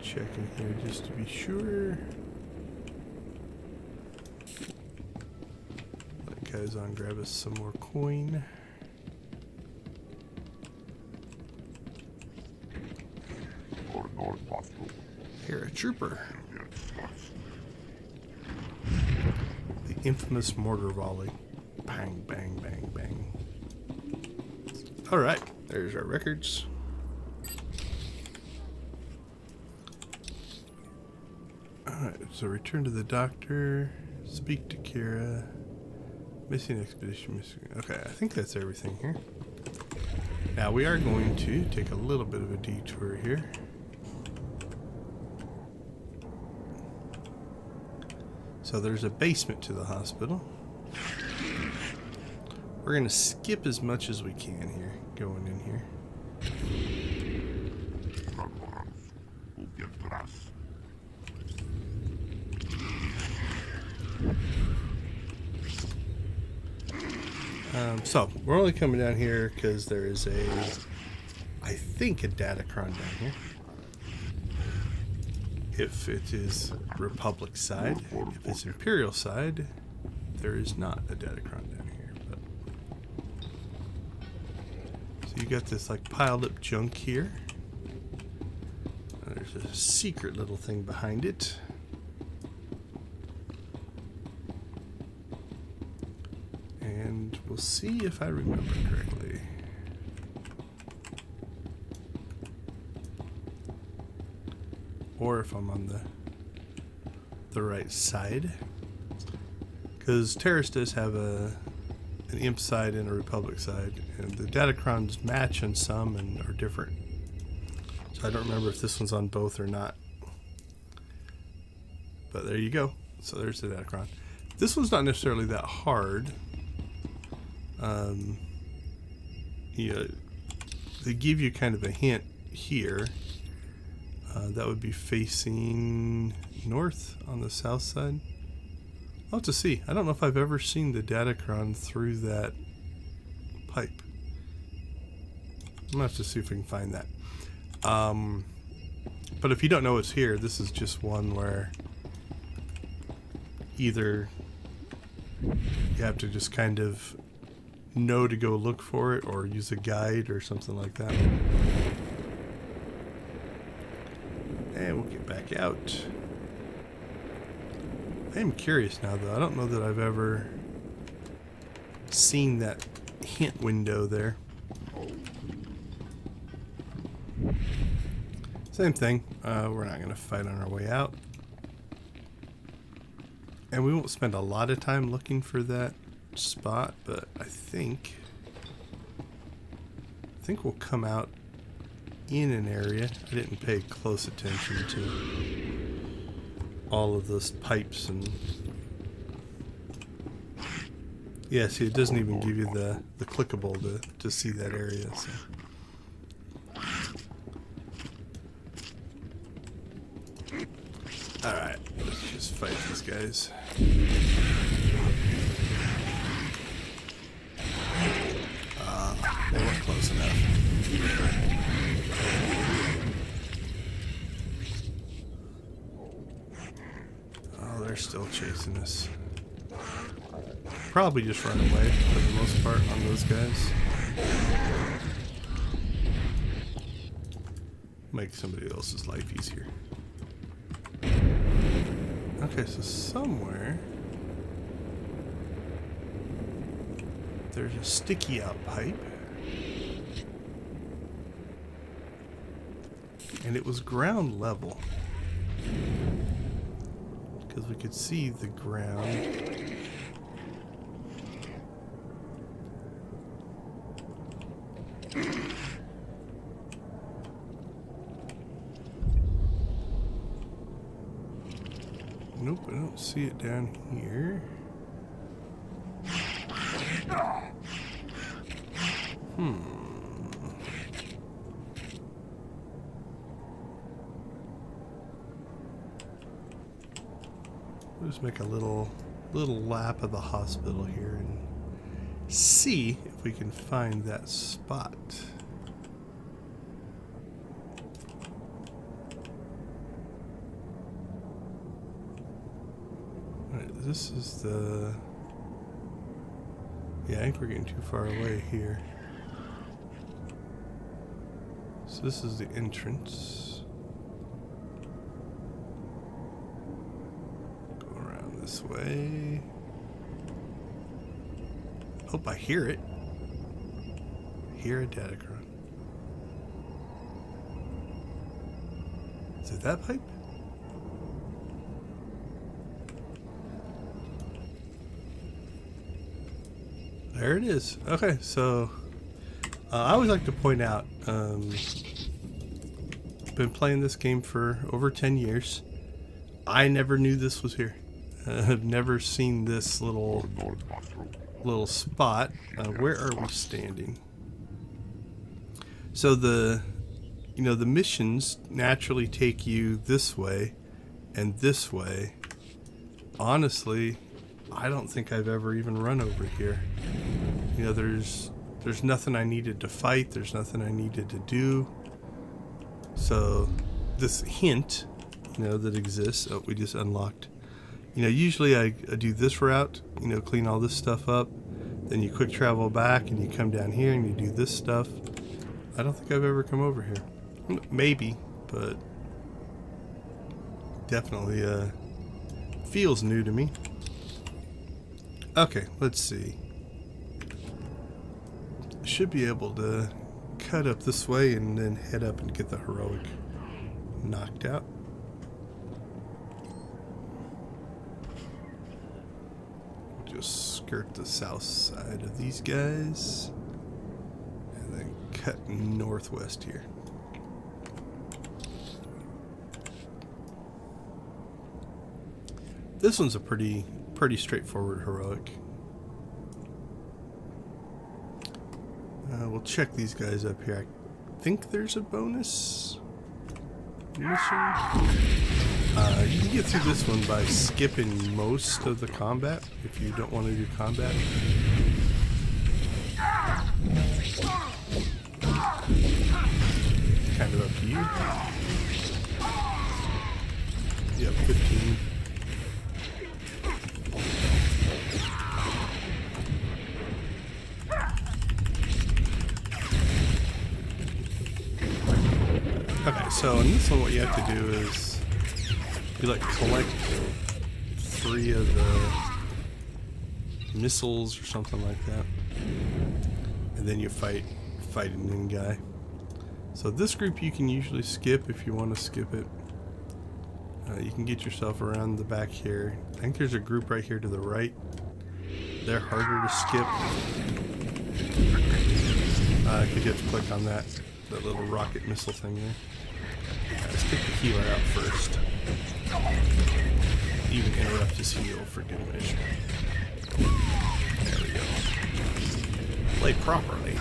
Checking here just to be sure. Let Kaizen grab us some more coin. Paratrooper. The infamous mortar volley. Bang, bang, bang, bang. Alright, there's our records. Alright, so return to the doctor. Speak to Kira. Missing expedition. Missing. Okay, I think that's everything here. Now we are going to take a little bit of a detour here. So there's a basement to the hospital. We're going to skip as much as we can here, going in here. So we're only coming down here because there is I think a datacron down here. If it is Republic side, if it's Imperial side, there is not a datacron down here. But so you got this like piled up junk here. There's a secret little thing behind it. And we'll see if I remember correctly. or if I'm on the right side. Because Taris does have an Imp side and a Republic side, and the Datacrons match on some and are different. So I don't remember if this one's on both or not. But there you go. So there's the Datacron. This one's not necessarily that hard. They give you kind of a hint here. That would be facing north on the south side. I'll have to see. I don't know if I've ever seen the Datacron through that pipe. I'm gonna have to see if we can find that. But if you don't know it's here, this is just one where either you have to just kind of know to go look for it or use a guide or something like that. And we'll get back out. I am curious now though. I don't know that I've ever seen that hint window there. Same thing. We're not going to fight on our way out. And we won't spend a lot of time looking for that spot, but I think we'll come out in an area. I didn't pay close attention to all of those pipes and yeah, see, it doesn't even give you the clickable to see that area. So. Alright, let's just fight these guys. They weren't close enough. Oh, they're still chasing us. Probably just run away for the most part on those guys. Make somebody else's life easier. Okay, so somewhere there's a sticky out pipe. And it was ground level. Because we could see the ground. Nope, I don't see it down here. We'll just make a little lap of the hospital here and see if we can find that spot. This is the... Yeah, I think we're getting too far away here. So this is the entrance. Go around this way. Hope I hear it. Hear a Datacron. Is it that pipe? There it is. Okay, so I always like to point out, been playing this game for over 10 years. I never knew this was here. I've never seen this little spot. Where are we standing? So the missions naturally take you this way and this way. Honestly, I don't think I've ever even run over here. You know, there's nothing I needed to fight. There's nothing I needed to do. So this hint, that exists. Oh, we just unlocked. Usually I do this route, clean all this stuff up. Then you quick travel back and you come down here and you do this stuff. I don't think I've ever come over here. Maybe, but definitely feels new to me. Okay, let's see. Should be able to cut up this way and then head up and get the heroic knocked out. just skirt the south side of these guys and then cut northwest here. This one's a pretty straightforward heroic. We'll check these guys up here. I think there's a bonus mission. You can get through this one by skipping most of the combat if you don't want to do combat. Kind of up to you. Yep, 15. Okay, so in this one what you have to do is you like collect 3 of the missiles or something like that, and then you fight an in guy. So this group you can usually skip if you want to skip it. You can get yourself around the back here. I think there's a group right here to the right. They're harder to skip because you have to click on that little rocket missile thing there. Let's get the healer out first. Even interrupt his heal for good measure. There we go. Play properly.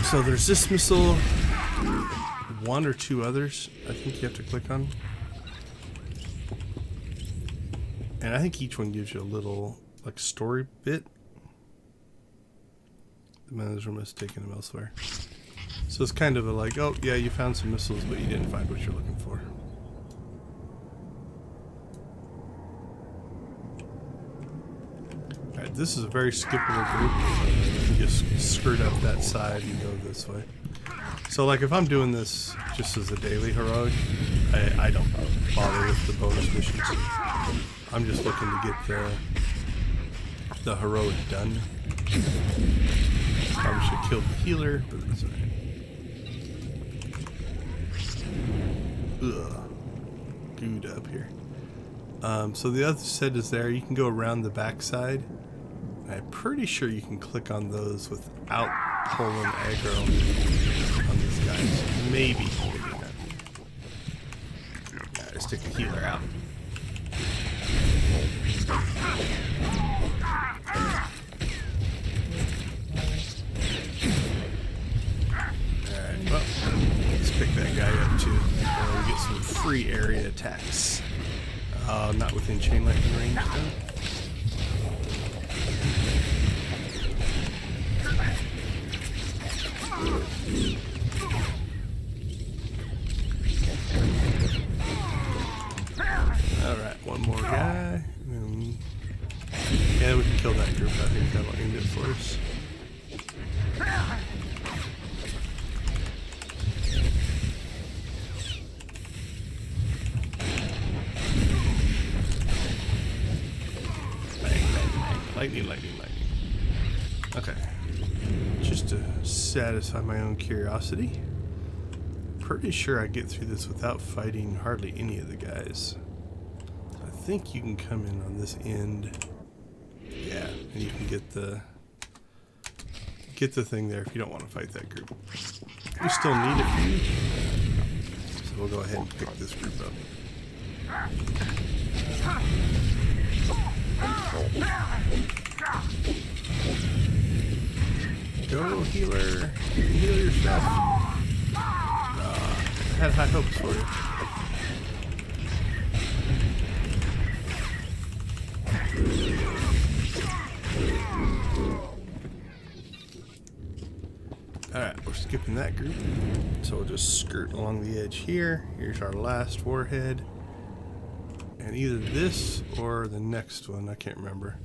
So there's this missile, 1 or 2 others I think you have to click on. And I think each one gives you a little like story bit. The manager must have taken them elsewhere. So it's kind of a like, oh yeah, you found some missiles, but you didn't find what you're looking for. Alright, this is a very skippable group. You just skirt up that side and go this way. So like if I'm doing this just as a daily heroic, I don't bother with the bonus missions. I'm just looking to get the heroic done. Probably should have killed the healer, but that's alright. Ugh. Gooed up here. So the other set is there. You can go around the backside. I'm pretty sure you can click on those without pulling aggro on these guys. Maybe not. Alright, let's take the healer out. Alright, well, let's pick that guy up too. We get some free area attacks. Not within chain lightning range though. Alright, one more guy. Yeah, we can kill that group. I think that'll end it for us. Lightning, lightning, lightning. Okay. Just to satisfy my own curiosity. Pretty sure I get through this without fighting hardly any of the guys. I think you can come in on this end. Yeah, and you can get the thing there if you don't want to fight that group. We still need a few. So we'll go ahead and pick this group up. Go, healer. Heal yourself. I had high hopes for you. Alright, we're skipping that group. So we'll just skirt along the edge here. Here's our last warhead. And either this or the next one, I can't remember,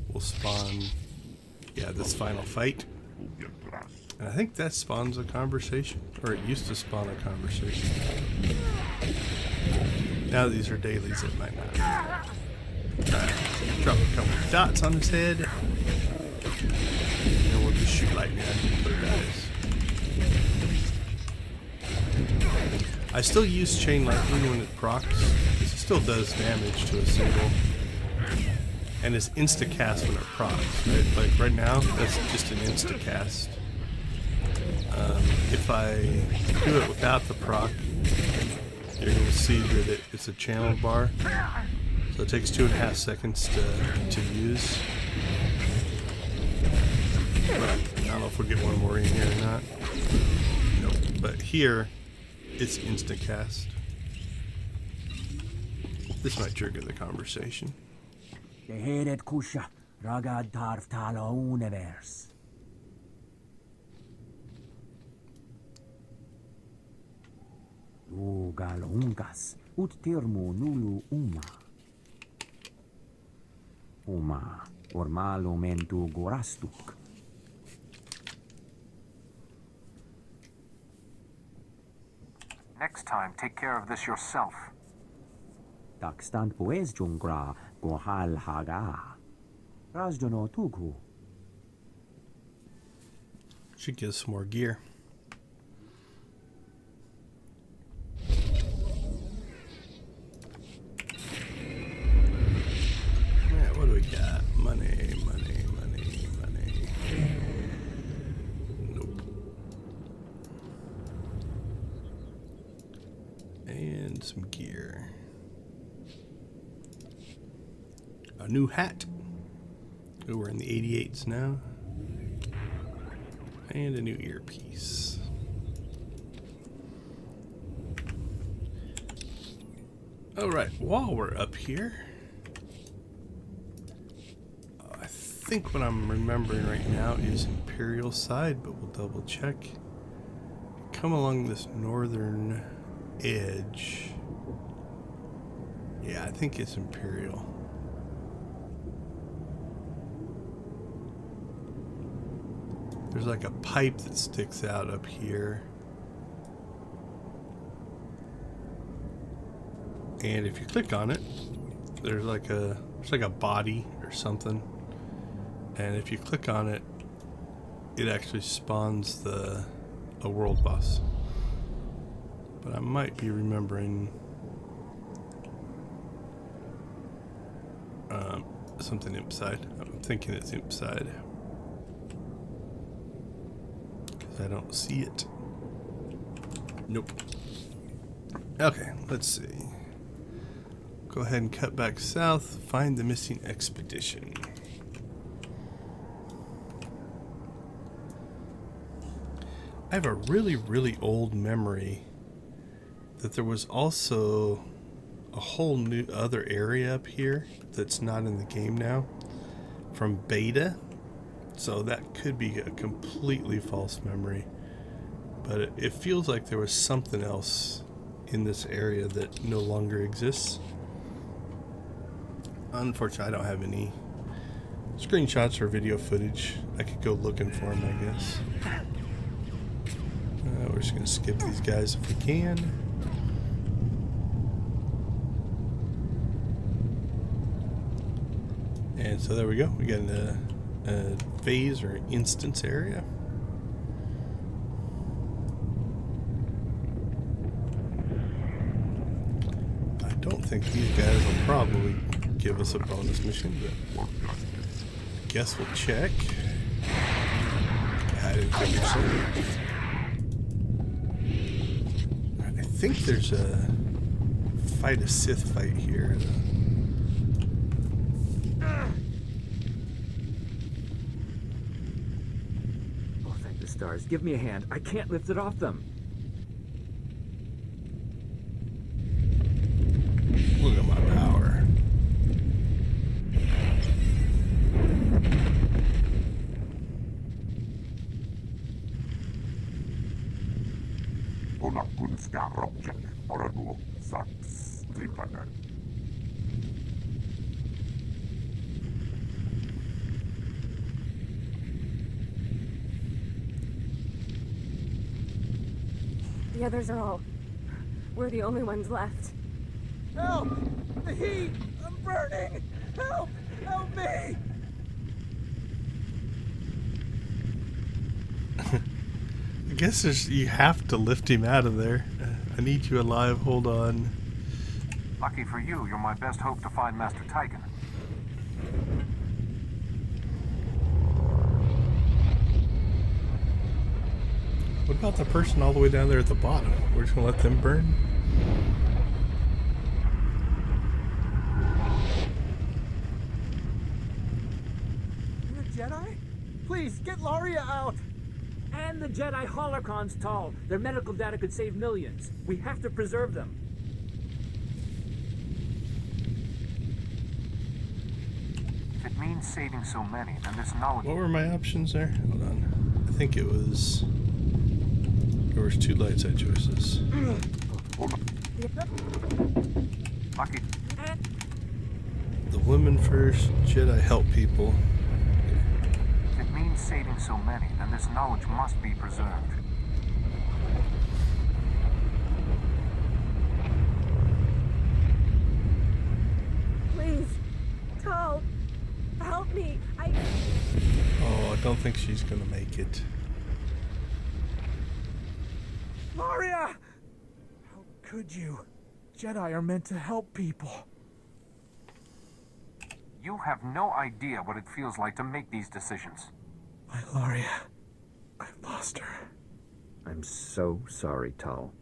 will spawn, yeah, this final fight. And I think that spawns a conversation. Or it used to spawn a conversation. Now these are dailies, it might not. Alright, drop a couple of dots on his head. And we'll just shoot lightning at these other guys. I still use Chain Lightning when it procs, because it still does damage to a single. And it's insta-cast when it procs, right? Like right now, that's just an insta-cast. If I do it without the proc, you're going to see that it's a channel bar. So it takes 2.5 seconds to use. But I don't know if we'll get one more in here or not. Nope. But here, it's insta-cast. This might trigger the conversation. Tehedet kusha, ragad tarf tala univers. Ugal unkas, ut tirmu nulu uma. Uma, ormalo mentu gorastuk. Next time, take care of this yourself. Takstant pues jungra gohal haga. Razdono tugu. Should get some more gear. Yeah, what do we got? Money, money, money, money. Nope. And some gear. A new hat. Ooh, we're in the 88s now. And a new earpiece. Alright, while we're up here, I think what I'm remembering right now is Imperial side, but we'll double check. Come along this northern edge. Yeah, I think it's Imperial. There's like a pipe that sticks out up here. And if you click on it, there's like a body or something. And if you click on it, it actually spawns a world boss. But I might be remembering something imp side. I'm thinking it's imp side. I don't see it. Nope. Okay, let's see. Go ahead and cut back south. Find the missing expedition. I have a really, really old memory that there was also a whole new other area up here that's not in the game now from beta. So that could be a completely false memory, but it feels like there was something else in this area that no longer exists. Unfortunately, I don't have any screenshots or video footage. I could go looking for them, I guess. We're just going to skip these guys if we can. And so there we go. We got a phase or instance area. I don't think these guys will probably give us a bonus mission, but I guess we'll check. I didn't figure so. I think there's a fight a Sith fight here. Stars, give me a hand. I can't lift it off them. Look at my power. The others are all... We're the only ones left. Help! The heat! I'm burning! Help! Help me! I guess you have to lift him out of there. I I need you alive. Hold on. Lucky for you, you're my best hope to find Master Tyken. What about the person all the way down there at the bottom? We're just gonna let them burn? You're a Jedi? Please, get Laria out! And the Jedi holocrons, Tal. Their medical data could save millions. We have to preserve them. If it means saving so many, then this knowledge... What were my options there? Hold on. I think it was... There was 2 light side choices. Lucky. The women first, Jedi help people. If it means saving so many, then this knowledge must be preserved. Please, Tal, help me. Oh, I don't think she's gonna make it. Laria! How could you? Jedi are meant to help people. You have no idea what it feels like to make these decisions. My Laria. I lost her. I'm so sorry, Tal.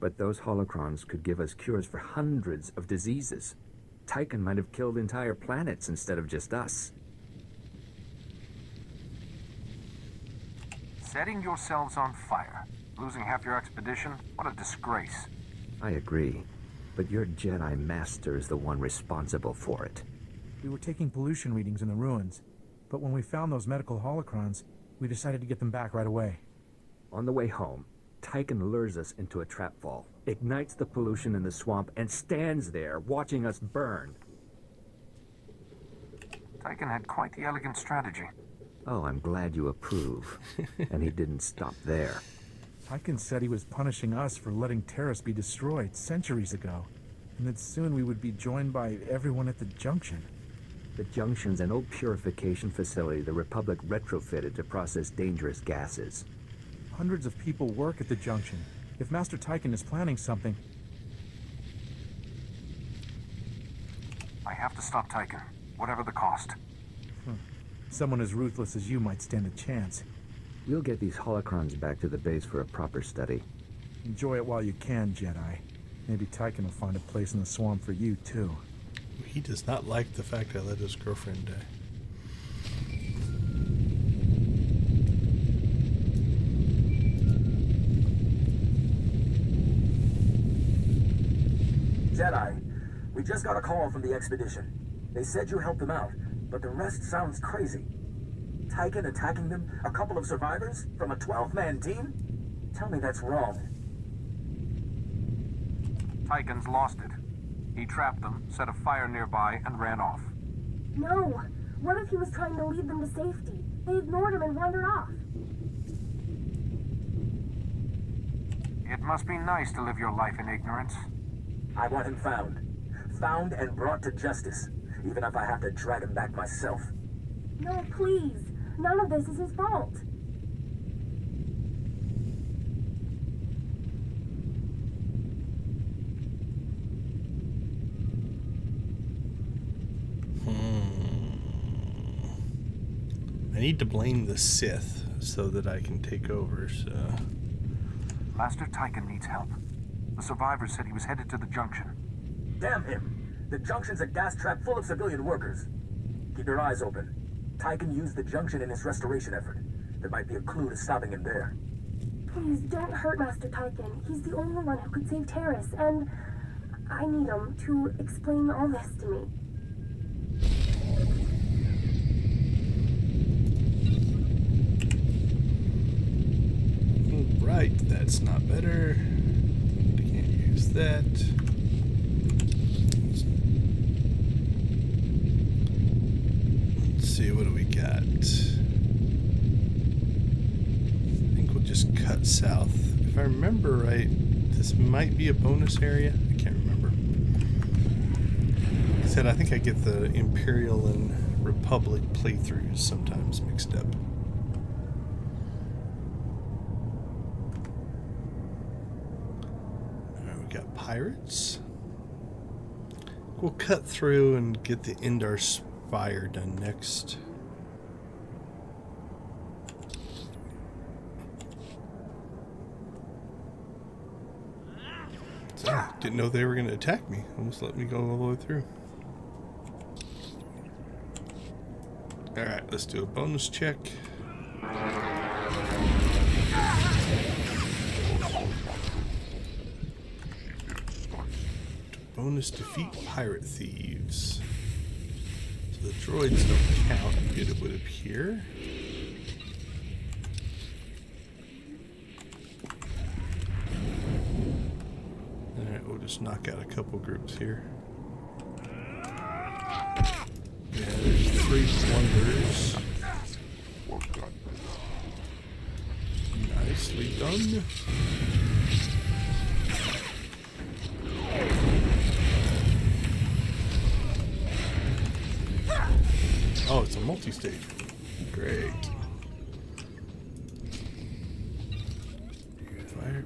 But those holocrons could give us cures for hundreds of diseases. Tyken might have killed entire planets instead of just us. Setting yourselves on fire. Losing half your expedition? What a disgrace. I agree. But your Jedi Master is the one responsible for it. We were taking pollution readings in the ruins, but when we found those medical holocrons, we decided to get them back right away. On the way home, Tyken lures us into a trap fall, ignites the pollution in the swamp, and stands there watching us burn. Tyken had quite the elegant strategy. Oh, I'm glad you approve. And he didn't stop there. Tyken said he was punishing us for letting Taris be destroyed centuries ago, and that soon we would be joined by everyone at the Junction. The Junction's an old purification facility the Republic retrofitted to process dangerous gases. Hundreds of people work at the Junction. If Master Tyken is planning something... I have to stop Tyken, whatever the cost. Someone as ruthless as you might stand a chance. We'll get these holocrons back to the base for a proper study. Enjoy it while you can, Jedi. Maybe Tyken will find a place in the swamp for you, too. He does not like the fact I let his girlfriend die. Jedi, we just got a call from the expedition. They said you helped them out, but the rest sounds crazy. Tyken attacking them? A couple of survivors? From a 12-man team? Tell me that's wrong. Tyken's lost it. He trapped them, set a fire nearby, and ran off. No! What if he was trying to lead them to safety? They ignored him and wandered off. It must be nice to live your life in ignorance. I want him found. Found and brought to justice, even if I have to drag him back myself. No, please. None of this is his fault. I need to blame the Sith so that I can take over, so... Master Tyken needs help. The survivors said he was headed to the Junction. Damn him! The Junction's a gas trap full of civilian workers. Keep your eyes open. Tyken used the Junction in his restoration effort. There might be a clue to stopping him there. Please, don't hurt Master Tyken. He's the only one who could save Taris, and I need him to explain all this to me. Right, that's not better. Can't use that. Let's see, what do we got? I think we'll just cut south. If I remember right, this might be a bonus area. I can't remember. Like I said, I think I get the Imperial and Republic playthroughs sometimes mixed up. got pirates. We'll cut through and get the Nar Spire done next. So, didn't know they were going to attack me. Almost let me go all the way through. Alright, let's do a bonus check. Bonus defeat pirate thieves. So the droids don't count. It would appear. Alright, we'll just knock out a couple groups here. Yeah, there's 3 plunderers. Nicely done. Oh, it's a multi-stage. Great.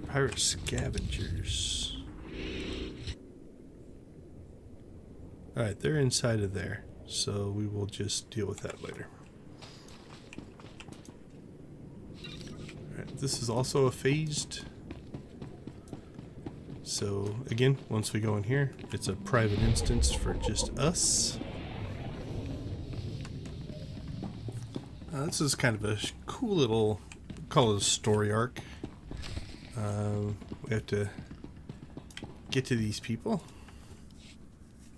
Pirate scavengers. Alright, they're inside of there. So we will just deal with that later. Alright, this is also a phased. So again, once we go in here, it's a private instance for just us. This is kind of a cool little, call it a story arc. We have to get to these people.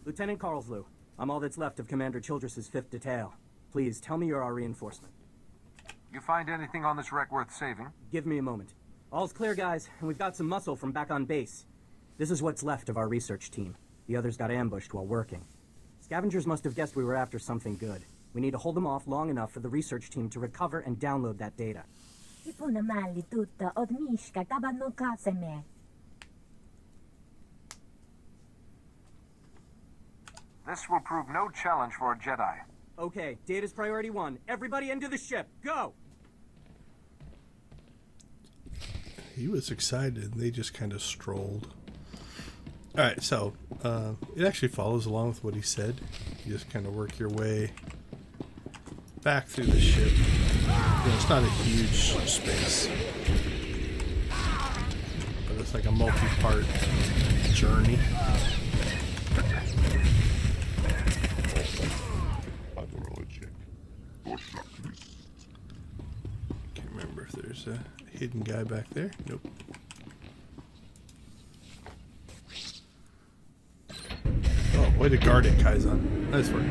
Lieutenant Carlslew, I'm all that's left of Commander Childress's 5th detail. Please, tell me you're our reinforcement. You find anything on this wreck worth saving? Give me a moment. All's clear, guys, and we've got some muscle from back on base. This is what's left of our research team. The others got ambushed while working. Scavengers must have guessed we were after something good. We need to hold them off long enough for the research team to recover and download that data. This will prove no challenge for a Jedi. Okay, data's priority 1. Everybody into the ship. Go! He was excited. They just kind of strolled. Alright, so it actually follows along with what he said. You just kind of work your way back through the ship. It's not a huge space, but it's like a multi-part journey. Can't remember if there's a hidden guy back there. Nope. Oh, way to guard it, Kaizen. Nice work.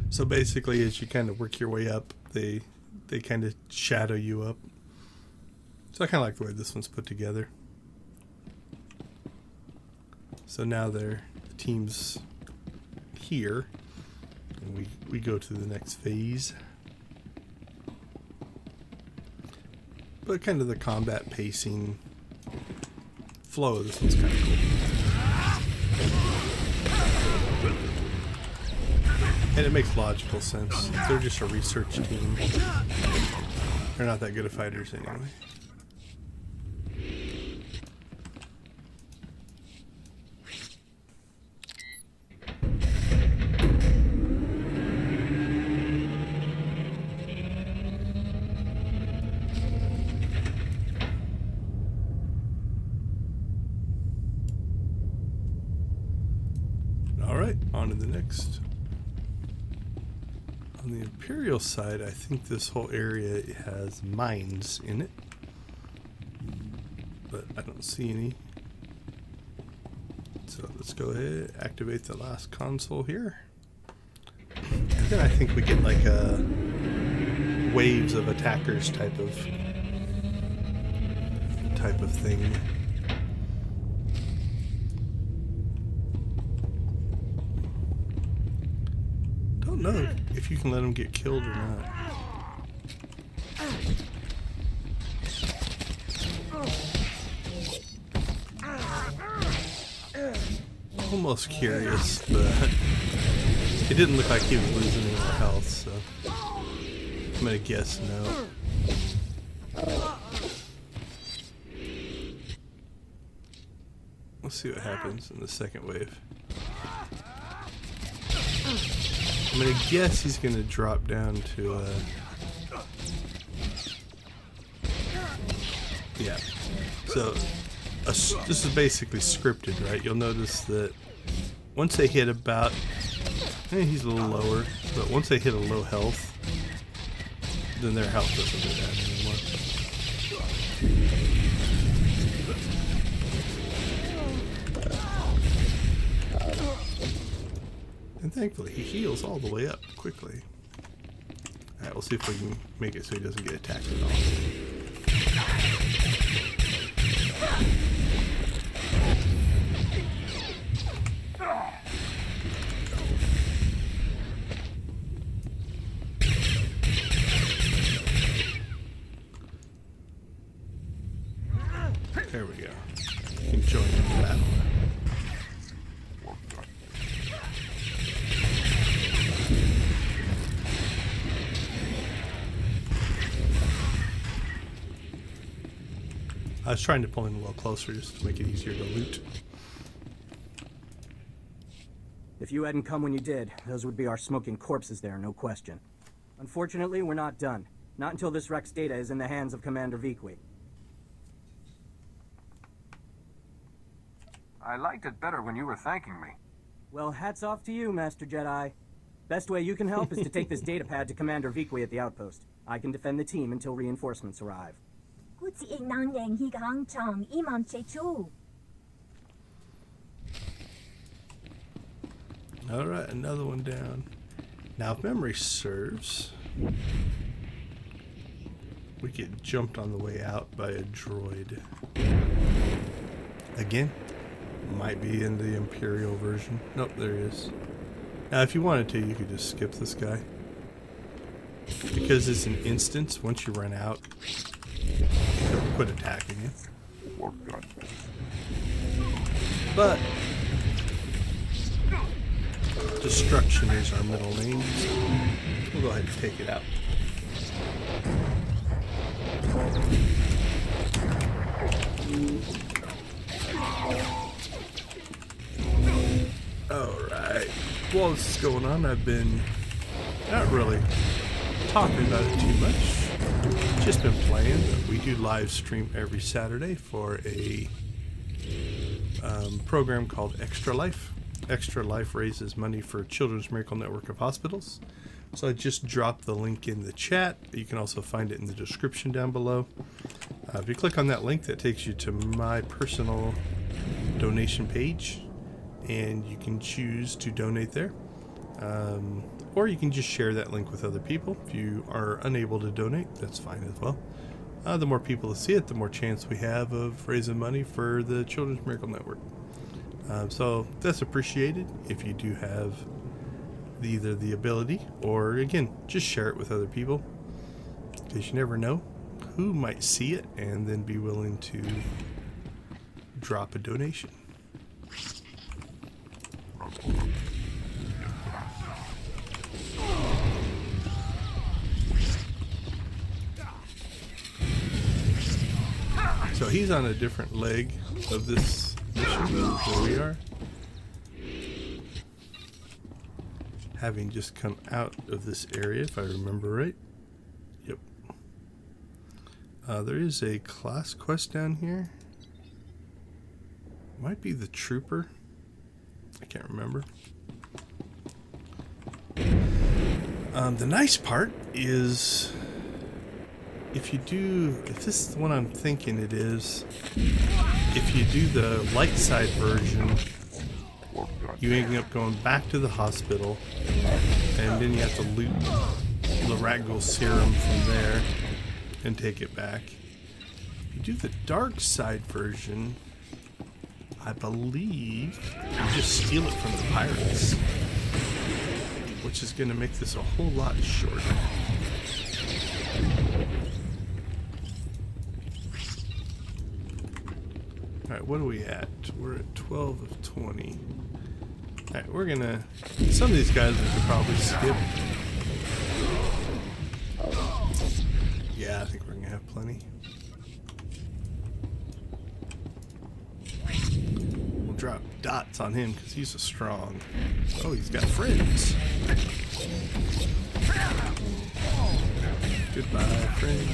So basically, as you kind of work your way up, they kind of shadow you up. So I kind of like the way this one's put together. So now the team's here, and we go to the next phase. But kind of the combat pacing flow of this one's kind of cool. And it makes logical sense. They're just a research team. They're not that good at fighters anyway. Alright, on to the next. On the Imperial side, I think this whole area has mines in it, but I don't see any. So let's go ahead, activate the last console here. And then I think we get like a waves of attackers type of thing. Don't know if you can let them get killed or not. Almost curious, but it didn't look like he was losing any more health, so. I'm gonna guess no. Let's see what happens in the second wave. I'm gonna guess he's gonna drop down to yeah. So this is basically scripted, right? You'll notice that once they hit about, he's a little lower, but once they hit a low health, then their health doesn't go down anymore. And thankfully, he heals all the way up quickly. Alright, we'll see if we can make it so he doesn't get attacked at all. There we go. You can join in the battle. I was trying to pull him a little closer just to make it easier to loot. If you hadn't come when you did, those would be our smoking corpses there, no question. Unfortunately, we're not done. Not until this Rex data is in the hands of Commander Vikwi. I liked it better when you were thanking me. Well, hats off to you, Master Jedi. Best way you can help is to take this data pad to Commander Vikwi at the outpost. I can defend the team until reinforcements arrive. Alright, another one down. Now, if memory serves, we get jumped on the way out by a droid. Again, might be in the Imperial version. Nope, there he is. Now, if you wanted to, you could just skip this guy. Because it's an instance, once you run out, he'll quit attacking you. But destruction is our middle name, so we'll go ahead and take it out. Alright, while this is going on, I've been not really talking about it too much. Just been playing. We do live stream every Saturday for a program called Extra Life. Extra Life raises money for Children's Miracle Network of Hospitals. So I just dropped the link in the chat. You can also find it in the description down below. If you click on that link, that takes you to my personal donation page, and you can choose to donate there. Or you can just share that link with other people. If you are unable to donate, that's fine as well. The more people that see it, the more chance we have of raising money for the Children's Miracle Network. So that's appreciated if you do have either the ability or, again, just share it with other people, because you never know who might see it and then be willing to drop a donation. So he's on a different leg of this mission than we are. Having just come out of this area, if I remember right. Yep. There is a class quest down here. Might be the Trooper. I can't remember. The nice part is, if this is the one I'm thinking it is, if you do the light side version, you end up going back to the hospital, and then you have to loot the Ragul serum from there and take it back. If you do the dark side version, I believe you just steal it from the pirates, which is going to make this a whole lot shorter. Alright, what are we at? We're at 12 of 20. Alright, we're gonna... Some of these guys we could probably skip. have plenty. We'll drop dots on him because he's a strong. Oh, he's got friends. Goodbye, friend.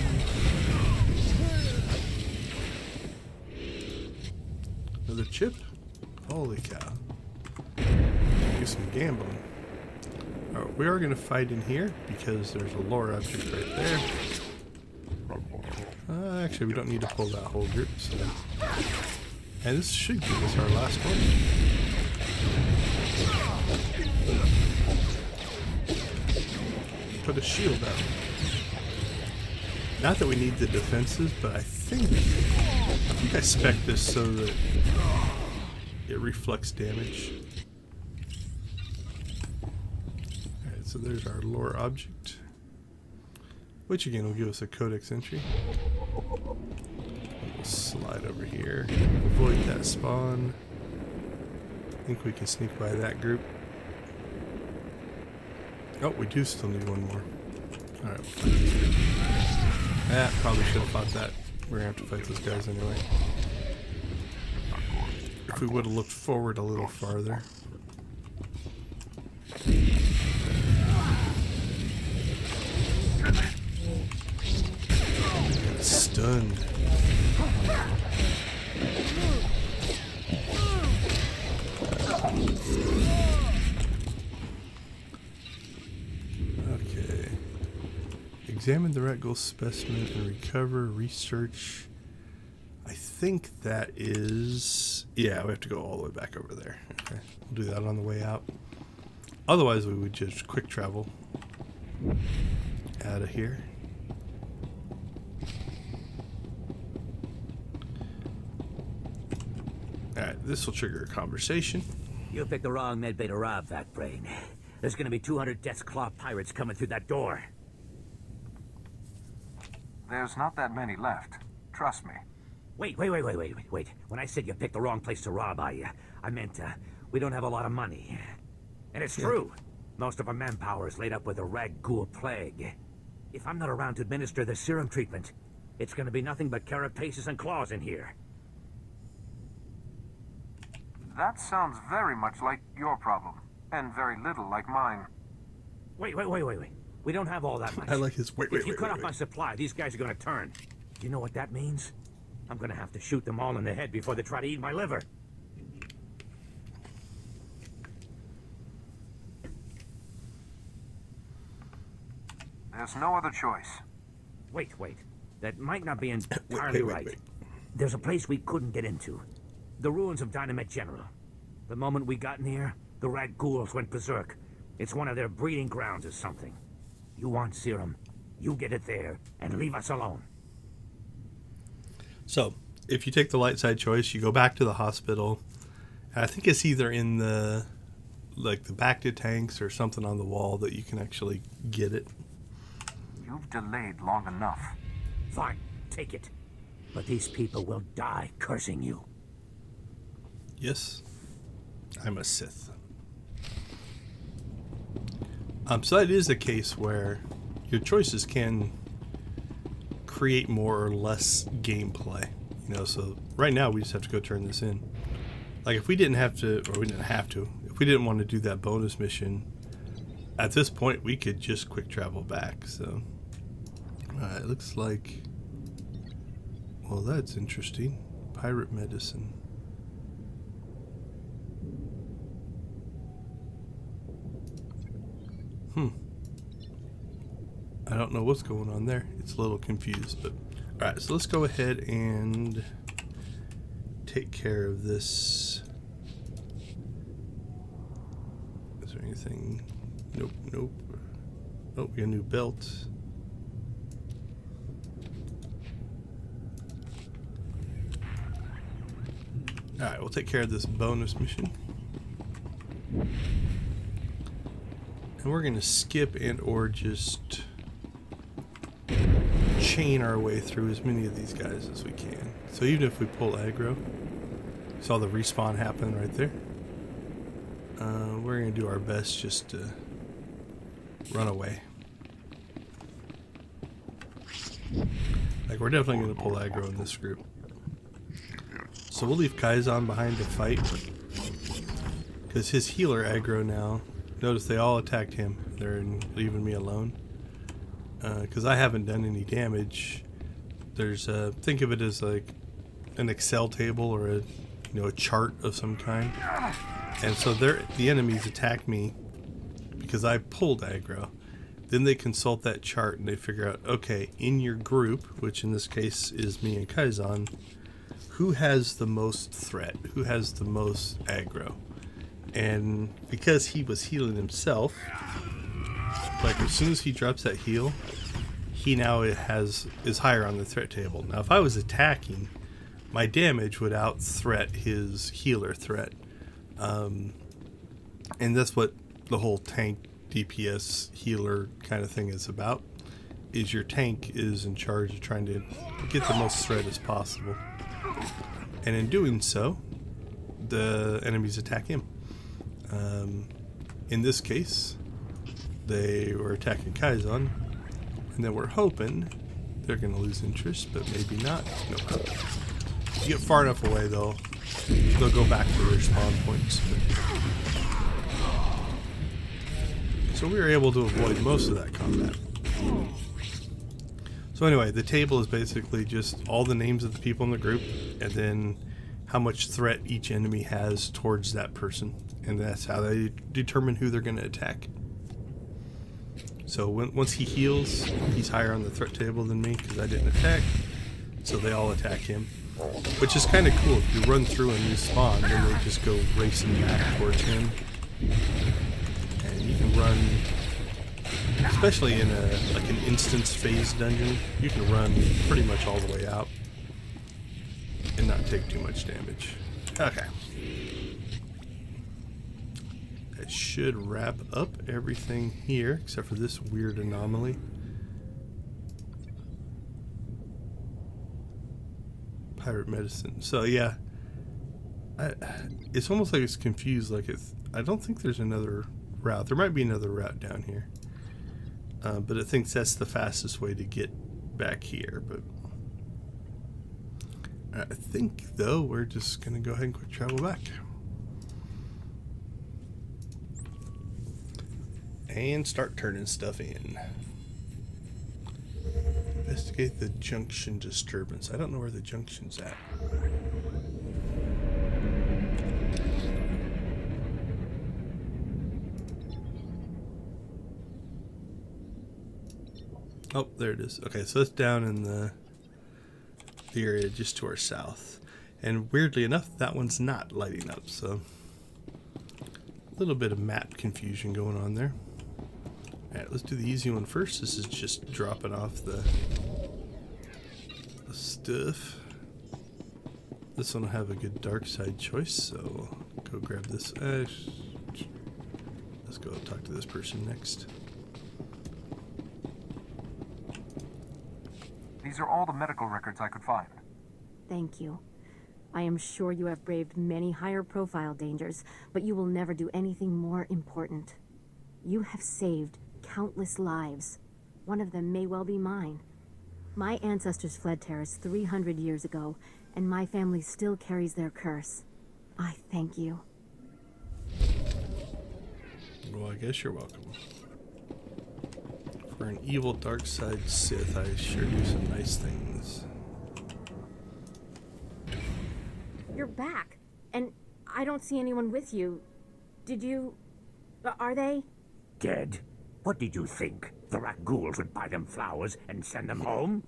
Another chip? Holy cow. Do some gambling. Alright, we are going to fight in here because there's a lore object right there. Actually, we don't need to pull that whole group. So. And this should give us our last one. Put a shield out. Not that we need the defenses, but I think I spec this so that it reflects damage. Alright, so there's our lore object, which again will give us a codex entry. We'll slide over here, avoid that spawn. I think we can sneak by that group. Oh, we do still need one more. Alright, we'll fight this group. Probably should have fought that. We're gonna have to fight those guys anyway. If we would have looked forward a little farther. Stunned. Okay. Examine the rat ghoul specimen and recover, research. I think that is... Yeah, we have to go all the way back over there. Okay, we'll do that on the way out. Otherwise, we would just quick travel out of here. Alright, this will trigger a conversation. You picked the wrong medbay to rob, Fat Brain. There's gonna be 200 Death's Claw pirates coming through that door. There's not that many left. Trust me. Wait. When I said you picked the wrong place to rob, I meant, we don't have a lot of money. And it's true. Most of our manpower is laid up with the rag ghoul plague. If I'm not around to administer the serum treatment, it's gonna be nothing but carapaces and claws in here. That sounds very much like your problem, and very little like mine. Wait. We don't have all that much. I like his wait. If you cut off my supply, these guys are gonna turn. You know what that means? I'm gonna have to shoot them all in the head before they try to eat my liver. There's no other choice. Wait. That might not be entirely right. There's a place we couldn't get into. The ruins of Dynamite General. The moment we got near, the rag ghouls went berserk. It's one of their breeding grounds or something. You want serum, you get it there, and leave us alone. So, if you take the light side choice, you go back to the hospital. I think it's either in the back to tanks or something on the wall that you can actually get it. You've delayed long enough. Fine, take it. But these people will die cursing you. Yes, I'm a Sith. So that is a case where your choices can create more or less gameplay. You know, so right now we just have to go turn this in. Like if we didn't have to, or we didn't have to, if we didn't want to do that bonus mission, at this point we could just quick travel back. So it looks like, well, that's interesting. Pirate medicine. I don't know what's going on there. It's a little confused, but alright, so let's go ahead and take care of this. Is there anything? Nope. Oh, we got a new belt. Alright, we'll take care of this bonus mission. And we're going to skip and or just chain our way through as many of these guys as we can. So even if we pull aggro, saw the respawn happen right there. We're going to do our best just to run away. Like, we're definitely going to pull aggro in this group. So we'll leave Kaizen behind to fight. Because his healer aggro now. Notice they all attacked him. They're leaving me alone. Because I haven't done any damage. There's think of it as like an Excel table or a chart of some kind. And so the enemies attack me because I pulled aggro. Then they consult that chart and they figure out, okay, in your group, which in this case is me and Kaizen, who has the most threat? Who has the most aggro? And because he was healing himself, like as soon as he drops that heal, he now is higher on the threat table. Now, if I was attacking, my damage would out-threat his healer threat. And that's what the whole tank DPS healer kind of thing is about, is your tank is in charge of trying to get the most threat as possible. And in doing so, the enemies attack him. In this case, they were attacking Kaizen, and then we're hoping they're going to lose interest, but maybe not. Nope. If you get far enough away, they'll go back to their spawn points. So we were able to avoid most of that combat. So anyway, the table is basically just all the names of the people in the group, and then how much threat each enemy has towards that person. And that's how they determine who they're going to attack. So once he heals, he's higher on the threat table than me because I didn't attack. So they all attack him. Which is kind of cool. If you run through a new spawn, then they just go racing back towards him. And you can run, especially in like an instance phase dungeon, you can run pretty much all the way out and not take too much damage. Okay. That should wrap up everything here, except for this weird anomaly. Pirate medicine. So yeah, it's almost like it's confused. Like I don't think there's another route. There might be another route down here, but it thinks that's the fastest way to get back here. But I think though we're just gonna go ahead and quick travel back and start turning stuff in. Investigate the junction disturbance. I don't know where the junction's at. Oh, there it is. Okay, so it's down in the area just to our south. And weirdly enough, that one's not lighting up, so a little bit of map confusion going on there. Alright, let's do the easy one first. This is just dropping off the stuff. This one will have a good dark side choice, so go grab this. Let's go talk to this person next. These are all the medical records I could find. Thank you. I am sure you have braved many higher profile dangers, but you will never do anything more important. You have saved countless lives. One of them may well be mine. My ancestors fled Taris 300 years ago, and my family still carries their curse. I thank you. Well, I guess you're welcome. For an evil dark side Sith, I sure do some nice things. You're back, and I don't see anyone with you. Did you... are they? Dead? What did you think? The rat ghouls would buy them flowers and send them home?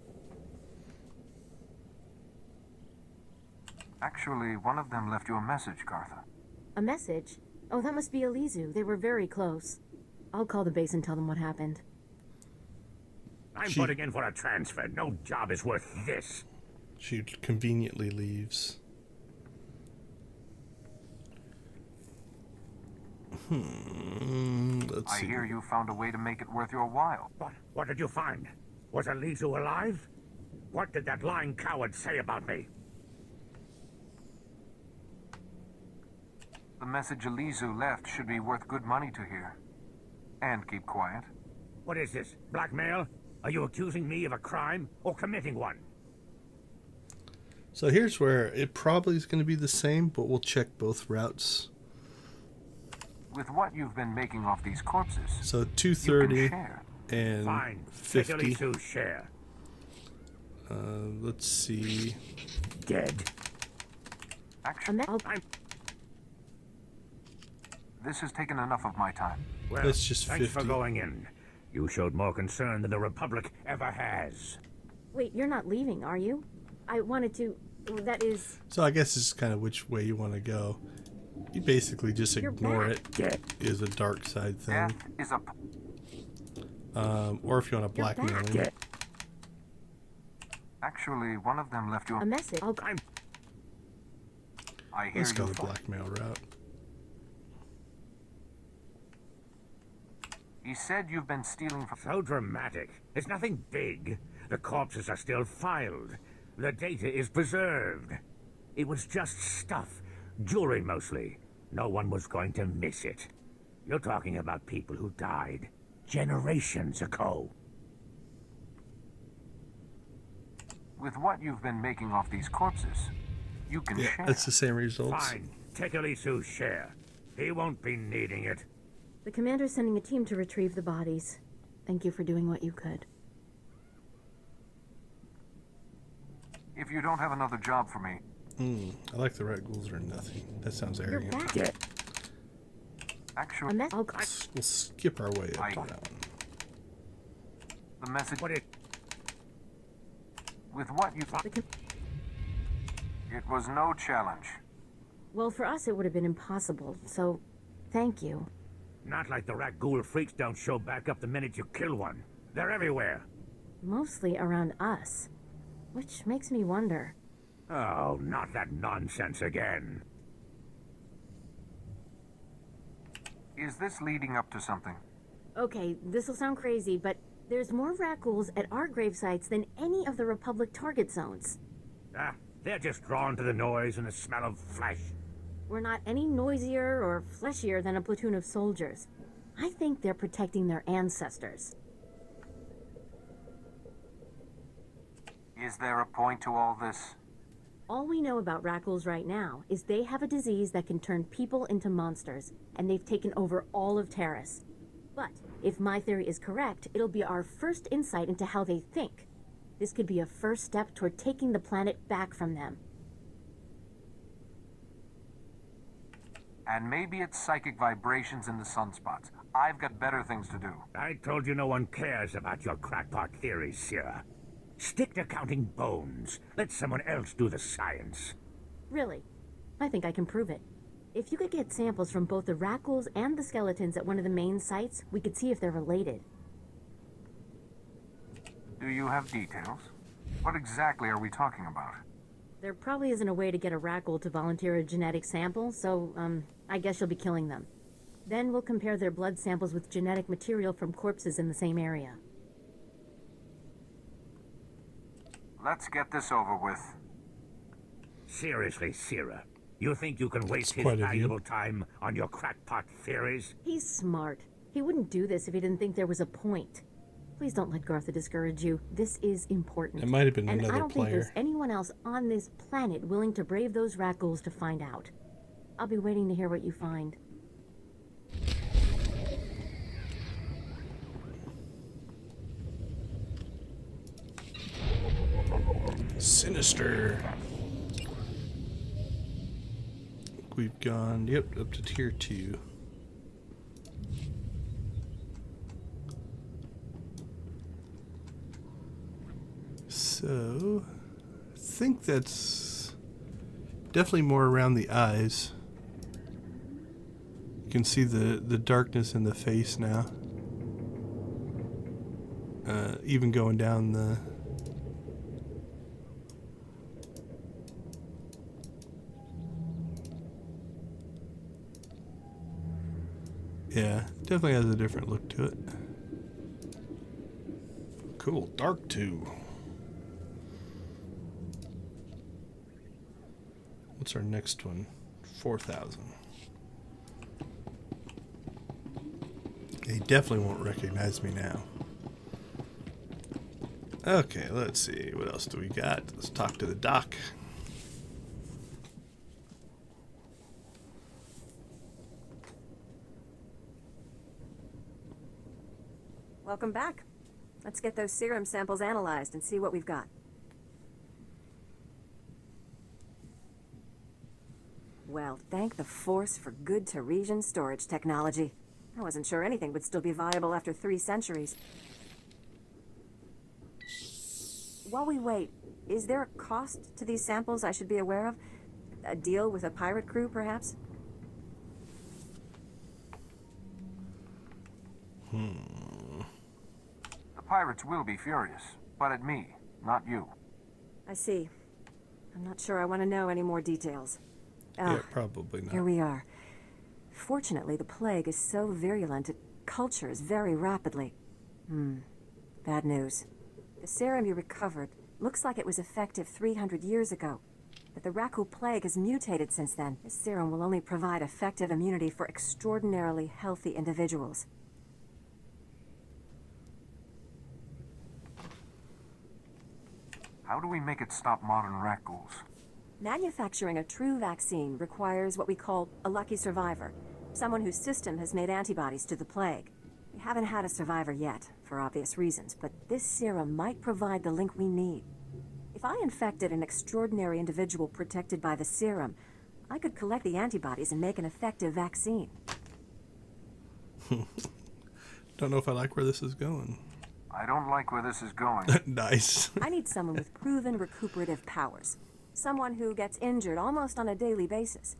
Actually, one of them left you a message, Cartha. A message? Oh, that must be Elizu. They were very close. I'll call the base and tell them what happened. I'm putting in for a transfer. No job is worth this. She conveniently leaves. Let's see. I hear you found a way to make it worth your while. What did you find? Was Elizu alive? What did that lying coward say about me? The message Elizu left should be worth good money to hear. And keep quiet. What is this? Blackmail? Are you accusing me of a crime or committing one? So here's where it probably is going to be the same, but we'll check both routes. With what you've been making off these corpses, So 230 share. and Fine. 50. Take a share. Let's see. Dead. Actually, this has taken enough of my time. Well, That's just thanks 50. for going in. You showed more concern than the Republic ever has. Wait, you're not leaving, are you? I wanted to... That is... So I guess it's kind of which way you want to go. You basically just ignore it. Is a dark side thing. Death is a... Or if you want to blackmail him. Actually, one of them left you A message. I hear Let's go you. the blackmail route. He said you've been stealing from... So dramatic. It's nothing big. The corpses are still filed. The data is preserved. It was just stuff. Jewelry mostly. No one was going to miss it. You're talking about people who died generations ago. With what you've been making off these corpses, you can Yeah, share. that's the same results. Fine. Take Eliasu's share. He won't be needing it. The commander's sending a team to retrieve the bodies. Thank you for doing what you could. If you don't have another job for me... I like the red ghouls are nothing. That sounds You're arrogant. back. Actually, We'll skip our way up to that one. the message... With what you... It was no challenge. Well, for us it would have been impossible, so thank you. Not like the rat ghoul freaks don't show back up the minute you kill one. They're everywhere. Mostly around us. Which makes me wonder. Oh, not that nonsense again. Is this leading up to something? Okay, this will sound crazy, but there's more rat ghouls at our grave sites than any of the Republic target zones. Ah, they're just drawn to the noise and the smell of flesh. We're not any noisier or fleshier than a platoon of soldiers. I think they're protecting their ancestors. Is there a point to all this? All we know about rat ghouls right now is they have a disease that can turn people into monsters, and they've taken over all of Taris. But if my theory is correct, it'll be our first insight into how they think. This could be a first step toward taking the planet back from them. And maybe it's psychic vibrations in the sunspots. I've got better things to do. I told you no one cares about your crackpot theories, Sir. Stick to counting bones. Let someone else do the science. Really? I think I can prove it. If you could get samples from both the rat ghouls and the skeletons at one of the main sites, we could see if they're related. Do you have details? What exactly are we talking about? There probably isn't a way to get a rat ghoul to volunteer a genetic sample, so, I guess you'll be killing them. Then we'll compare their blood samples with genetic material from corpses in the same area. Let's get this over with. Seriously, Sierra, you think you can waste his quite a view. valuable time on your crackpot theories? He's smart. He wouldn't do this if he didn't think there was a point. Please don't let Gartha discourage you. This is important. It might have been and another I don't think player. there's anyone else on this planet willing to brave those rat ghouls to find out. I'll be waiting to hear what you find. Sinister. We've gone, yep, up to tier 2. So, I think that's definitely more around the eyes. You can see the darkness in the face now. Even going down the... Yeah, definitely has a different look to it. Cool, Dark 2. What's our next one? 4,000. They definitely won't recognize me now. Okay, let's see. What else do we got? Let's talk to the doc. Welcome back. Let's get those serum samples analyzed and see what we've got. Well, thank the Force for good Taresian storage technology. I wasn't sure anything would still be viable after 3 centuries. While we wait, is there a cost to these samples I should be aware of? A deal with a pirate crew, perhaps? The pirates will be furious, but at me, not you. I see. I'm not sure I want to know any more details. Yeah, probably not. Here we are. Fortunately, the plague is so virulent it cultures very rapidly. Bad news. The serum you recovered looks like it was effective 300 years ago, but the Rakghoul plague has mutated since then. This serum will only provide effective immunity for extraordinarily healthy individuals. How do we make it stop modern Rakghouls? Manufacturing a true vaccine requires what we call a lucky survivor, someone whose system has made antibodies to the plague. We haven't had a survivor yet, for obvious reasons, but this serum might provide the link we need. If I infected an extraordinary individual protected by the serum, I could collect the antibodies and make an effective vaccine. Don't know if I like where this is going. I don't like where this is going. Nice. I need someone with proven recuperative powers. Someone who gets injured almost on a daily basis.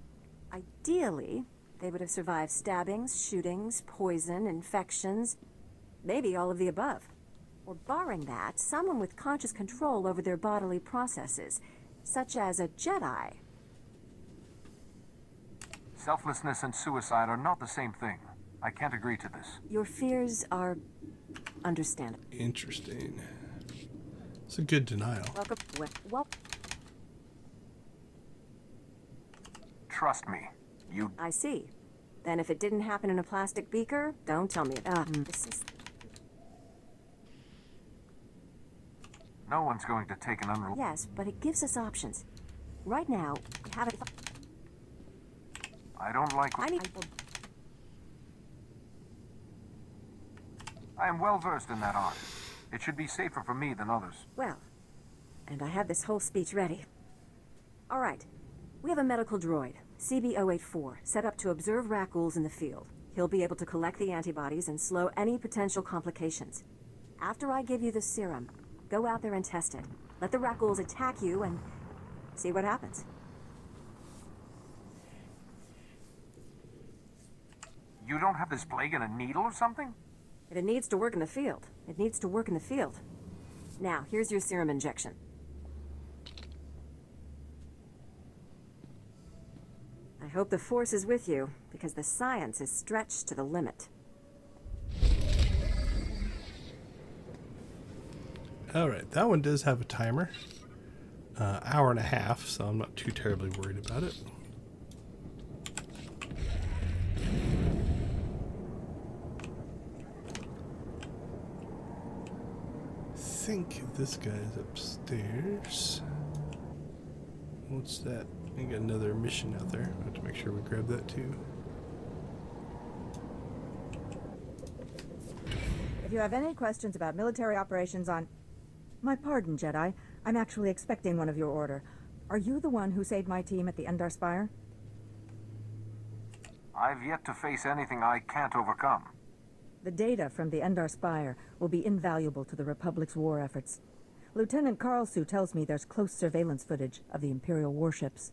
Ideally, they would have survived stabbings, shootings, poison, infections, maybe all of the above. Or barring that, someone with conscious control over their bodily processes, such as a Jedi. Selflessness and suicide are not the same thing. I can't agree to this. Your fears are understandable. Interesting. It's a good denial. Welcome. Well, trust me. You... I see. Then if it didn't happen in a plastic beaker, don't tell me. This is... No one's going to take an unreliable... Yes, but it gives us options. Right now, we haven't... I don't like... I am well versed in that art. It should be safer for me than others. Well, and I had this whole speech ready. All right. We have a medical droid, CB-084, set up to observe Rakghouls in the field. He'll be able to collect the antibodies and slow any potential complications. After I give you the serum, go out there and test it. Let the Rakghouls attack you and see what happens. You don't have this plague in a needle or something? If it needs to work in the field, it needs to work in the field. Now, here's your serum injection. I hope the Force is with you, because the science is stretched to the limit. Alright, that one does have a timer. Hour and a half, so I'm not too terribly worried about it. I think this guy's upstairs. What's that? I got another mission out there. I have to make sure we grab that too. If you have any questions about military operations on... My pardon, Jedi. I'm actually expecting one of your order. Are you the one who saved my team at the Endar Spire? I've yet to face anything I can't overcome. The data from the Endar Spire will be invaluable to the Republic's war efforts. Lieutenant Karlsu tells me there's close surveillance footage of the Imperial warships.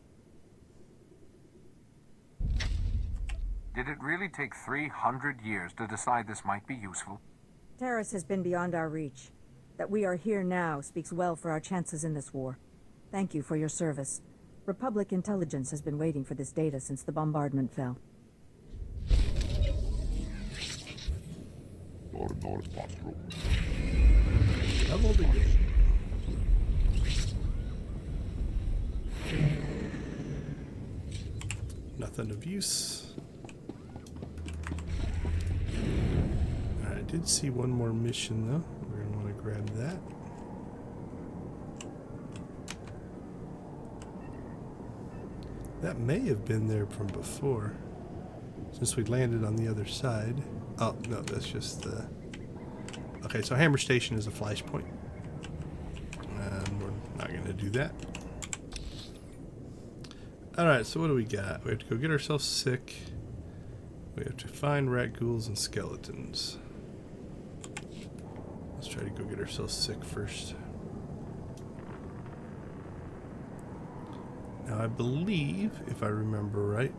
Did it really take 300 years to decide this might be useful? Taris has been beyond our reach. That we are here now speaks well for our chances in this war. Thank you for your service. Republic intelligence has been waiting for this data since the bombardment fell. Double the game. Nothing of use. I did see one more mission though. We're gonna want to grab that. That may have been there from before, since we landed on the other side. Oh, no, that's just the... Okay, so Hammer Station is a flashpoint. And we're not going to do that. Alright, so what do we got? We have to go get ourselves sick. We have to find rat ghouls and skeletons. Let's try to go get ourselves sick first. Now I believe, if I remember right,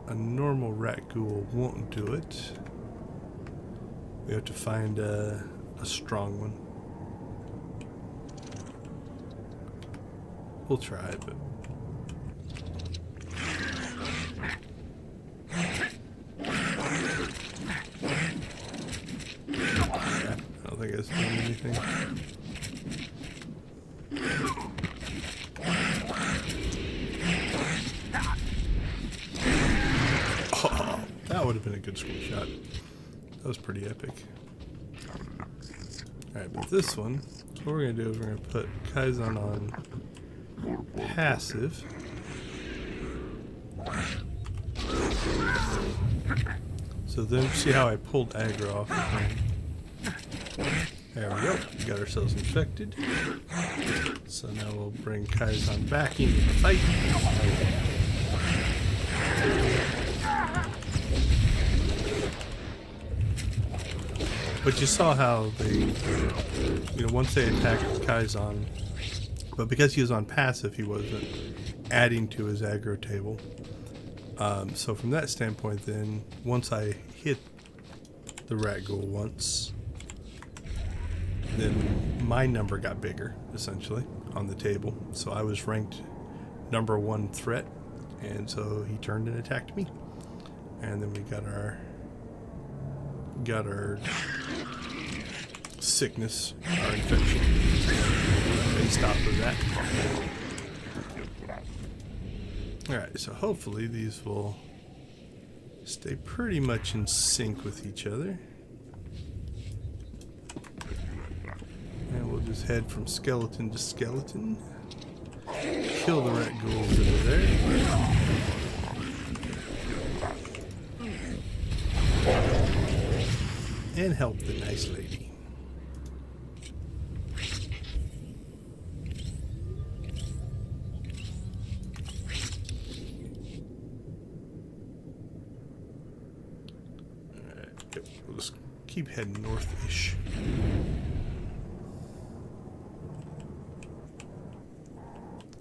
a normal rat ghoul won't do it. We have to find a strong one. We'll try, but... I don't think it's doing anything. Oh, that would have been a good screenshot. That was pretty epic. Alright, but this one, so what we're going to do is we're going to put Kaizen on passive. So then, see how I pulled aggro off of him? There we go. We got ourselves infected. So now we'll bring Kaizen back into the fight. But you saw how they, once they attacked Kaizen, but because he was on passive, he wasn't adding to his aggro table. So from that standpoint, then, once I hit the rat ghoul once, then my number got bigger, essentially, on the table. So I was ranked #1 threat, and so he turned and attacked me. And then we got our sickness, our infection, based off of that. Alright, so hopefully these will stay pretty much in sync with each other. And we'll just head from skeleton to skeleton. Kill the rat ghouls that are there. And help the nice lady. Alright, we'll just keep heading north-ish.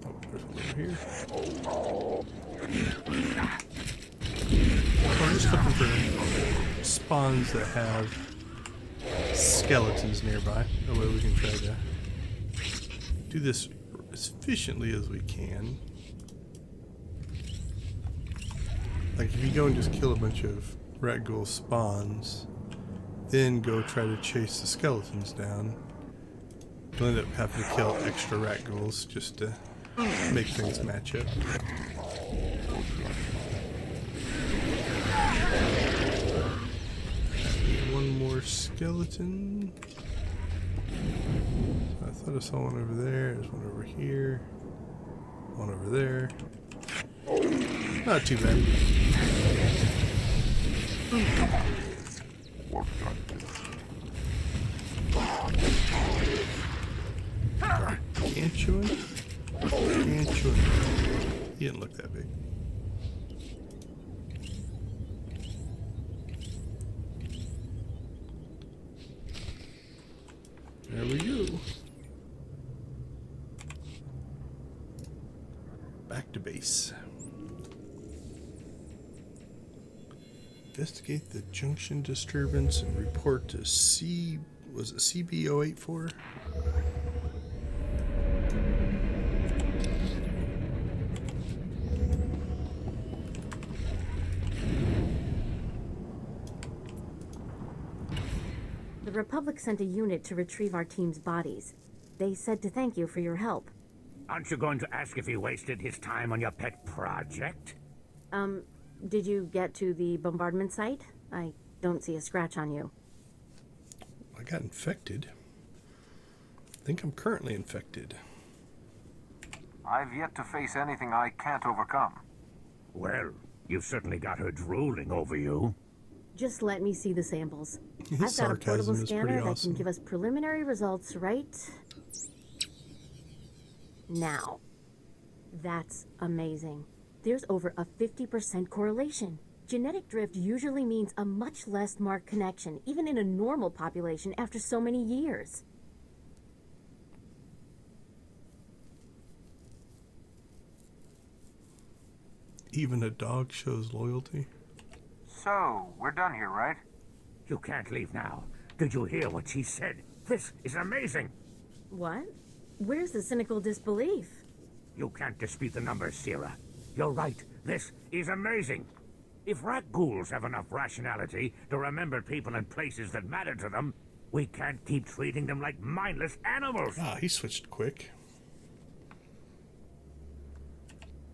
Oh, there's one over here. So I'm just looking for spawns that have skeletons nearby. That way we can try to do this as efficiently as we can. Like if you go and just kill a bunch of rat ghoul spawns, then go try to chase the skeletons down, you'll end up having to kill extra rat ghouls just to make things match up. One more skeleton. I thought I saw one over there. There's one over here. One over there. Not too bad. Gargantuan? Gargantuan. He didn't look that big. There we go. Back to base. Investigate the junction disturbance and report to was it CB084? The Republic sent a unit to retrieve our team's bodies. They said to thank you for your help. Aren't you going to ask if he wasted his time on your pet project? Did you get to the bombardment site? I don't see a scratch on you. I got infected. I think I'm currently infected. I've yet to face anything I can't overcome. Well, you've certainly got her drooling over you. Just let me see the samples. His I've got a portable sarcasm is scanner pretty that awesome. can give us preliminary results right now. That's amazing. There's over a 50% correlation. Genetic drift usually means a much less marked connection, even in a normal population after so many years. Even a dog shows loyalty. So, we're done here, right? You can't leave now. Did you hear what she said? This is amazing. What? Where's the cynical disbelief? You can't dispute the numbers, Sierra. You're right. This is amazing. If rat ghouls have enough rationality to remember people and places that matter to them, we can't keep treating them like mindless animals. Ah, he switched quick.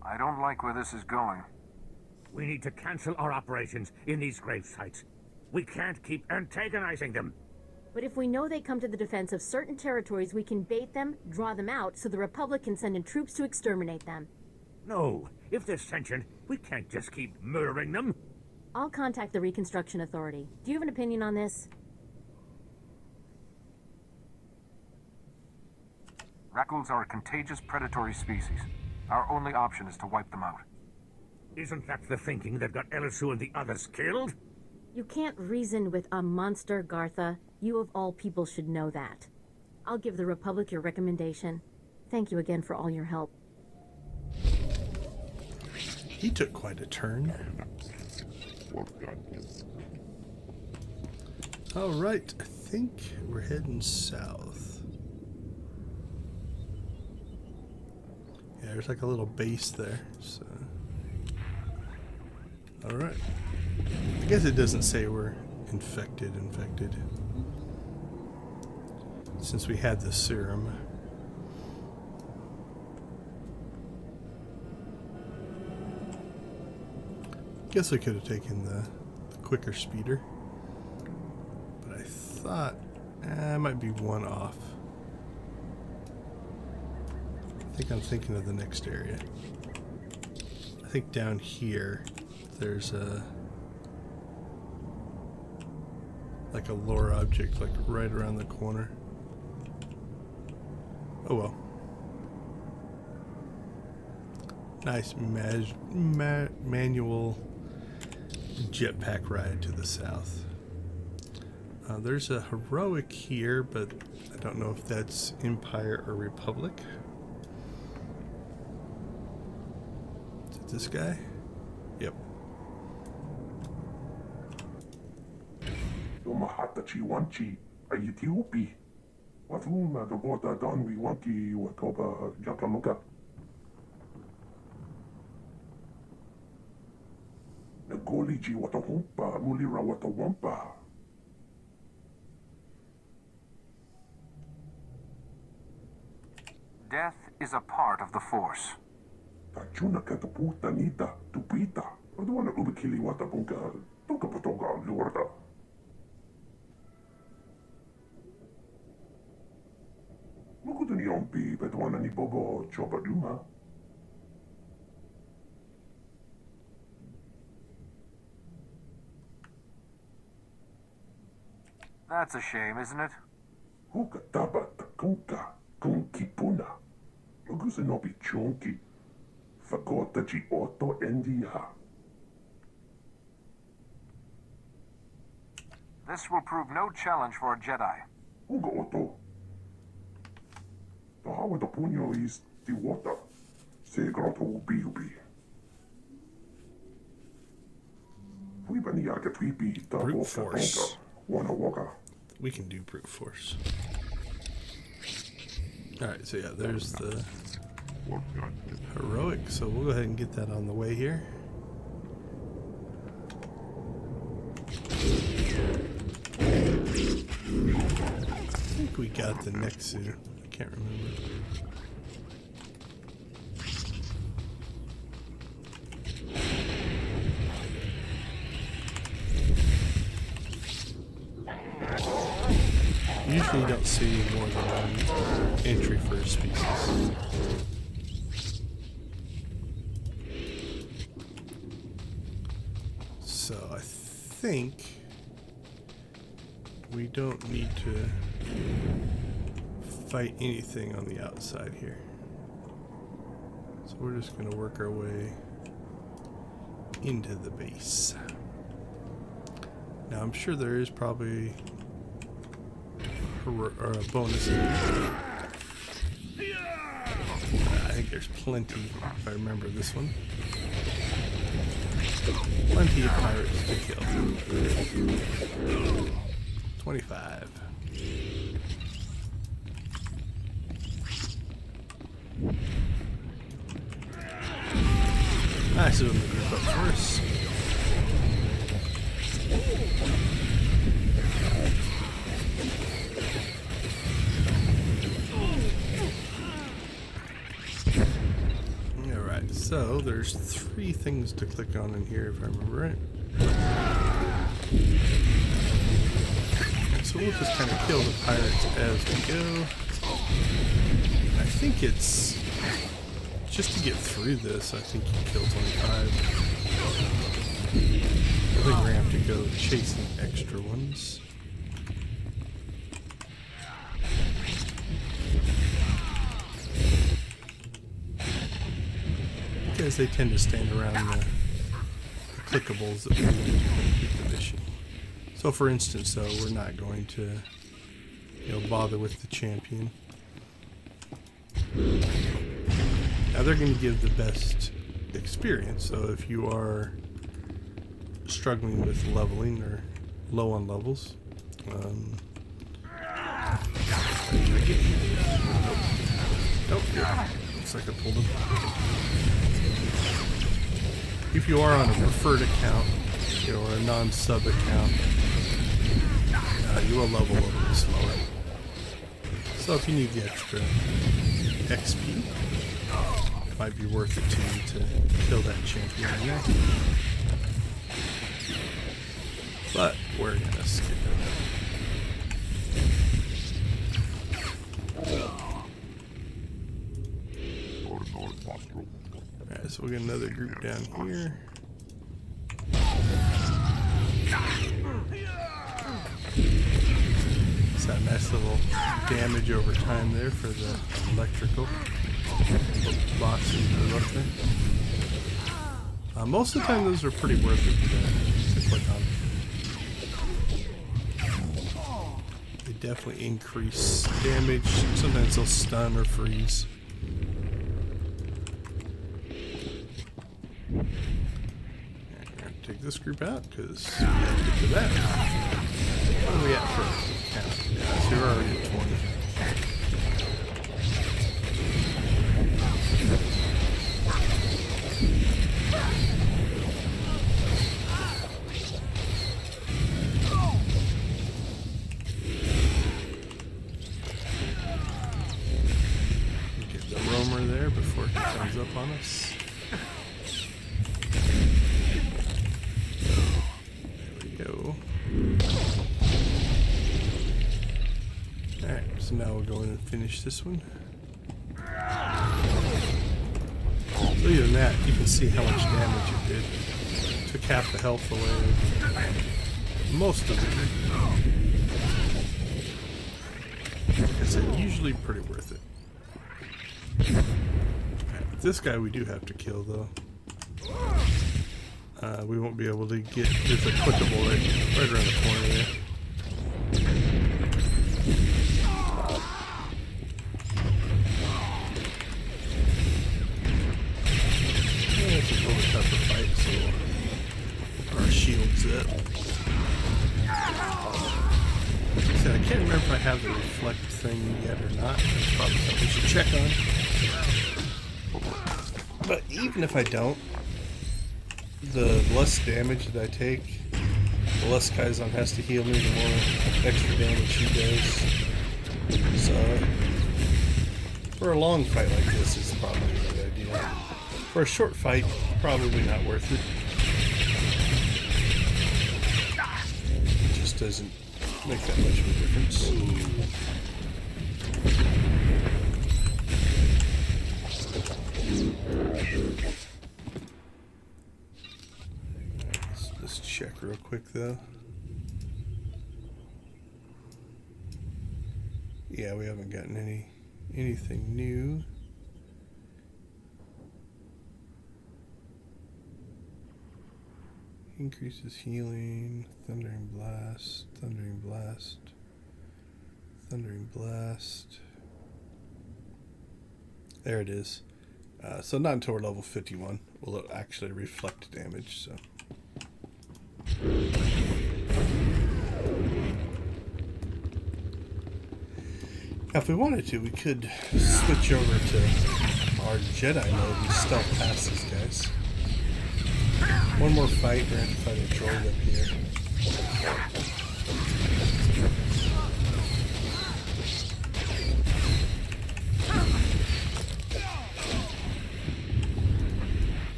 I don't like where this is going. We need to cancel our operations in these grave sites. We can't keep antagonizing them. But if we know they come to the defense of certain territories, we can bait them, draw them out, so the Republic can send in troops to exterminate them. No, if they're sentient, we can't just keep murdering them. I'll contact the Reconstruction Authority. Do you have an opinion on this? Raccoons are a contagious predatory species. Our only option is to wipe them out. Isn't that the thinking that got Elisu and the others killed? You can't reason with a monster, Gartha. You of all people should know that. I'll give the Republic your recommendation. Thank you again for all your help. He took quite a turn. All right, I think we're heading south. Yeah, there's like a little base there. So, all right. I guess it doesn't say we're infected. Since we had the serum. Guess I could have taken the quicker speeder. But I thought I might be one off. I think I'm thinking of the next area. I think down here there's a like a lore object like right around the corner. Oh well. Nice manual jetpack ride to the south. There's a heroic here, but I don't know if that's Empire or Republic. Is it this guy? Yep. Mahatachi wanchi ayitiopi. Watuma the water donwi wanki watoba jakamuka. Nagoliji watahumpa mulira watawampa. Death is a part of the Force. Tachuna kataputa nita tupita. Adwana ubikili watapunka. Toka potonga lurda. Mukutuni yompi petwana ni bobo chopaduma. That's a shame, isn't it? Huka taba takunka kunkipuna. Mugusa nobi chunki. Fakota chi oto endia. This will prove no challenge for a Jedi. Uga oto. The hawa the punyo is the water. Se grotto ubi. Brute force. Waka. We can do brute force. Alright, so yeah, there's the heroic, so we'll go ahead and get that on the way here. I think we got the Nexu. I can't remember. Usually you don't see more than one entry for a species. think we don't need to fight anything on the outside here. So we're just going to work our way into the base. Now I'm sure there is probably a bonus in here. I think there's plenty, if I remember this one. Plenty of pirates to kill. 25. I assume the group up first. Alright, so there's 3 things to click on in here if I remember right. And so we'll just kind of kill the pirates as we go. I think it's just to get through this, I think you kill 25. I think we're going to have to go chasing extra ones. Because they tend to stand around the clickables that we need to complete the mission. So for instance, though, we're not going to, bother with the champion. Now they're going to give the best experience, so if you are struggling with leveling or low on levels, nope, looks like I pulled him. If you are on a preferred account, or a non-sub account, you will level a little bit slower. So if you need the extra XP, it might be worth it to you to kill that champion again. But we're gonna skip it. Alright, so we got another group down here. It's that nice little damage over time there for the electrical boxes that are up there. Most of the time those are pretty worth it to click on. They definitely increase damage. Sometimes they'll stun or freeze. Take this group out because we have to get to that. What are we at first? Yeah, so we're already at 20. Get the roamer there before he comes up on us. Alright, so now we'll go in and finish this one. So even that, you can see how much damage it did. Took half the health away. Most of it. It's usually pretty worth it. Right, this guy we do have to kill though. We won't be able to get, there's a clickable right around the corner there. Yeah, it's a little tougher fight, so our shield's up. So I can't remember if I have the reflect thing yet or not. That's probably something we should check on. But even if I don't, the less damage that I take, the less Kaizen has to heal me, the more extra damage he does. So, for a long fight like this, it's probably a good idea. For a short fight, probably not worth it. It just doesn't make that much of a difference. Let's check real quick though. Yeah, we haven't gotten anything new. Increases healing, thundering blast, thundering blast, thundering blast. There it is. So not until we're level 51 will it actually reflect damage. So. Now, if we wanted to, we could switch over to our Jedi mode and stealth past these guys. One more fight, we're going to fight a droid up here.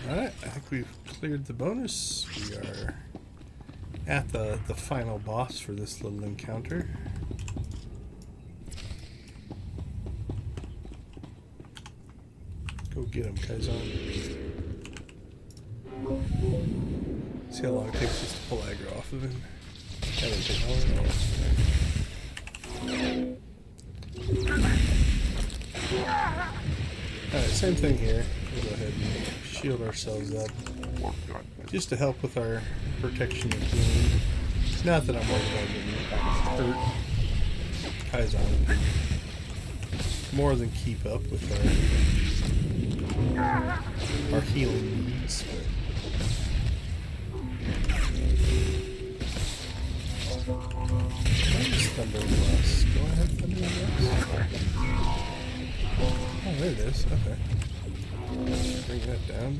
Alright, I think we've cleared the bonus. We are at the final boss for this little encounter. Go get him, Kaizen. See how long it takes us to pull aggro off of him. That won't take long at all. Alright, same thing here. We'll go ahead and shield ourselves up. Just to help with our protection and healing. Not that I'm worried about getting hurt. Kaizen can more than keep up with our healing needs. Thunder Blast. Go ahead, Thunder Blast. Oh, there it is. Okay. Bring that down.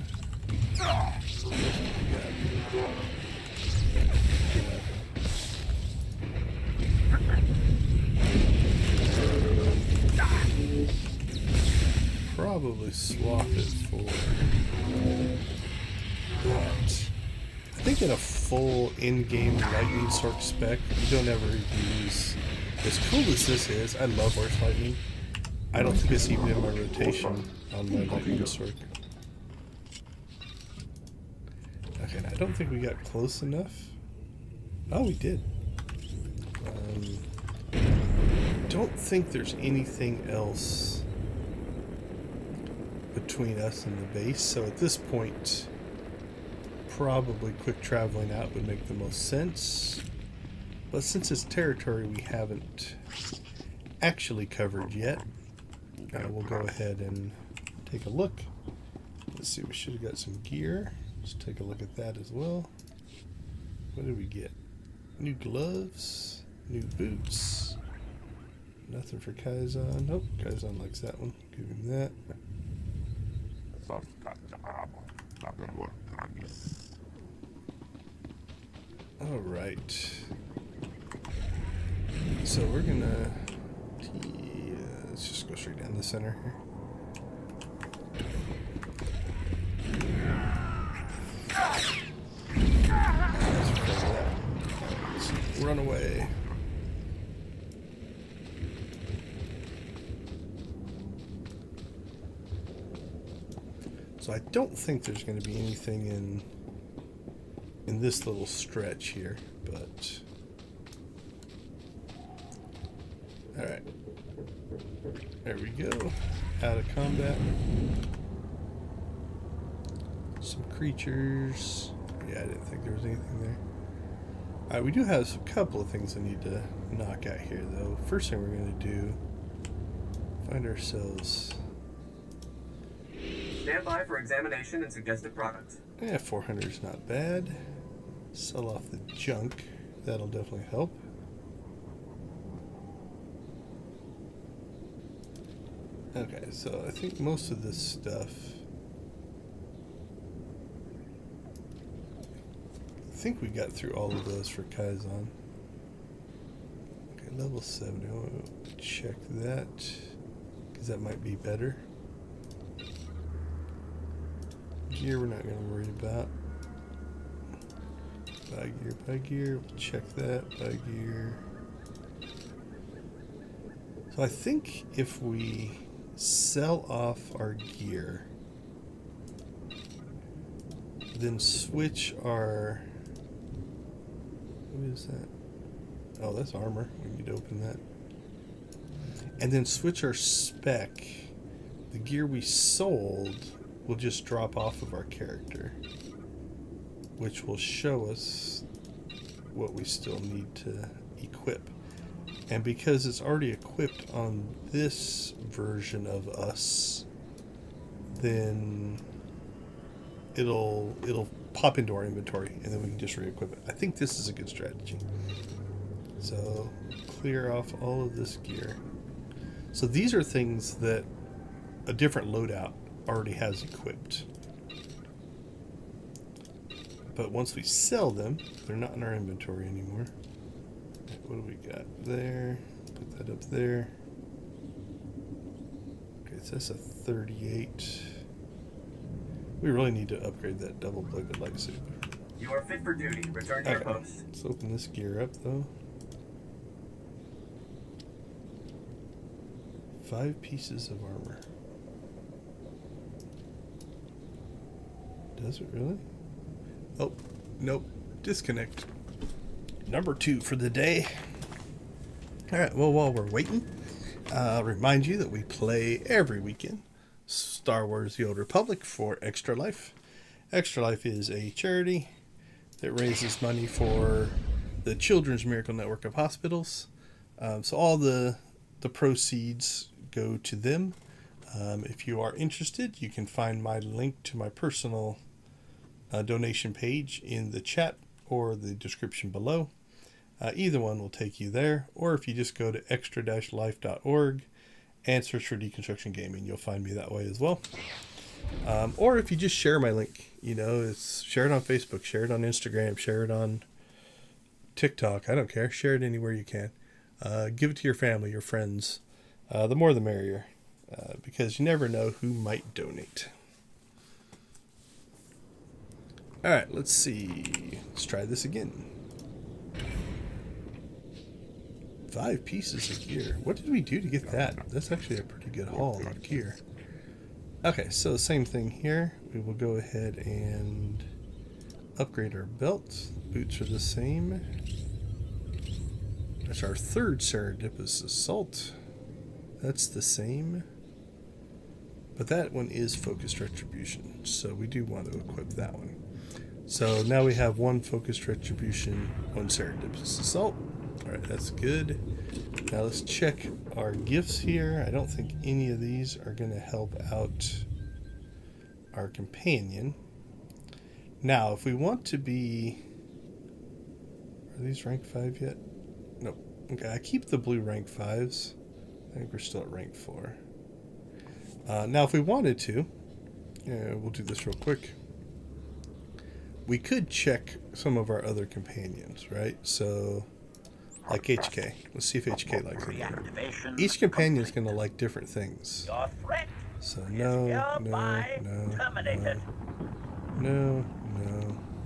Probably swap it for that. I think in a full in-game lightning sword spec, you don't ever use. As cool as this is, I love Horse Lightning. I don't think it's even in my rotation on my lightning sword. Okay, now I don't think we got close enough. Oh, we did. Don't think there's anything else between us and the base, so at this point, probably quick traveling out would make the most sense. But since it's territory we haven't actually covered yet, we'll go ahead and take a look. Let's see, we should have got some gear. Let's take a look at that as well. What did we get? New gloves, new boots. Nothing for Kaizen. Nope, Kaizen likes that one. Give him that. Alright. So we're gonna... let's just go straight down the center here. Let's run away. So I don't think there's going to be anything in this little stretch here, but all right, there we go. Out of combat. Some creatures. Yeah, I didn't think there was anything there. All right, we do have a couple of things I need to knock out here, though. First thing we're going to do, find ourselves. Stand by for examination and suggested products. Yeah, 400 is not bad. Sell off the junk. That'll definitely help. Okay, so I think most of this stuff... I think we got through all of those for Kaizen. Okay, level 70. I'll check that, because that might be better. Gear we're not going to worry about. Buy gear, we'll check that. Buy gear. So I think if we sell off our gear, then switch our What is that? Oh, that's armor. We need to open that. And then switch our spec. The gear we sold will just drop off of our character, which will show us what we still need to equip. And because it's already equipped on this version of us, then it'll pop into our inventory, and then we can just re-equip it. I think this is a good strategy. So clear off all of this gear. So these are things that a different loadout already has equipped. But once we sell them, they're not in our inventory anymore. What do we got there? Put that up there. Okay, so that's a 38. We really need to upgrade that double-bladed light suit. You are fit for duty. Return to your post. Let's open this gear up, though. 5 pieces of armor. Does it really? Oh, nope. Disconnect. Number 2 for the day. Alright, well, while we're waiting, I'll remind you that we play every weekend Star Wars The Old Republic for Extra Life. Extra Life is a charity that raises money for the Children's Miracle Network of Hospitals. So all the proceeds go to them. If you are interested, you can find my link to my personal donation page in the chat or the description below. Either one will take you there, or if you just go to extra-life.org and search for Deconstruction Gaming, you'll find me that way as well. Or if you just share my link, it's share it on Facebook, share it on Instagram, share it on TikTok. I don't care. Share it anywhere you can. Give it to your family, your friends. The more the merrier, because you never know who might donate. All right, let's see. Let's try this again. 5 pieces of gear. What did we do to get that? That's actually a pretty good haul of gear. Okay, so same thing here. We will go ahead and upgrade our belt. Boots are the same. That's our 3rd Serendipitous Assault. That's the same. But that one is Focused Retribution, so we do want to equip that one. So now we have 1 Focused Retribution, 1 Serendipitous Assault. Alright, that's good. Now let's check our gifts here. I don't think any of these are going to help out our companion. Now, if we want to be... Are these rank 5 yet? Nope. Okay, I keep the blue rank 5s. I think we're still at rank 4. Now, if we wanted to, we'll do this real quick. We could check some of our other companions, right? So, like HK. Let's see if HK likes anything. Each companion is going to like different things. So, no.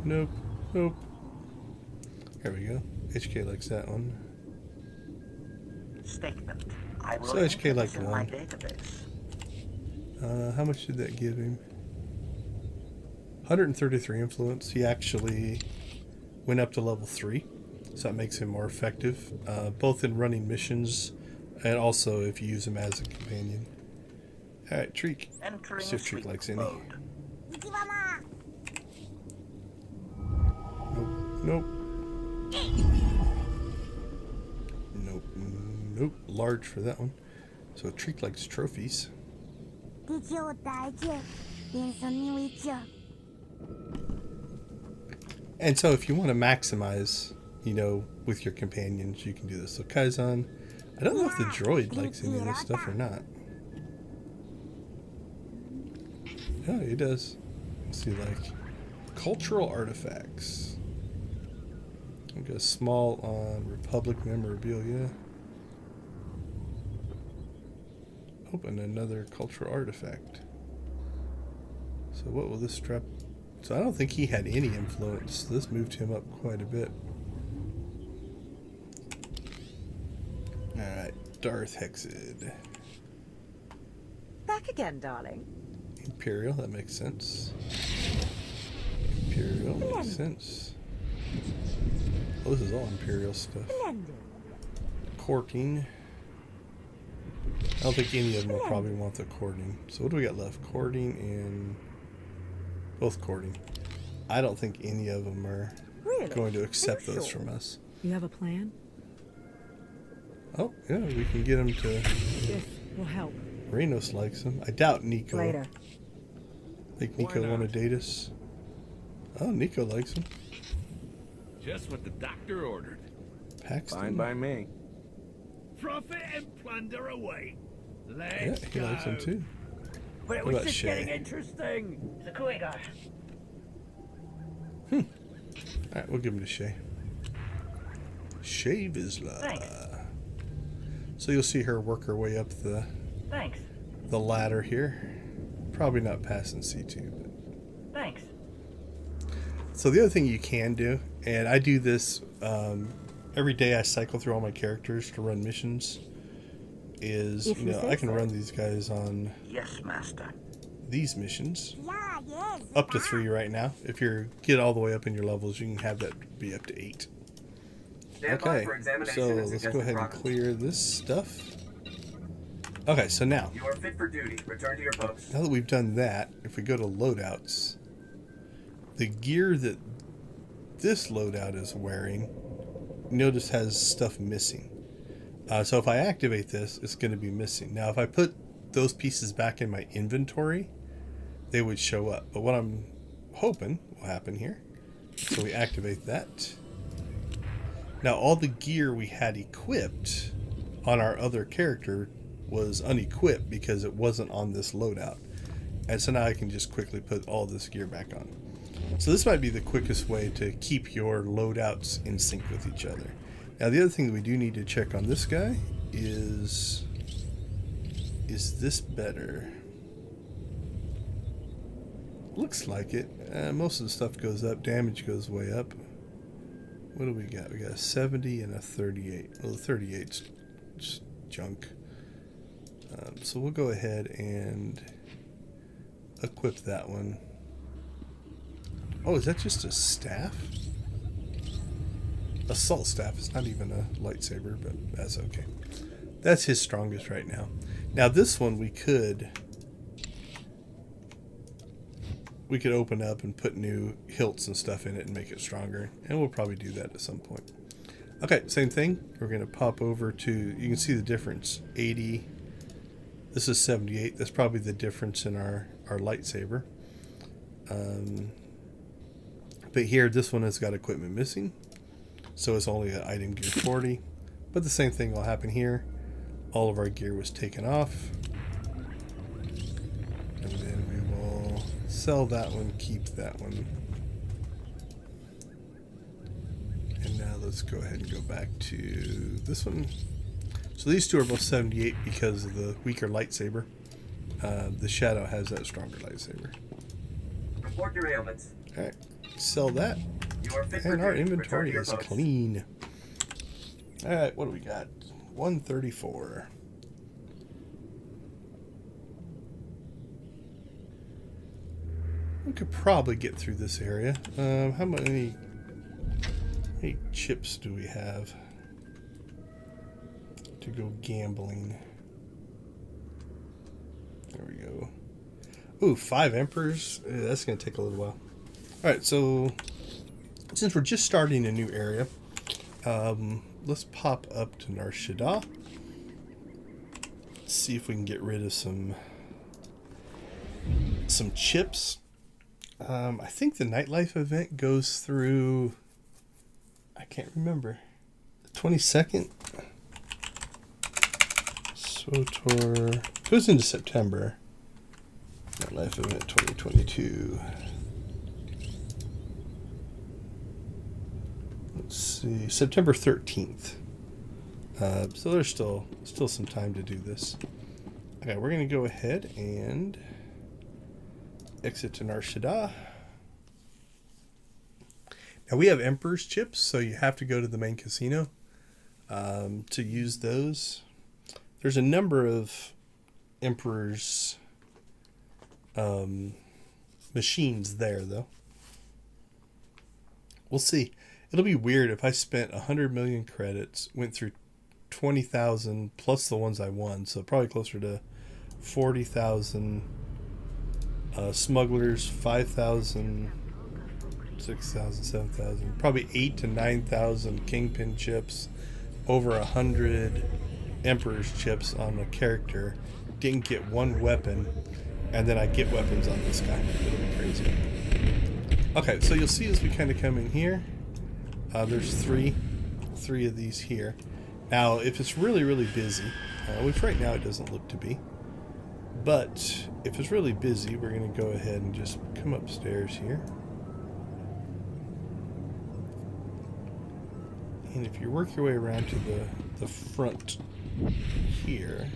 Nope. There we go. HK likes that one. Statement. So HK liked 1. How much did that give him? 133 influence. He actually went up to level 3, so that makes him more effective, both in running missions and also if you use him as a companion. Alright, Treek. See if Treek likes any. Nope. Large for that one. So Treek likes trophies. And so if you want to maximize, with your companions, you can do this. So Kaizan, I don't know if the droid likes any of this stuff or not. Yeah, he does. Let's see, cultural artifacts. I'll go small on Republic memorabilia. Open another cultural artifact. So what will this strap? So I don't think he had any influence. This moved him up quite a bit. Alright, Darth Hexid. Back again, darling. Imperial, that makes sense. Imperial makes sense. Oh, this is all Imperial stuff. Corking. I don't think any of them will probably want the cording. So what do we got left? Cording and... both cording. I don't think any of them are going to accept those from us. You have a plan? Oh, yeah, we can get them to... This will help. Reynos likes them. I doubt Nico. Later. Think Nico want to date us? Oh, Nico likes them. Just what the doctor ordered. Paxton. Fine by me. Profit and plunder away. Let's he likes them too. But it What was about just Shay? getting interesting. Alright, we'll give him to Shay. Shay Vizsla. So you'll see her work her way up the ladder here. Probably not passing C2, but Thanks. so the other thing you can do, and I do this every day, I cycle through all my characters to run missions, is I can run these guys on these missions. Up to 3 right now. If you get all the way up in your levels, you can have that be up to 8. Okay, so let's go ahead and clear this stuff. Okay, so now, You are fit for duty. Return to your post. now that we've done that, if we go to loadouts, the gear that this loadout is wearing, notice has stuff missing. So if I activate this, it's going to be missing. Now, if I put those pieces back in my inventory, they would show up. But what I'm hoping will happen here, so we activate that. Now, all the gear we had equipped on our other character was unequipped because it wasn't on this loadout. And so now I can just quickly put all this gear back on. So this might be the quickest way to keep your loadouts in sync with each other. Now, the other thing that we do need to check on this guy is this better? Looks like it. Most of the stuff goes up. Damage goes way up. What do we got? We got a 70 and a 38. Well, the 38's just junk. So we'll go ahead and equip that one. Oh, is that just a staff? Assault staff. It's not even a lightsaber, but that's okay. That's his strongest right now. Now this one we could open up and put new hilts and stuff in it and make it stronger, and we'll probably do that at some point. Okay, same thing. We're going to pop over to, you can see the difference. 80. This is 78. That's probably the difference in our lightsaber. But here, this one has got equipment missing, so it's only an item gear 40. But the same thing will happen here. All of our gear was taken off. And then we will sell that one, keep that one. And now let's go ahead and go back to this one. So these two are both 78 because of the weaker lightsaber. The Shadow has that stronger lightsaber. Report your ailments. Alright, sell that. You are fit for And our duty. inventory Return is to your post. clean. Alright, what do we got? 134. We could probably get through this area. How many chips do we have to go gambling? There we go. Ooh, 5 Emperors. That's going to take a little while. Alright, so since we're just starting a new area, let's pop up to Nar Shaddaa. See if we can get rid of some chips. I think the Nightlife event goes through, I can't remember, the 22nd? SWTOR goes into September. Nightlife event 2022. Let's see, September 13th. So there's still some time to do this. Okay, we're going to go ahead and exit to Nar Shaddaa. Now we have Emperor's chips, so you have to go to the main casino to use those. There's a number of Emperor's machines there, though. We'll see. It'll be weird if I spent 100 million credits, went through 20,000 plus the ones I won, so probably closer to 40,000 smugglers, 5,000, 6,000, 7,000, probably 8,000 to 9,000 kingpin chips, over 100 emperor's chips on a character, didn't get one weapon, and then I get weapons on this guy. It'll be crazy. Okay, so you'll see as we kind of come in here, there's three of these here. Now, if it's really, really busy, which right now it doesn't look to be, but if it's really busy, we're going to go ahead and just come upstairs here. And if you work your way around to the front here,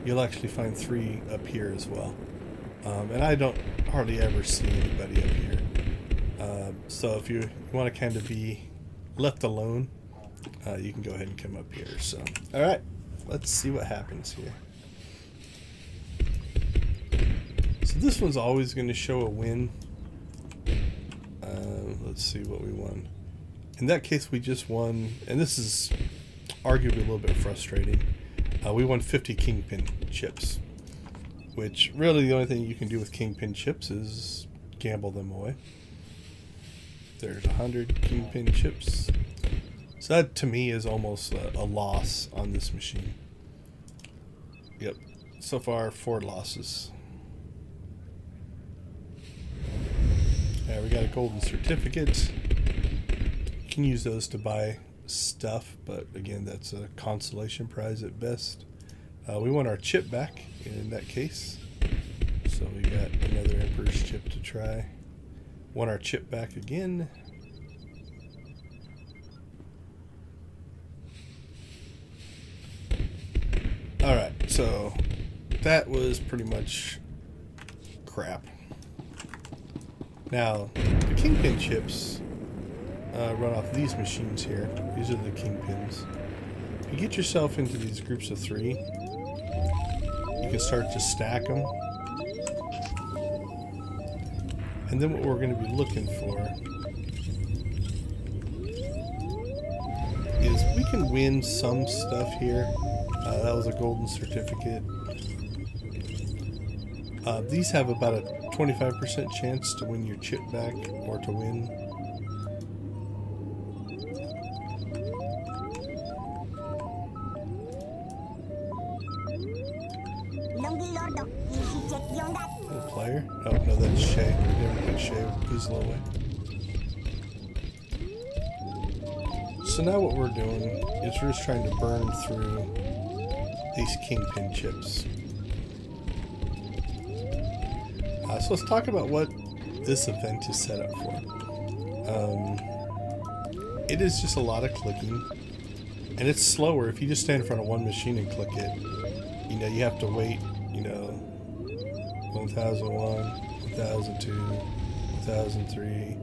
you'll actually find 3 up here as well. And I don't hardly ever see anybody up here. So if you want to kind of be left alone, you can go ahead and come up here. So, all right, let's see what happens here. So this one's always going to show a win. Let's see what we won. In that case, we just won, and this is arguably a little bit frustrating. We won 50 kingpin chips, which really the only thing you can do with kingpin chips is gamble them away. There's 100 kingpin chips. So that to me is almost a loss on this machine. Yep, so far 4 losses. We got a golden certificate. You can use those to buy stuff, but again, that's a consolation prize at best. We want our chip back in that case, so we got another Emperor's chip to try. Want our chip back again. Alright, so that was pretty much crap. Now, the kingpin chips run off these machines here. These are the kingpins. If you get yourself into these groups of 3, you can start to stack them. And then what we're going to be looking for is we can win some stuff here. That was a golden certificate. These have about a 25% chance to win your chip back or to win. Player? Oh, no, that's Shay. Never put Shay Fizzle away. So now what we're doing is we're just trying to burn through these kingpin chips. So let's talk about what this event is set up for. It is just a lot of clicking, and it's slower. If you just stand in front of one machine and click it, you know, you have to wait, 1001, 1002, 1003.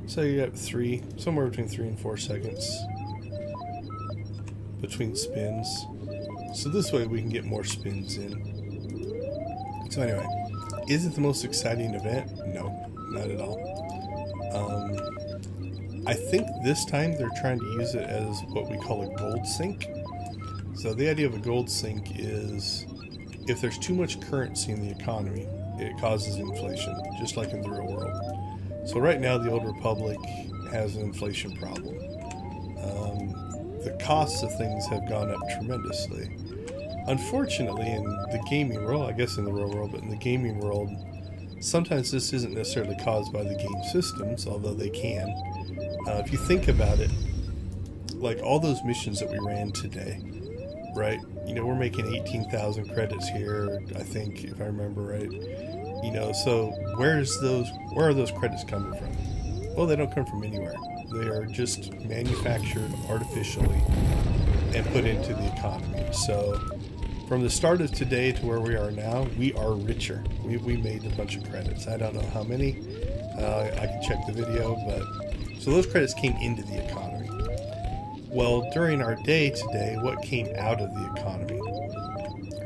So you got somewhere between 3 and 4 seconds between spins. So this way we can get more spins in. So anyway, is it the most exciting event? No, not at all. I think this time they're trying to use it as what we call a gold sink. So the idea of a gold sink is if there's too much currency in the economy, it causes inflation, just like in the real world. So right now the Old Republic has an inflation problem. The costs of things have gone up tremendously. Unfortunately, in the gaming world, I guess in the real world, but in the gaming world, sometimes this isn't necessarily caused by the game systems, although they can. If you think about it, like all those missions that we ran today, right? We're making 18,000 credits here, I think, if I remember right. So where are those credits coming from? Well, they don't come from anywhere. They are just manufactured artificially and put into the economy. So from the start of today to where we are now, we are richer. We made a bunch of credits. I don't know how many. I can check the video, but so those credits came into the economy. Well, during our day today, what came out of the economy?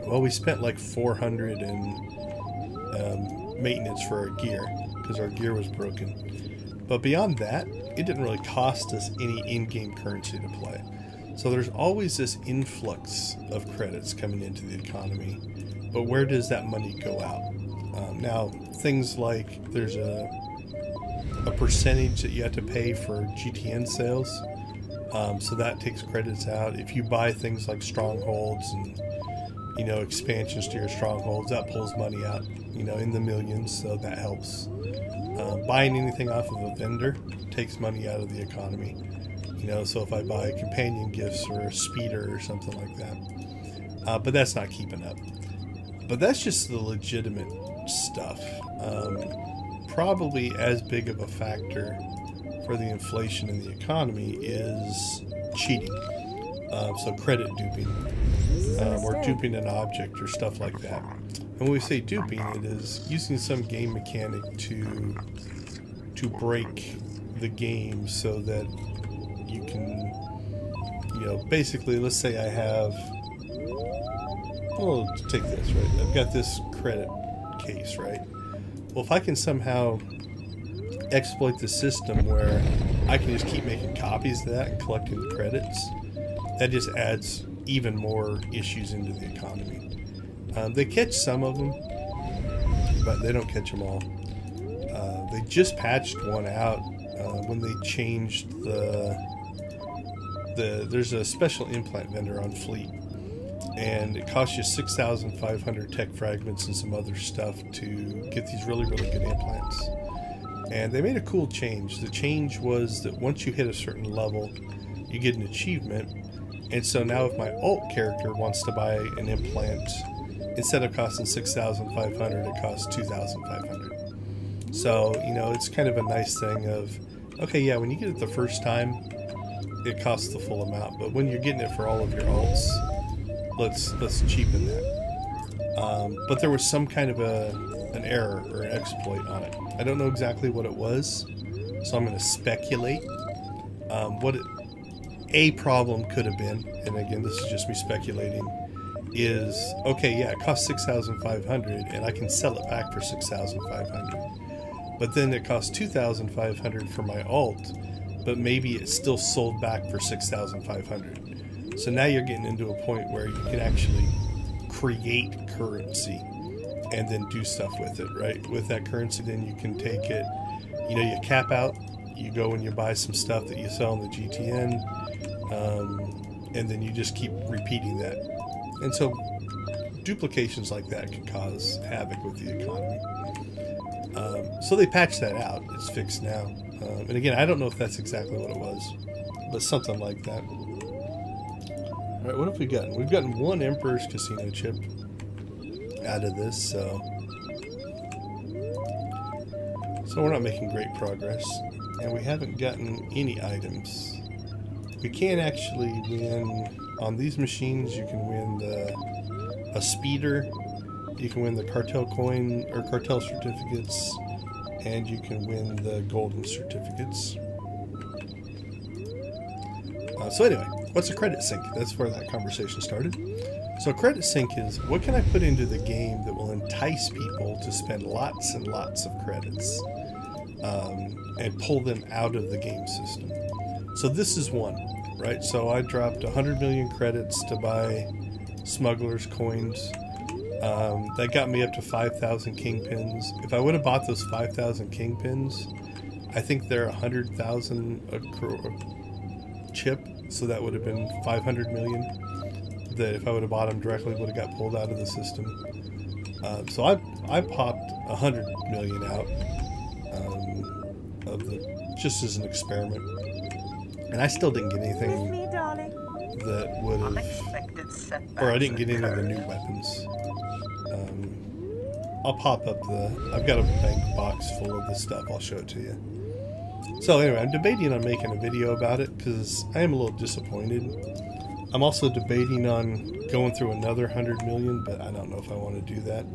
Well, we spent like 400 and maintenance for our gear, because our gear was broken. But beyond that, it didn't really cost us any in-game currency to play. So there's always this influx of credits coming into the economy. But where does that money go out? Now, things like there's a percentage that you have to pay for GTN sales. So that takes credits out. If you buy things like strongholds and, you know, expansions to your strongholds, that pulls money out, you know, in the millions, so that helps. Buying anything off of a vendor takes money out of the economy. You know, so if I buy companion gifts or a speeder or something like that. But that's not keeping up. But that's just the legitimate stuff. Probably as big of a factor for the inflation in the economy is cheating. So credit duping, or duping an object or stuff like that. And when we say duping, it is using some game mechanic to break the game so that you can, you know, basically, let's say I have, well, take this, right? I've got this credit case, right? Well, if I can somehow exploit the system where I can just keep making copies of that and collecting the credits, that just adds even more issues into the economy. They catch some of them, but they don't catch them all. They just patched one out when they changed there's a special implant vendor on Fleet, and it costs you 6,500 tech fragments and some other stuff to get these really, really good implants. And they made a cool change. The change was that once you hit a certain level, you get an achievement. And so now if my alt character wants to buy an implant, instead of costing 6,500, it costs 2,500. So, you know, it's kind of a nice thing of, okay, yeah, when you get it the first time, it costs the full amount. But when you're getting it for all of your alts, let's cheapen that. But there was some kind of an error or an exploit on it. I don't know exactly what it was, so I'm going to speculate. What a problem could have been, and again, this is just me speculating, is, okay, yeah, it costs 6,500 and I can sell it back for 6,500. But then it costs 2,500 for my alt, but maybe it's still sold back for 6,500. So now you're getting into a point where you can actually create currency and then do stuff with it, right? With that currency, then you can take it, you know, you cap out, you go and you buy some stuff that you sell in the GTN, and then you just keep repeating that. And so duplications like that can cause havoc with the economy. So they patched that out. It's fixed now. And again, I don't know if that's exactly what it was, but something like that. All right, what have we gotten? We've gotten one Emperor's Casino chip out of this, so we're not making great progress. And we haven't gotten any items. We can actually win on these machines. You can win a speeder, you can win the cartel coin or cartel certificates, and you can win the golden certificates. So anyway, what's a credit sink? That's where that conversation started. So a credit sink is, what can I put into the game that will entice people to spend lots and lots of credits and pull them out of the game system? So this is one, right? So I dropped 100 million credits to buy smugglers coins. That got me up to 5,000 kingpins. If I would have bought those 5,000 kingpins, I think they're 100,000 a chip, so that would have been 500 million. That if I would have bought them directly, would have got pulled out of the system. So I popped 100 million out of the, just as an experiment, and I still didn't get anything that would have, or I didn't get any of the new weapons. I'll pop up I've got a bank box full of this stuff. I'll show it to you. So anyway, I'm debating on making a video about it because I am a little disappointed. I'm also debating on going through another 100 million, but I don't know if I want to do that.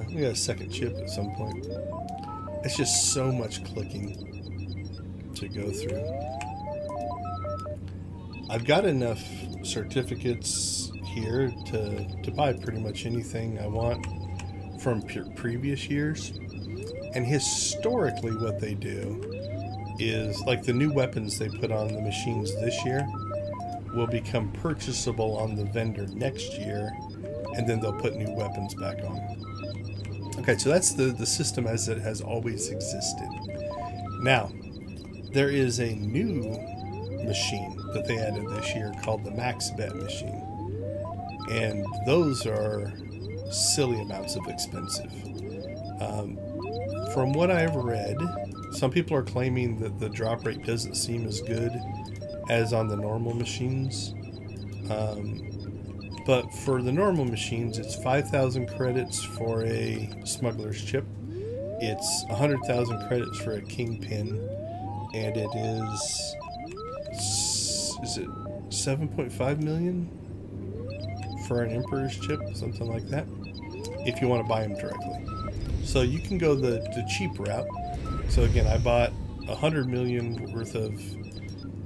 We got a second chip at some point. It's just so much clicking to go through. I've got enough certificates here to buy pretty much anything I want from previous years. And historically what they do is, like, the new weapons they put on the machines this year will become purchasable on the vendor next year, and then they'll put new weapons back on. Okay, so that's the system as it has always existed. Now, there is a new machine that they added this year called the Max Bet machine. And those are silly amounts of expensive. From what I've read, some people are claiming that the drop rate doesn't seem as good as on the normal machines. But for the normal machines, it's 5,000 credits for a smuggler's chip. It's 100,000 credits for a kingpin. And it is it 7.5 million for an emperor's chip? Something like that. If you want to buy them directly. So you can go the cheap route. So again, I bought 100 million worth of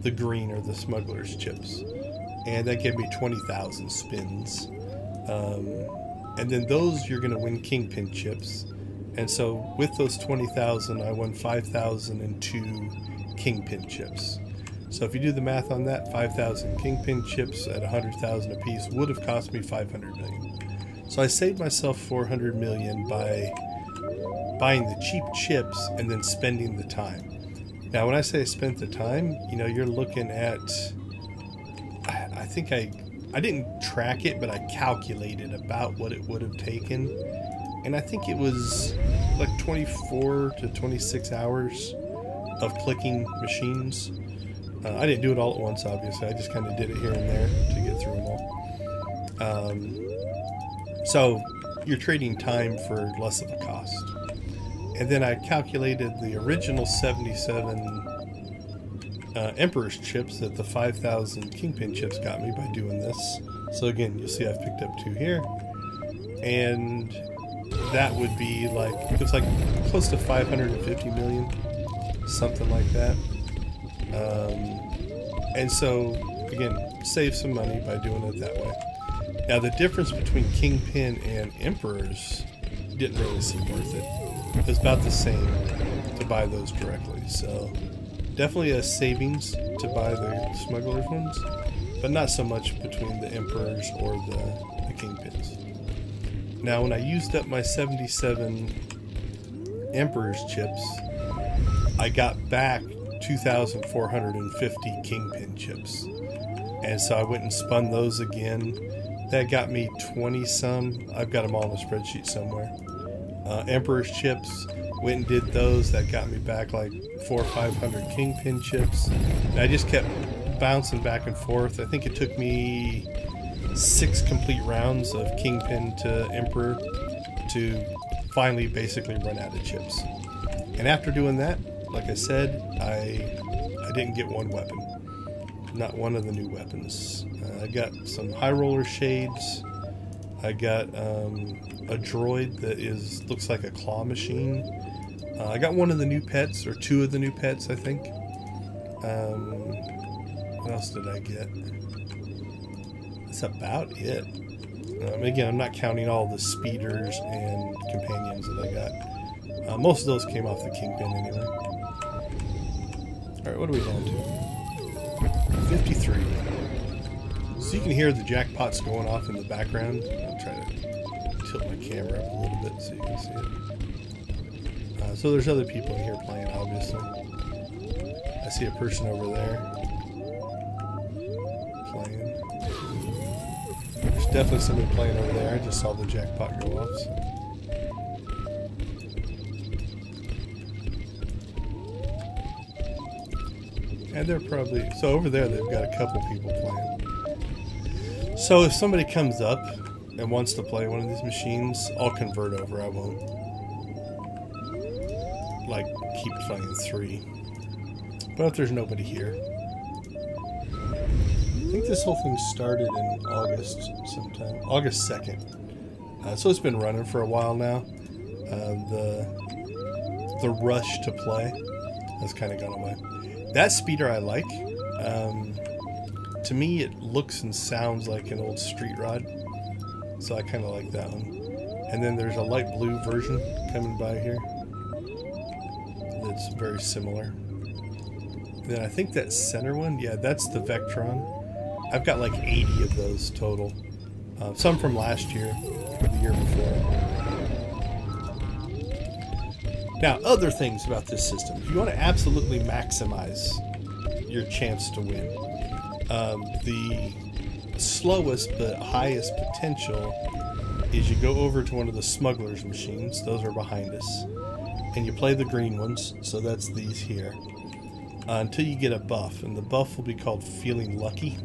the green or the smuggler's chips, and that gave me 20,000 spins. And then those you're going to win kingpin chips. And so with those 20,000, I won 5,002 kingpin chips. So if you do the math on that, 5,000 kingpin chips at 100,000 apiece would have cost me 500 million. So I saved myself 400 million by buying the cheap chips and then spending the time. Now, when I say I spent the time, you know, you're looking at, I think I didn't track it, but I calculated about what it would have taken. And I think it was like 24 to 26 hours of clicking machines. I didn't do it all at once, obviously. I just kind of did it here and there to get through them all. So you're trading time for less of a cost. And then I calculated the original 77 Emperor's chips that the 5,000 Kingpin chips got me by doing this. So again, you'll see I've picked up 2 here. And that would be like, it's like close to 550 million, something like that. And so, again, save some money by doing it that way. Now, the difference between Kingpin and Emperors didn't really seem worth it. It was about the same to buy those directly. So, definitely a savings to buy the Smuggler's ones, but not so much between the Emperors or the Kingpins. Now, when I used up my 77 Emperor's chips, I got back 2,450 Kingpin chips. And so I went and spun those again. That got me 20 some. I've got them all in a spreadsheet somewhere. Emperor's chips, went and did those. That got me back like 400 or 500 Kingpin chips. And I just kept bouncing back and forth. I think it took me 6 complete rounds of Kingpin to Emperor to finally basically run out of chips. And after doing that, like I said, I didn't get one weapon. Not one of the new weapons. I got some high roller shades. I got a droid that looks like a claw machine. I got one of the new pets, or 2 of the new pets, I think. What else did I get? That's about it. Again, I'm not counting all the speeders and companions that I got. Most of those came off the Kingpin anyway. Alright, what are we down to? 53. So you can hear the jackpots going off in the background. I'll try to tilt my camera up a little bit so you can see it. So there's other people in here playing, obviously. I see a person over there playing. There's definitely somebody playing over there. I just saw the jackpot go off. So. And they're probably, so over there they've got a couple people playing. So if somebody comes up and wants to play one of these machines, I'll convert over. I won't like keep playing 3. But if there's nobody here, I think this whole thing started in August sometime, August 2nd. So it's been running for a while now. The rush to play has kind of gone away. That speeder I like. To me, it looks and sounds like an old street rod, so I kind of like that one. And then there's a light blue version coming by here that's very similar. And then I think that center one, yeah, that's the Vectron. I've got like 80 of those total. Some from last year or the year before. Now, other things about this system. If you want to absolutely maximize your chance to win, the slowest but highest potential is you go over to one of the smugglers' machines. Those are behind us. And you play the green ones, so that's these here, until you get a buff. And the buff will be called Feeling Lucky.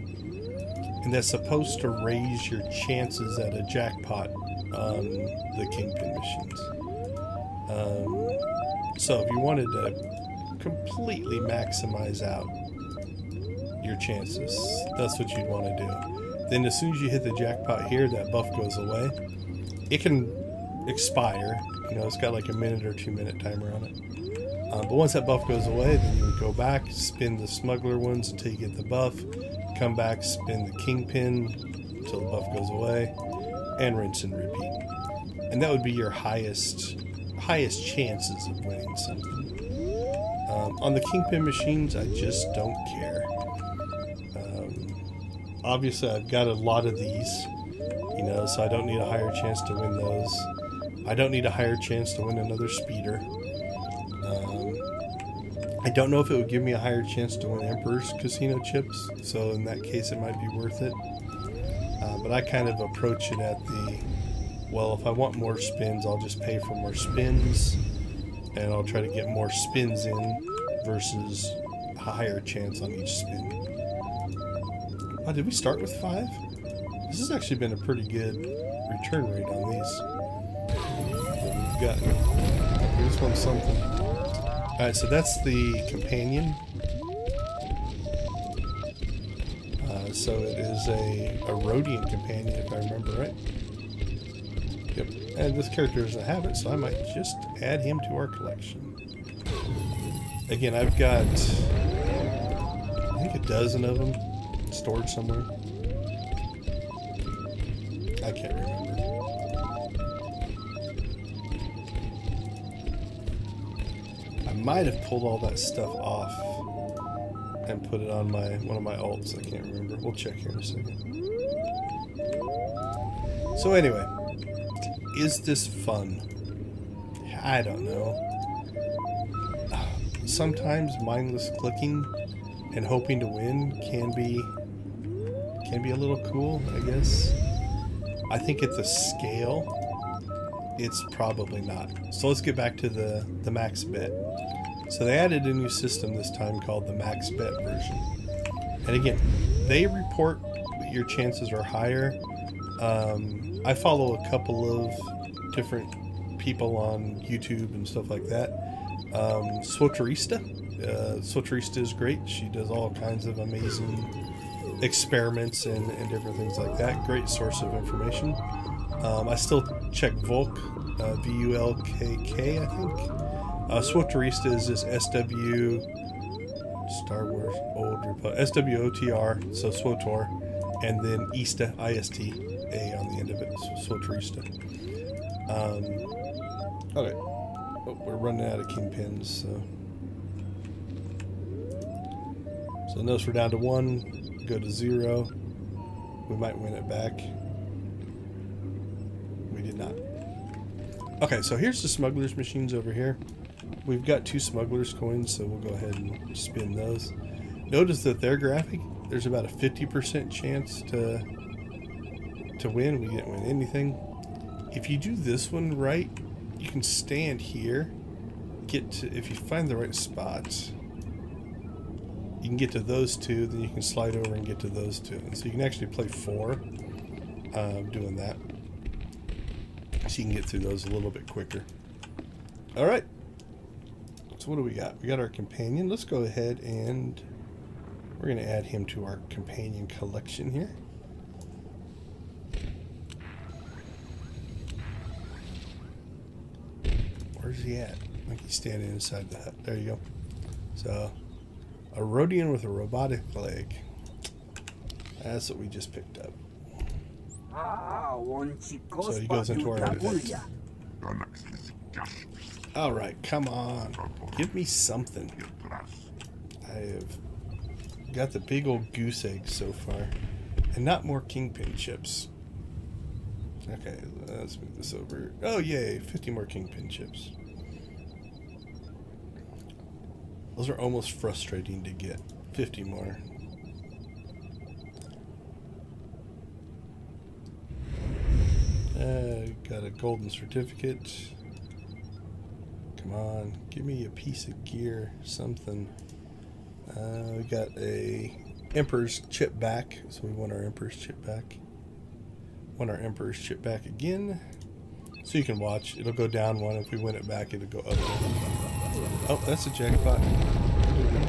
And that's supposed to raise your chances at a jackpot on the Kingpin machines. So if you wanted to completely maximize out your chances, that's what you'd want to do. Then as soon as you hit the jackpot here, that buff goes away. It can expire. You know, it's got like a minute or 2 minute timer on it. But once that buff goes away, then you would go back, spin the smuggler ones until you get the buff, come back, spin the Kingpin until the buff goes away, and rinse and repeat. And that would be your highest chances of winning something. On the Kingpin machines, I just don't care. Obviously, I've got a lot of these, you know, so I don't need a higher chance to win those. I don't need a higher chance to win another speeder. I don't know if it would give me a higher chance to win Emperor's Casino chips, so in that case it might be worth it. But I kind of approach it at the, well, if I want more spins, I'll just pay for more spins, and I'll try to get more spins in versus a higher chance on each spin. Oh, did we start with 5? This has actually been a pretty good return rate on these. We've gotten, here's one something. Alright, so that's the companion. So it is a Rodian companion, if I remember right. Yep, and this character doesn't have it, so I might just add him to our collection. Again, I've got, I think, a dozen of them stored somewhere. I can't remember. I might have pulled all that stuff off and put it on one of my alts. I can't remember. We'll check here in a second. So anyway, is this fun? I don't know. Sometimes mindless clicking and hoping to win can be a little cool, I guess. I think at the scale, it's probably not. So let's get back to the max bet. So they added a new system this time called the max bet version. And again, they report your chances are higher. I follow a couple of different people on YouTube and stuff like that. SWTOR. SWTOR is great. She does all kinds of amazing experiments and different things like that. Great source of information. I still check Volk, VULKK, I think. SWTOR is this Star Wars Old Republic, SWTOR, so SWTOR, and then ISTA, ISTA on the end of it, so SWTOR. Okay. Oh, we're running out of kingpins, so notice we're down to 1, go to 0. We might win it back. We did not. Okay, so here's the smugglers machines over here. We've got 2 smugglers coins, so we'll go ahead and spin those. Notice that their graphic, there's about a 50% chance to win. We didn't win anything. If you do this one right, you can stand here, if you find the right spots, you can get to those 2, then you can slide over and get to those 2. And so you can actually play 4 doing that. So you can get through those a little bit quicker. Alright. So what do we got? We got our companion. Let's go ahead and we're going to add him to our companion collection here. Where's he at? I think he's standing inside the hut. There you go. So, a Rodian with a robotic leg. That's what we just picked up. So he goes into our pit. Alright, come on. Give me something. I have got the big old goose egg so far. And not more kingpin chips. Okay, let's move this over. Oh, yay, 50 more kingpin chips. Those are almost frustrating to get. 50 more. Got a golden certificate. Come on, give me a piece of gear, something. We got a Emperor's chip back, so we want our Emperor's chip back. Want our Emperor's chip back again. So you can watch, it'll go down one. If we win it back, it'll go up one. Oh, that's a jackpot. What did we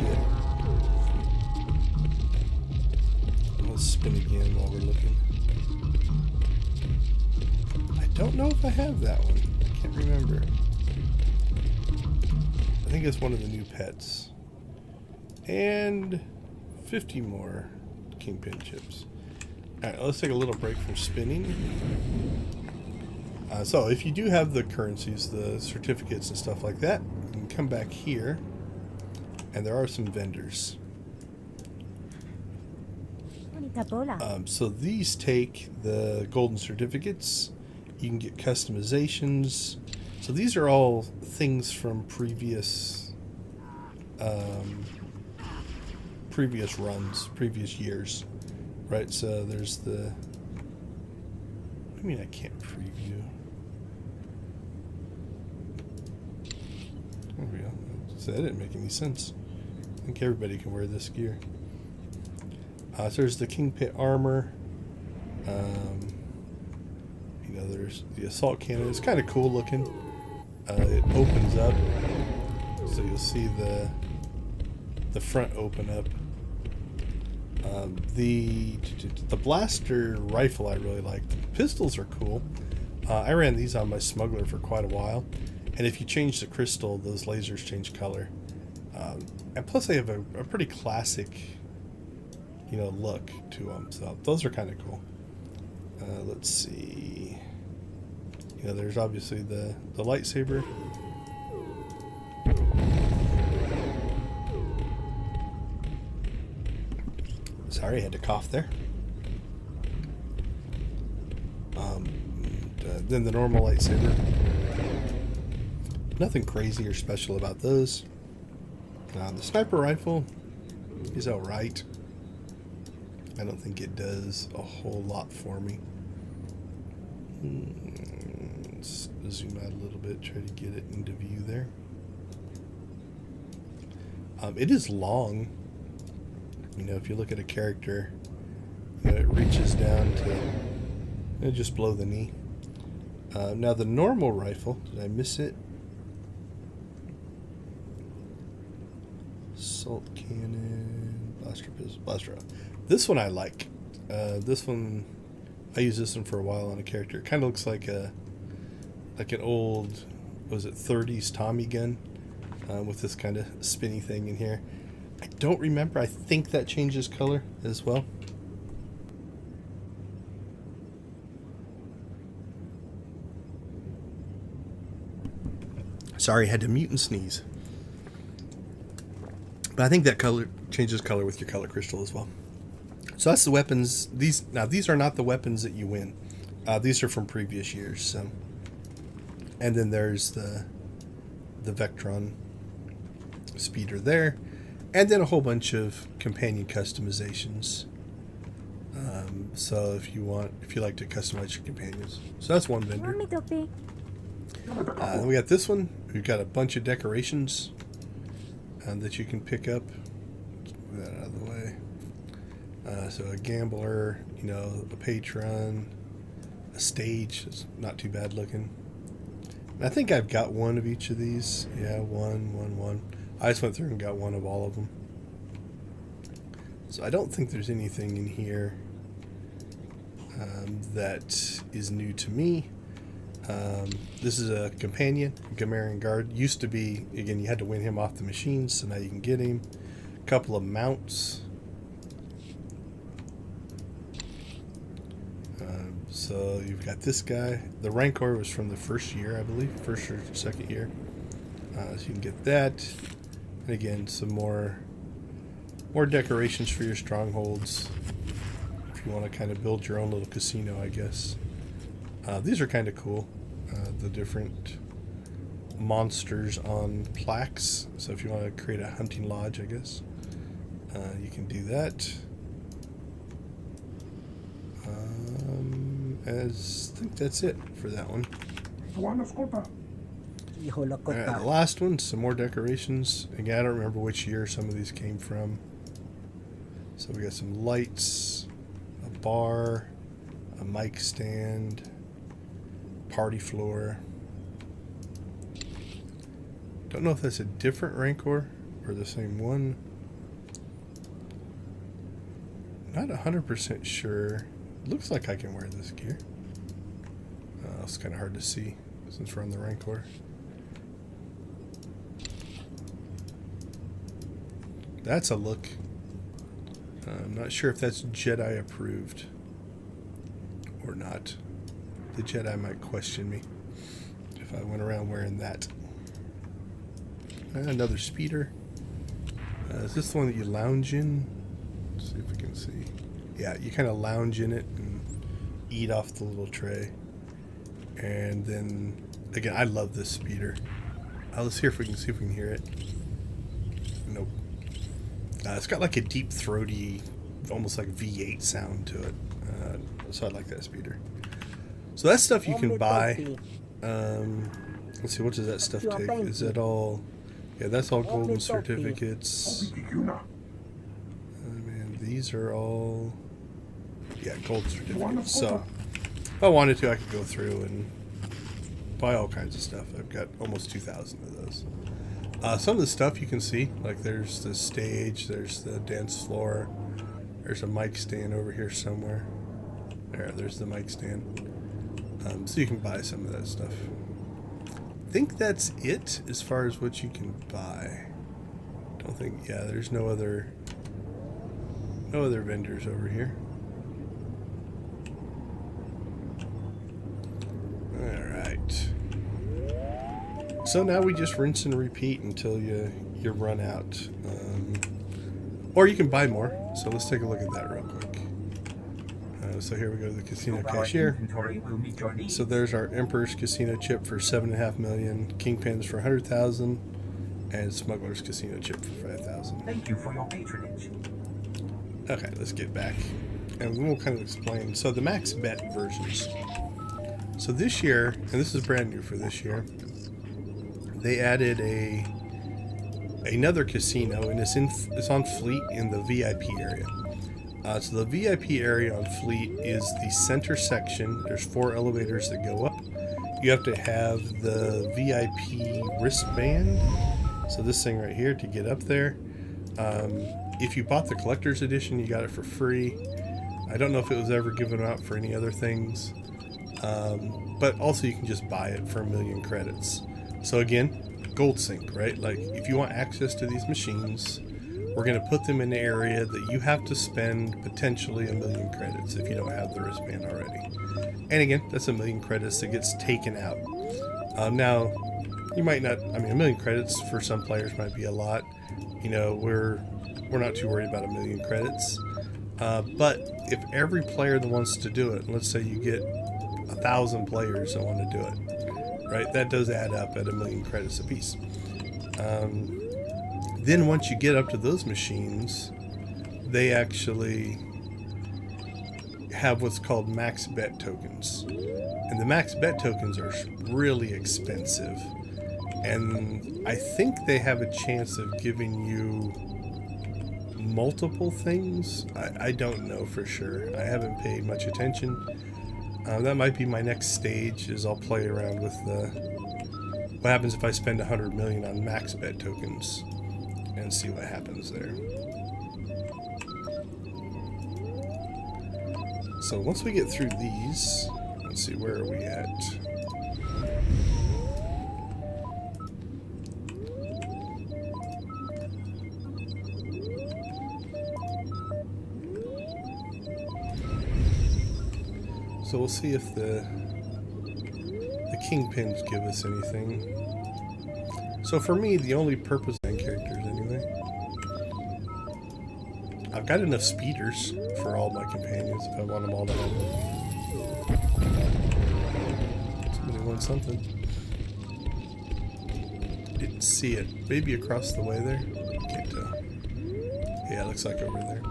get? Let's spin again while we're looking. I don't know if I have that one. I can't remember. I think it's one of the new pets. And 50 more kingpin chips. Alright, let's take a little break from spinning. So if you do have the currencies, the certificates and stuff like that, you can come back here. And there are some vendors. So these take the golden certificates. You can get customizations. So these are all things from previous runs, previous years, right? So there's the. I mean, I can't preview. There we go. So that didn't make any sense. I think everybody can wear this gear. So there's the King Pit armor. You know, there's the assault cannon. It's kind of cool looking. It opens up, so you'll see the front open up. The blaster rifle I really like. The pistols are cool. I ran these on my smuggler for quite a while, and if you change the crystal, those lasers change color. And plus, they have a pretty classic, you know, look to them. So those are kind of cool. Let's see. You know, there's obviously the lightsaber. Sorry, I had to cough there. Then the normal lightsaber. Nothing crazy or special about those. The sniper rifle is alright. I don't think it does a whole lot for me. Let's zoom out a little bit, try to get it into view there. It is long. You know, if you look at a character, you know, it reaches down to just below the knee. Now the normal rifle, did I miss it? Assault cannon, blaster pistol, blaster. This one I like. This one, I used this one for a while on a character. It kind of looks like an old, was it 30s Tommy gun, with this kind of spinny thing in here. I don't remember. I think that changes color as well. Sorry, I had to mute and sneeze. But I think that color changes color with your color crystal as well. So that's the weapons. These are not the weapons that you win. These are from previous years. So, and then there's the Vectron speeder there, and then a whole bunch of companion customizations. So if you like to customize your companions, so that's one vendor. Then we got this one. We've got a bunch of decorations that you can pick up. Move that out of the way. So a gambler, you know, a patron, a stage. It's not too bad looking. And I think I've got one of each of these. Yeah, one. I just went through and got one of all of them. So I don't think there's anything in here that is new to me. This is a companion, Gamarian Guard. Used to be, again, you had to win him off the machines, so now you can get him. A couple of mounts. So you've got this guy. The Rancor was from the first year, I believe. First or second year. So you can get that. And again, some more decorations for your strongholds. If you want to kind of build your own little casino, I guess. These are kind of cool. The different monsters on plaques. So if you want to create a hunting lodge, I guess, you can do that. I think that's it for that one. The last one, some more decorations. Again, I don't remember which year some of these came from. So we got some lights, a bar, a mic stand, party floor. Don't know if that's a different Rancor or the same one. Not 100% sure. Looks like I can wear this gear. It's kind of hard to see since we're on the Rancor. That's a look. I'm not sure if that's Jedi approved or not. The Jedi might question me if I went around wearing that. Another speeder. Is this the one that you lounge in? Let's see if we can see. Yeah, you kind of lounge in it and eat off the little tray. And then, again, I love this speeder. Let's see if we can hear it. Nope. It's got like a deep throaty, almost like V8 sound to it. So I like that speeder. So that's stuff you can buy. Let's see, what does that stuff take? Is that all? Yeah, that's all golden certificates. Man, these are all, yeah, gold certificates. So if I wanted to, I could go through and buy all kinds of stuff. I've got almost 2,000 of those. Some of the stuff you can see, like there's the stage, there's the dance floor, there's a mic stand over here somewhere. There's the mic stand. So you can buy some of that stuff. I think that's it as far as what you can buy. Don't think, yeah, there's no other vendors over here. Alright. So now we just rinse and repeat until you run out. Or you can buy more. So let's take a look at that real quick. So here we go to the casino cashier. So there's our Emperor's Casino chip for 7.5 million, Kingpin's for 100,000, and Smuggler's Casino chip for 5,000. Thank you for your patronage. Okay, let's get back. And we'll kind of explain. So the max bet versions. So this year, and this is brand new for this year, they added another casino, and it's on Fleet in the VIP area. So the VIP area on Fleet is the center section. There's 4 elevators that go up. You have to have the VIP wristband. So this thing right here to get up there. If you bought the collector's edition, you got it for free. I don't know if it was ever given out for any other things. But also you can just buy it for 1 million credits. So again, gold sync, right? Like if you want access to these machines, we're going to put them in the area that you have to spend potentially 1 million credits if you don't have the wristband already. And again, that's 1 million credits that gets taken out. Now, you might not, I mean, 1 million credits for some players might be a lot. You know, we're not too worried about 1 million credits. But if every player that wants to do it, let's say you get 1,000 players that want to do it, right? That does add up at 1 million credits apiece. Then once you get up to those machines, they actually have what's called max bet tokens. And the max bet tokens are really expensive. And I think they have a chance of giving you multiple things. I don't know for sure. I haven't paid much attention. That might be my next stage, is I'll play around with what happens if I spend 100 million on max bet tokens and see what happens there. So once we get through these, let's see, where are we at? So we'll see if the kingpins give us anything. So for me, the only purpose and characters anyway. I've got enough speeders for all my companions if I want them all to have them. Somebody wants something. Didn't see it. Maybe across the way there? Can't tell. Yeah, it looks like over there.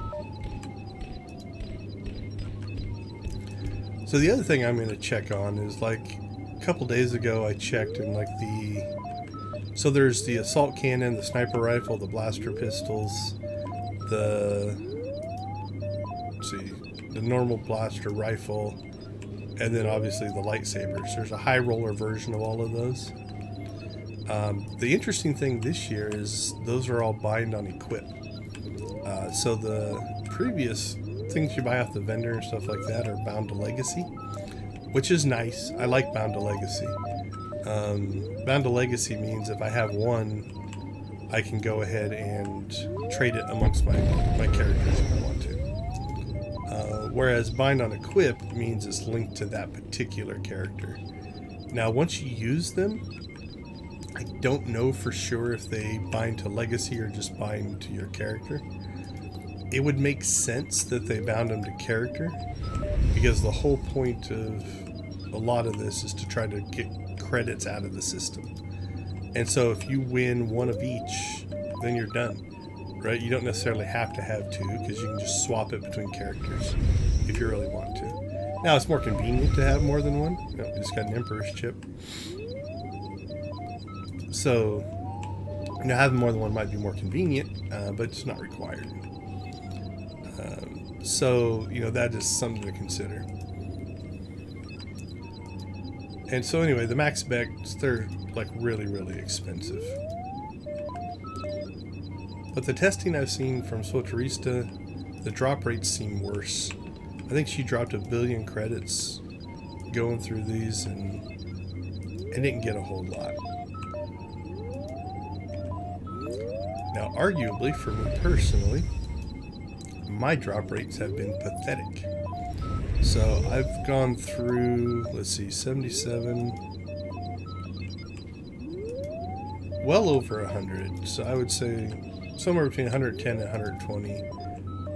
So the other thing I'm going to check on is, like, a couple days ago I checked and, like, so there's the assault cannon, the sniper rifle, the blaster pistols, the normal blaster rifle, and then obviously the lightsabers. There's a high roller version of all of those. The interesting thing this year is those are all bind on equip. So the previous things you buy off the vendor and stuff like that are bound to legacy, which is nice. I like bound to legacy. Bound to legacy means if I have one, I can go ahead and trade it amongst my characters if I want to. Whereas bind on equip means it's linked to that particular character. Now, once you use them, I don't know for sure if they bind to legacy or just bind to your character. It would make sense that they bound them to character, because the whole point of a lot of this is to try to get credits out of the system. And so if you win one of each, then you're done, right? You don't necessarily have to have two, because you can just swap it between characters if you really want to. Now, it's more convenient to have more than one. You just got an Emperor's chip. So, having more than one might be more convenient, but it's not required. So, that is something to consider. And so anyway, the max specs, they're like really, really expensive. But the testing I've seen from SWTOR, the drop rates seem worse. I think she dropped 1 billion credits going through these and didn't get a whole lot. Now, arguably, for me personally, my drop rates have been pathetic. So I've gone through, let's see, 77, well over 100. So I would say somewhere between 110 and 120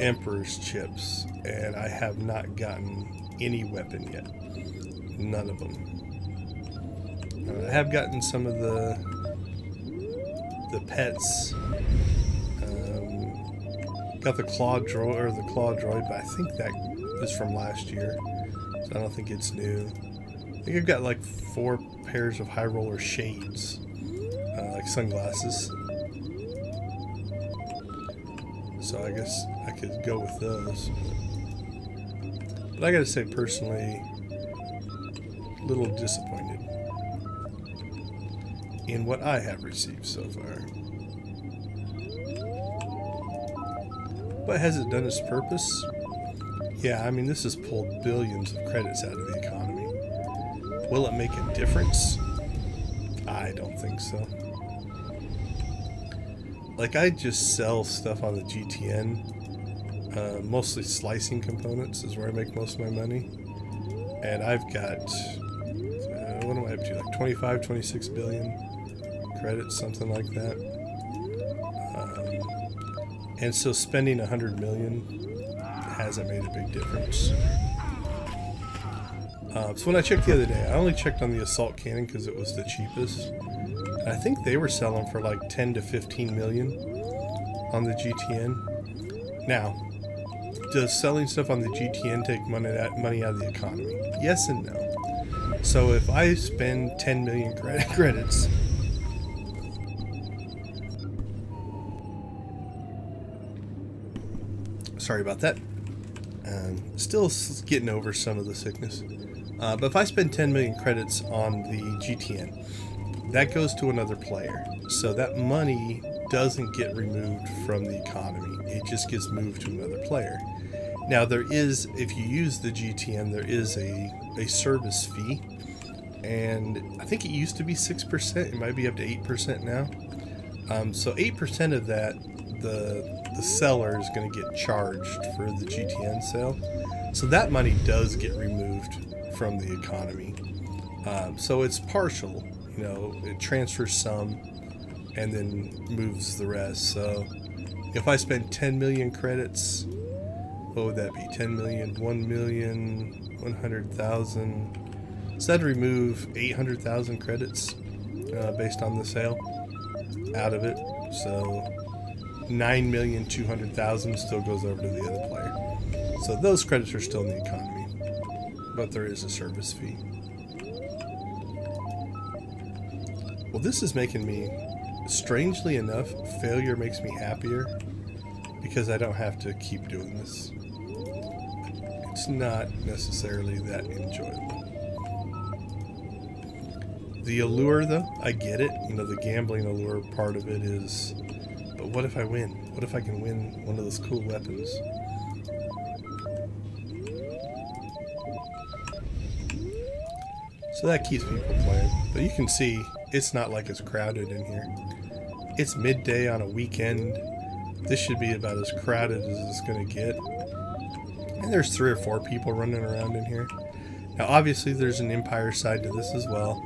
Emperor's chips, and I have not gotten any weapon yet. None of them. I have gotten some of the pets. Got the claw droid, but I think that is from last year, so I don't think it's new. I think I've got like 4 pairs of high roller shades, like sunglasses. So I guess I could go with those. But I gotta say, personally, a little disappointed in what I have received so far. But has it done its purpose? Yeah, I mean, this has pulled billions of credits out of the economy. Will it make a difference? I don't think so. Like, I just sell stuff on the GTN. Mostly slicing components is where I make most of my money. And I've got, what am I up to? Like 25, 26 billion credits, something like that. And so spending 100 million hasn't made a big difference. So when I checked the other day, I only checked on the assault cannon because it was the cheapest. And I think they were selling for like 10 to 15 million on the GTN. Now, does selling stuff on the GTN take money out of the economy? Yes and no. So if I spend 10 million credits, sorry about that. Still getting over some of the sickness. But if I spend 10 million credits on the GTN, that goes to another player. So that money doesn't get removed from the economy. It just gets moved to another player. Now there is, if you use the GTN, there is a service fee. And I think it used to be 6%. It might be up to 8% now. So 8% of that, the seller is going to get charged for the GTN sale. So that money does get removed from the economy. So it's partial, you know, it transfers some and then moves the rest. So if I spend 10 million credits, what would that be? 10 million, 1 million, 100,000. So that'd remove 800,000 credits based on the sale out of it. So 9,200,000 still goes over to the other player. So those credits are still in the economy, but there is a service fee. Well, this is making me, strangely enough, failure makes me happier because I don't have to keep doing this. It's not necessarily that enjoyable. The allure, though, I get it. You know, the gambling allure part of it is, but what if I win? What if I can win one of those cool weapons? So that keeps people playing. But you can see, it's not like it's crowded in here. It's midday on a weekend. This should be about as crowded as it's going to get. And there's 3 or 4 people running around in here. Now, obviously, there's an Empire side to this as well.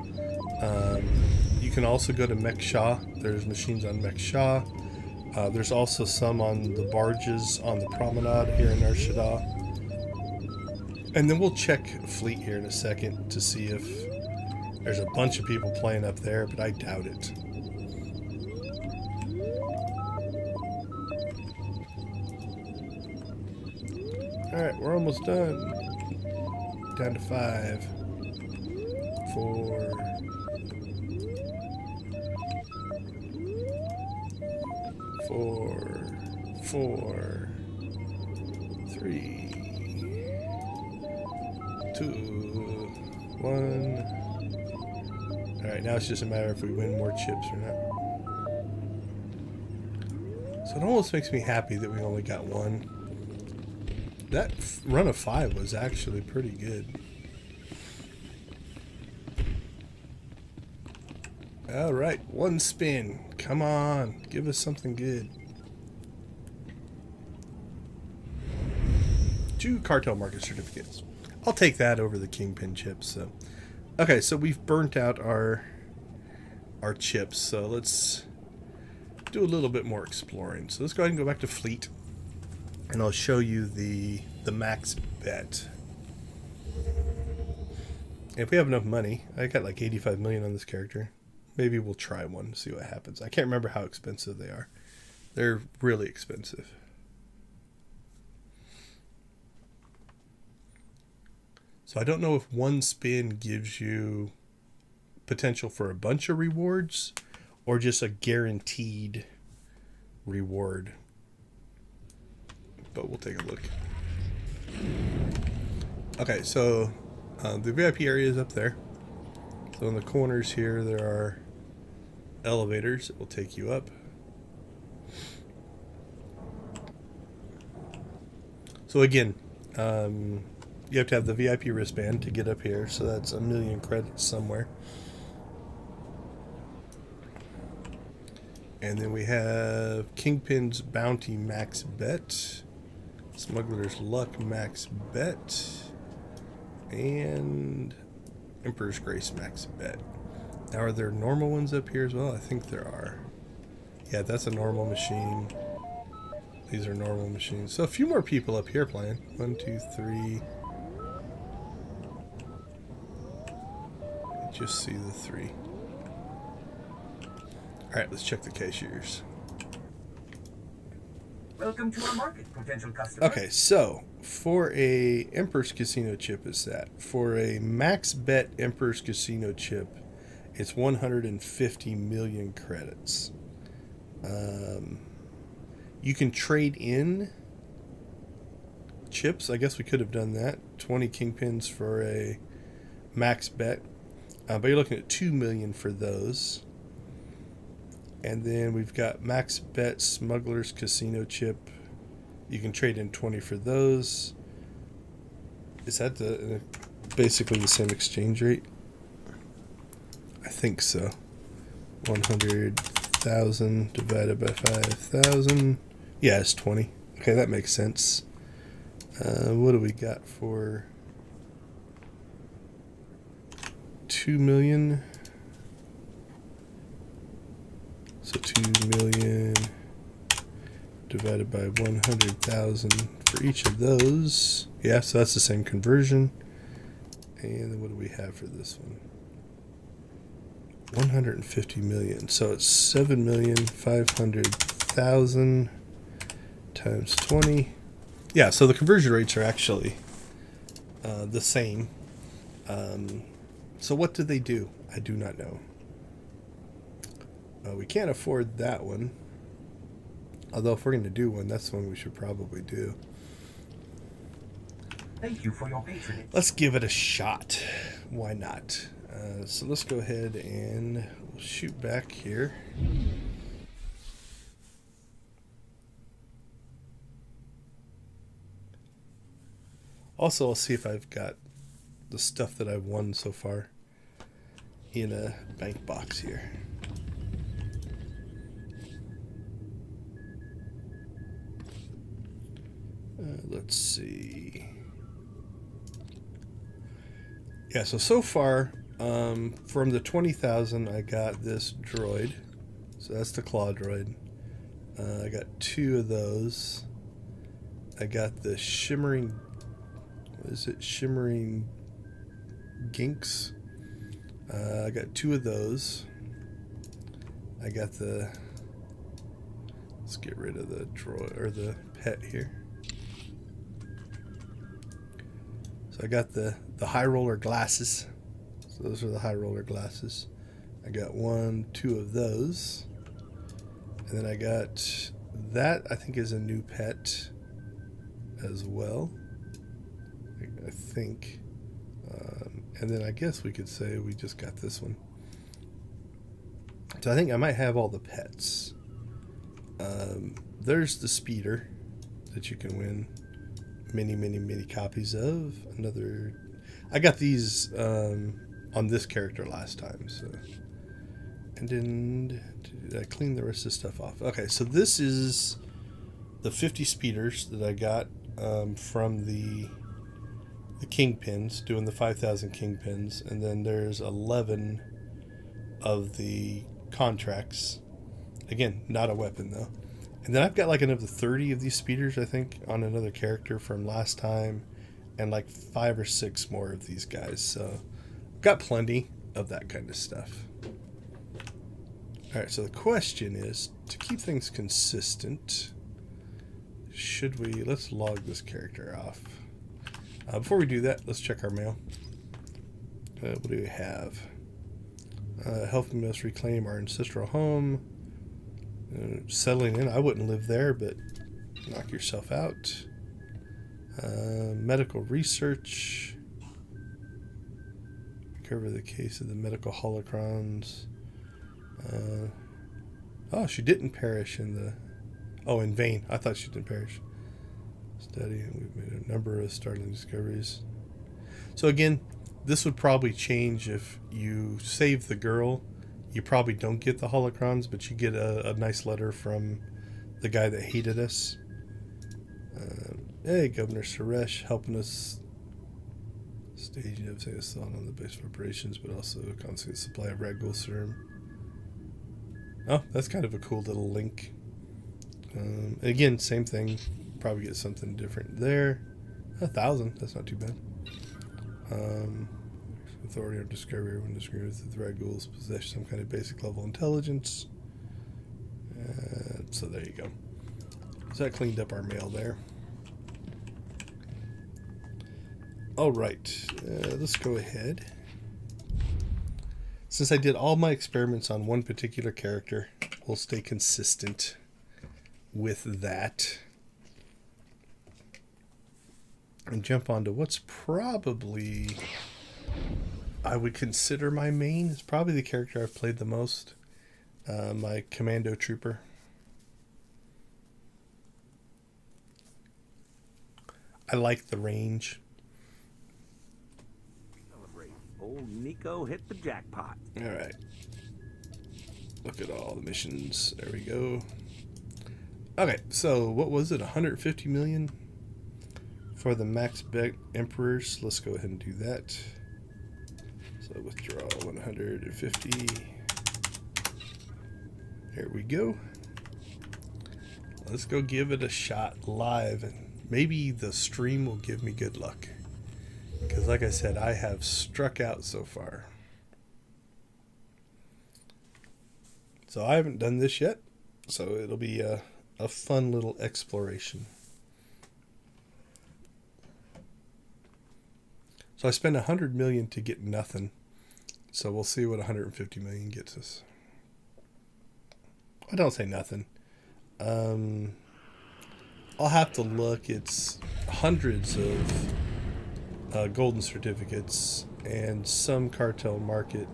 You can also go to Mech Shah. There's machines on Mech Shah. There's also some on the barges on the promenade here in Nar Shaddaa. And then we'll check fleet here in a second to see if there's a bunch of people playing up there, but I doubt it. Alright, we're almost done. Down to 5, 4, 3, 2, 1. Alright, now it's just a matter if we win more chips or not. So it almost makes me happy that we only got 1. That run of 5 was actually pretty good. Alright, 1 spin. Come on, give us something good. 2 cartel market certificates. I'll take that over the Kingpin chips. So, okay, so we've burnt out our chips. So let's do a little bit more exploring. So let's go ahead and go back to fleet, and I'll show you the max bet. If we have enough money, I got like 85 million on this character. Maybe we'll try one and see what happens. I can't remember how expensive they are. They're really expensive. So I don't know if 1 spin gives you potential for a bunch of rewards or just a guaranteed reward. But we'll take a look. Okay, so the VIP area is up there. So in the corners here, there are elevators that will take you up. So again, you have to have the VIP wristband to get up here. So that's 1 million credits somewhere. And then we have Kingpin's Bounty Max Bet, Smuggler's Luck Max Bet, and Emperor's Grace Max Bet. Now, are there normal ones up here as well? I think there are. Yeah, that's a normal machine. These are normal machines. So a few more people up here playing. 1, 2, 3. Just see the 3. Alright, let's check the cashiers. Welcome to our market, potential customer. Okay, so for a Emperor's Casino chip is that. For a max bet Emperor's Casino chip, it's 150 million credits. You can trade in chips. I guess we could have done that. 20 Kingpins for a max bet. But you're looking at 2 million for those. And then we've got max bet Smuggler's Casino chip. You can trade in 20 for those. Is that basically the same exchange rate? I think so. 100,000 divided by 5,000. Yeah, it's 20. Okay, that makes sense. What do we got for 2 million. So 2 million divided by 100,000 for each of those. Yeah, so that's the same conversion. And then what do we have for this one? 150 million. So it's 7,500,000 times 20. Yeah, so the conversion rates are actually the same. So what do they do? I do not know. We can't afford that one. Although if we're going to do one, that's the one we should probably do. Thank you for your patronage. Let's give it a shot. Why not? So let's go ahead and we'll shoot back here. Also, I'll see if I've got the stuff that I've won so far in a bank box here. Let's see. Yeah, so far, from the 20,000, I got this droid. So that's the claw droid. I got 2 of those. I got the shimmering... What is it? Shimmering ginks. I got 2 of those. I got the... Let's get rid of the droid, or the pet here. So I got the high roller glasses. So those are the high roller glasses. I got 1, 2 of those. And then I got that, I think, is a new pet as well. I think. And then I guess we could say we just got this one. So I think I might have all the pets. There's the speeder that you can win many copies of. Another, I got these on this character last time. So, and then did I clean the rest of the stuff off? Okay, so this is the 50 speeders that I got from the kingpins, doing the 5,000 kingpins, and then there's 11 of the contracts. Again, not a weapon though. And then I've got like another 30 of these speeders, I think, on another character from last time, and like 5 or 6 more of these guys. So I've got plenty of that kind of stuff. All right, so the question is, to keep things consistent, should we, let's log this character off. Before we do that, let's check our mail. What do we have? Helping us reclaim our ancestral home. Settling in, I wouldn't live there, but knock yourself out. Medical research. Cover the case of the medical holocrons. Oh, she didn't perish in the... Oh, in vain. I thought she didn't perish. Study. We've made a number of startling discoveries. So again, this would probably change if you save the girl. You probably don't get the holocrons, but you get a nice letter from the guy that hated us. Hey, Governor Suresh, helping us staging everything that's on the base of operations, but also a constant supply of red gold serum. Oh, that's kind of a cool little link. Again, same thing. Probably get something different there. 1,000, that's not too bad. Authority or discovery when disagreeing with the red ghouls possess some kind of basic level intelligence. So there you go. So that cleaned up our mail there. All right, let's go ahead. Since I did all my experiments on one particular character, we'll stay consistent with that. And jump onto what's probably, I would consider my main. It's probably the character I've played the most. My Commando Trooper. I like the range. Celebrate. Old Nico hit the jackpot. All right. Look at all the missions. There we go. Okay, so what was it? 150 million for the Max Bet Emperors. Let's go ahead and do that. So So withdraw 150. There we go. Let's go give it a shot live, and maybe the stream will give me good luck. Because like I said, I have struck out so far. So I haven't done this yet, so it'll be a fun little exploration. So I spent 100 million to get nothing. So we'll see what 150 million gets us. I don't say nothing. I'll have to look. It's hundreds of golden certificates and some cartel market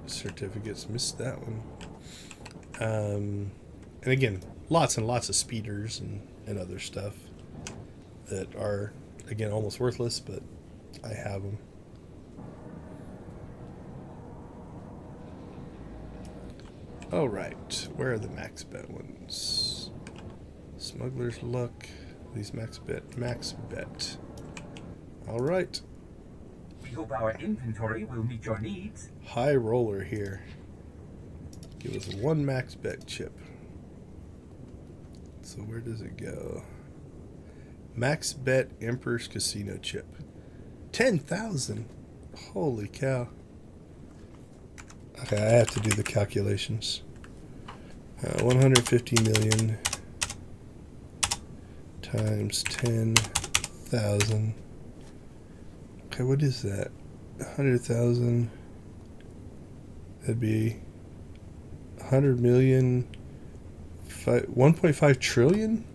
certificates. Missed that one. And again, lots and lots of speeders and other stuff that are, again, almost worthless, but I have them. All right, where are the max bet ones? Smuggler's Luck. These max bet. All right. We hope our inventory will meet your needs. High roller here. Give us one max bet chip. So where does it go? Max bet Emperor's Casino chip. 10,000. Holy cow. Okay, I have to do the calculations. 150 million times 10,000. Okay, what is that? 100,000. That'd be 100 million. 1.5 trillion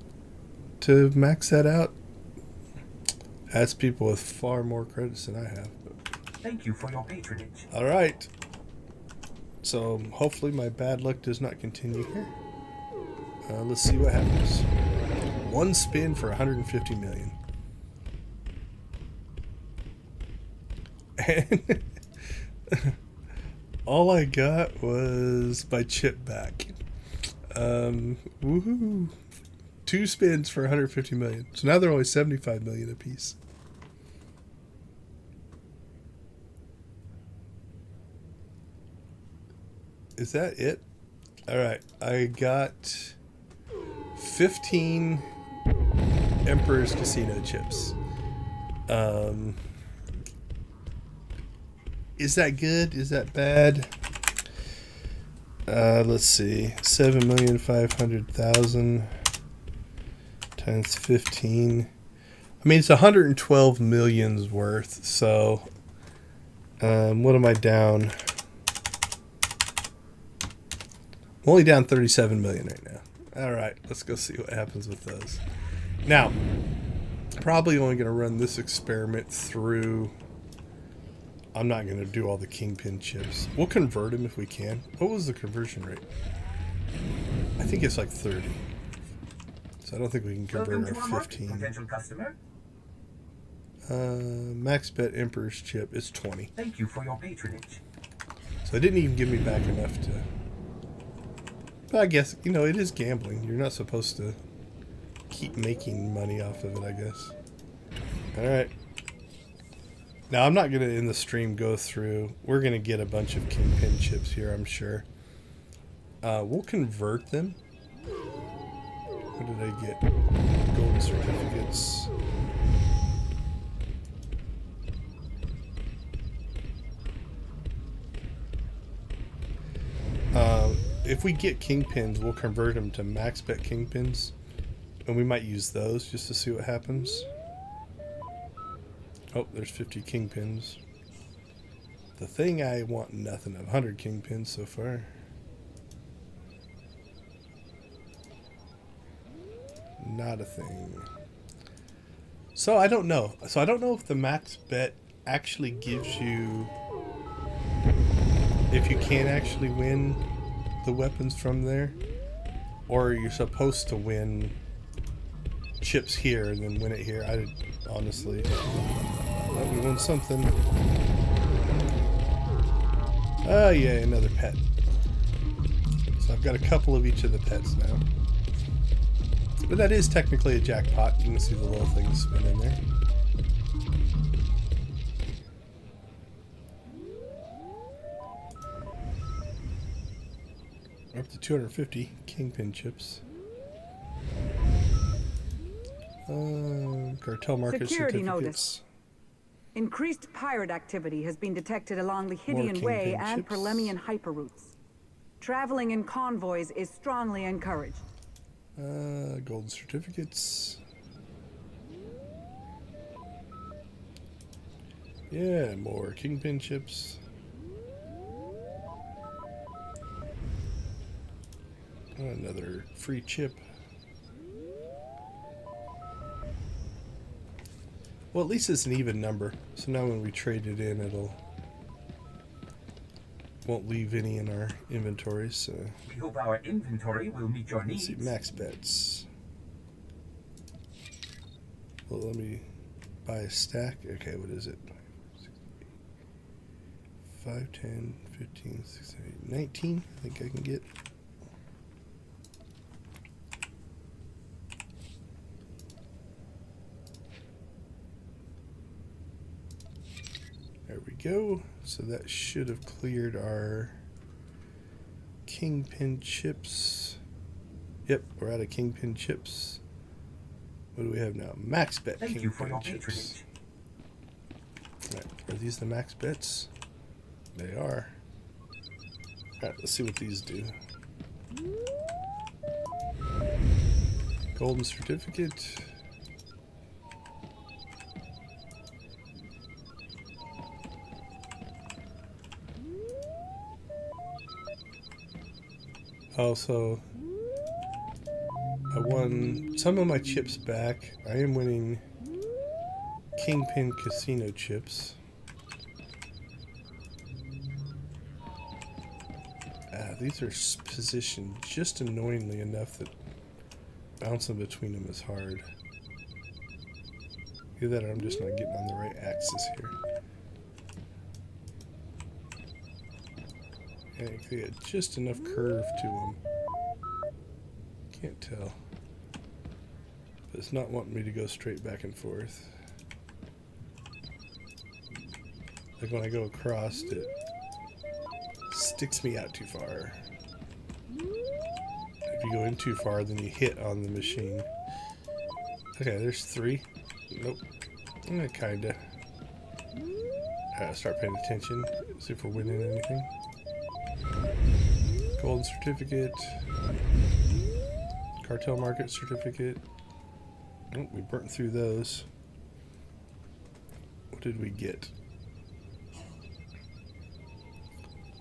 to max that out. That's people with far more credits than I have. Thank you for your patronage. All right. So hopefully my bad luck does not continue here. Let's see what happens. One spin for 150 million. And all I got was my chip back. Woohoo. 2 spins for 150 million. So now they're only 75 million apiece. Is that it? Alright, I got 15 Emperor's Casino chips. Is that good? Is that bad? Let's see. 7,500,000 times 15. I mean, it's 112 million's worth. So, what am I down? I'm only down 37 million right now. All right, let's go see what happens with those. Now, probably only going to run this experiment through. I'm not going to do all the Kingpin chips. We'll convert them if we can. What was the conversion rate? I think it's like 30. So I don't think we can convert our 15. Potential customer. Max bet Emperor's chip is 20. Thank you for your patronage. So it didn't even give me back enough to. But I guess, you know, it is gambling. You're not supposed to keep making money off of it, I guess. All right. Now, I'm not going to, in the stream, go through. We're going to get a bunch of Kingpin chips here, I'm sure. We'll convert them. What did I get? Golden certificates. If we get Kingpins, we'll convert them to max bet Kingpins. And we might use those just to see what happens. Oh, there's 50 Kingpins. The thing I want nothing of. 100 Kingpins so far. Not a thing. So I don't know. So I don't know if the max bet actually gives you... if you can actually win the weapons from there. Or you're supposed to win chips here and then win it here. I honestly... Oh, we won something. Oh yeah, another pet. So I've got a couple of each of the pets now. But that is technically a jackpot. You can see the little things spin in there. Up to 250 kingpin chips. Cartel market Security certificates. notice. Increased pirate activity has been detected along the More Hydian Way kingpin and chips. Perlemian hyperroutes. Traveling in convoys is strongly encouraged. Golden certificates. Yeah, more kingpin chips. Another free chip. Well, at least it's an even number. So now when we trade it in, it'll won't leave any in our inventories. So We hope our inventory will meet your let's needs. see, max bets. Well, let me buy a stack. Okay, what is it? 5, 10, 15, 16, 19. I think I can get. There we go. So that should have cleared our kingpin chips. Yep, we're out of kingpin chips. What do we have now? Max bet Thank you for your kingpin chips. patronage. Right, are these the max bets? They are. Alright, let's see what these do. Golden certificate. Also, I won some of my chips back. I am winning Kingpin Casino chips. These are positioned just annoyingly enough that bouncing between them is hard. Either that or I'm just not getting on the right axis here. Yeah, they had just enough curve to them. Can't tell. But it's not wanting me to go straight back and forth. Like when I go across, it sticks me out too far. If you go in too far, then you hit on the machine. Okay, there's 3. Nope. Kinda. Start paying attention. See if we're winning anything. Golden certificate. Cartel market certificate. Oh, we burnt through those. What did we get?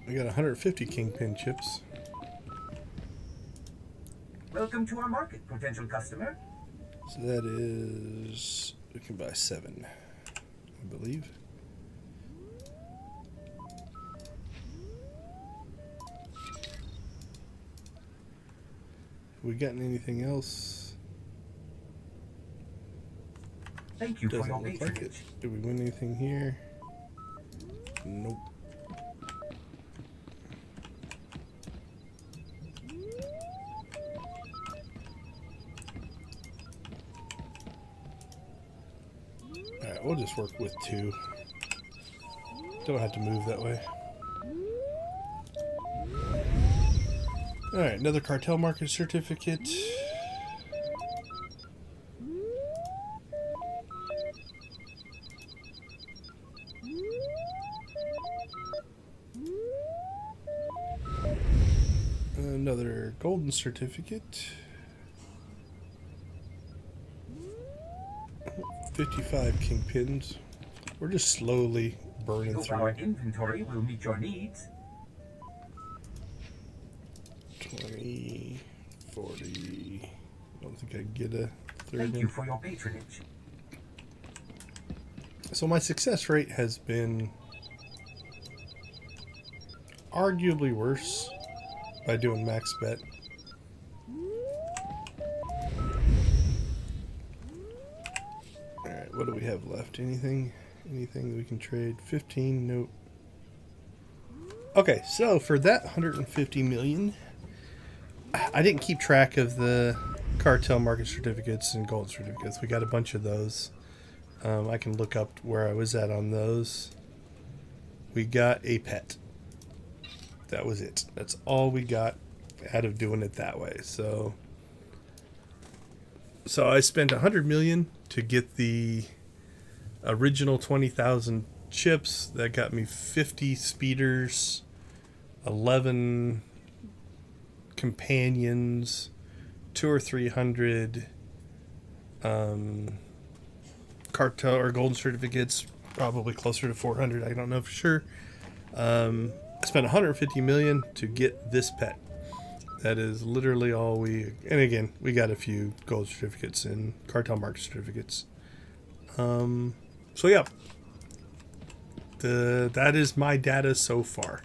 We got 150 kingpin chips. Welcome to our market, potential customer. So that is... we can buy 7, I believe. Have we gotten anything else? Thank you for Doesn't your look like it. patronage. Did we win anything here? Nope. Alright, we'll just work with 2. Don't have to move that way. Alright, another cartel market certificate. Another golden certificate. 55 kingpins. We're just slowly burning Hope through. our inventory will meet your needs. 20, 40. I don't think I can get a third Thank one. you for your patronage. So my success rate has been arguably worse by doing max bet. Alright, what do we have left? Anything? Anything that we can trade? 15? Nope. Okay, so for that 150 million, I didn't keep track of the cartel market certificates and gold certificates. We got a bunch of those. I can look up where I was at on those. We got a pet. That was it. That's all we got out of doing it that way. So I spent 100 million to get the original 20,000 chips. That got me 50 speeders, 11 companions, 200 or 300 cartel or golden certificates, probably closer to 400. I don't know for sure. I spent 150 million to get this pet. That is literally all we. And again, we got a few gold certificates and cartel market certificates. So yeah, that is my data so far.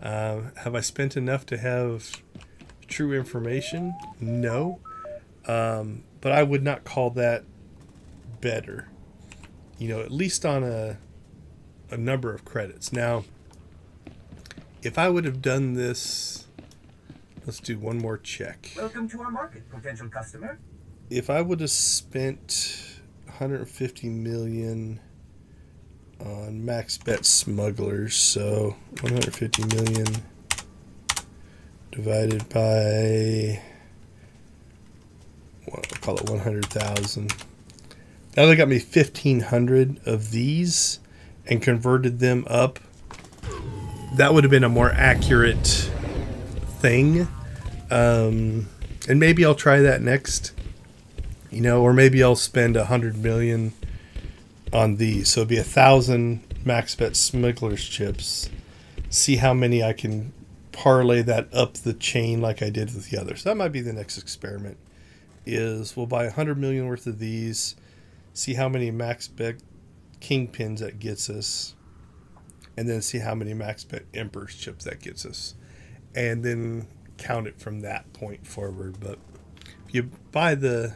Have I spent enough to have true information? No. But I would not call that better. At least on a number of credits. Now, if I would have done this, let's do one more check. Welcome to our market, potential customer. If I would have spent 150 million on max bet smugglers, so 150 million divided by, I'll call it 100,000. That only got me 1,500 of these and converted them up. That would have been a more accurate thing. And maybe I'll try that next. Or maybe I'll spend 100 million on these. So it'd be 1,000 max bet smugglers chips. See how many I can parlay that up the chain like I did with the others. That might be the next experiment. Is we'll buy 100 million worth of these. See how many max bet kingpins that gets us. And then see how many max bet emperor's chips that gets us. And then count it from that point forward. But if you buy the,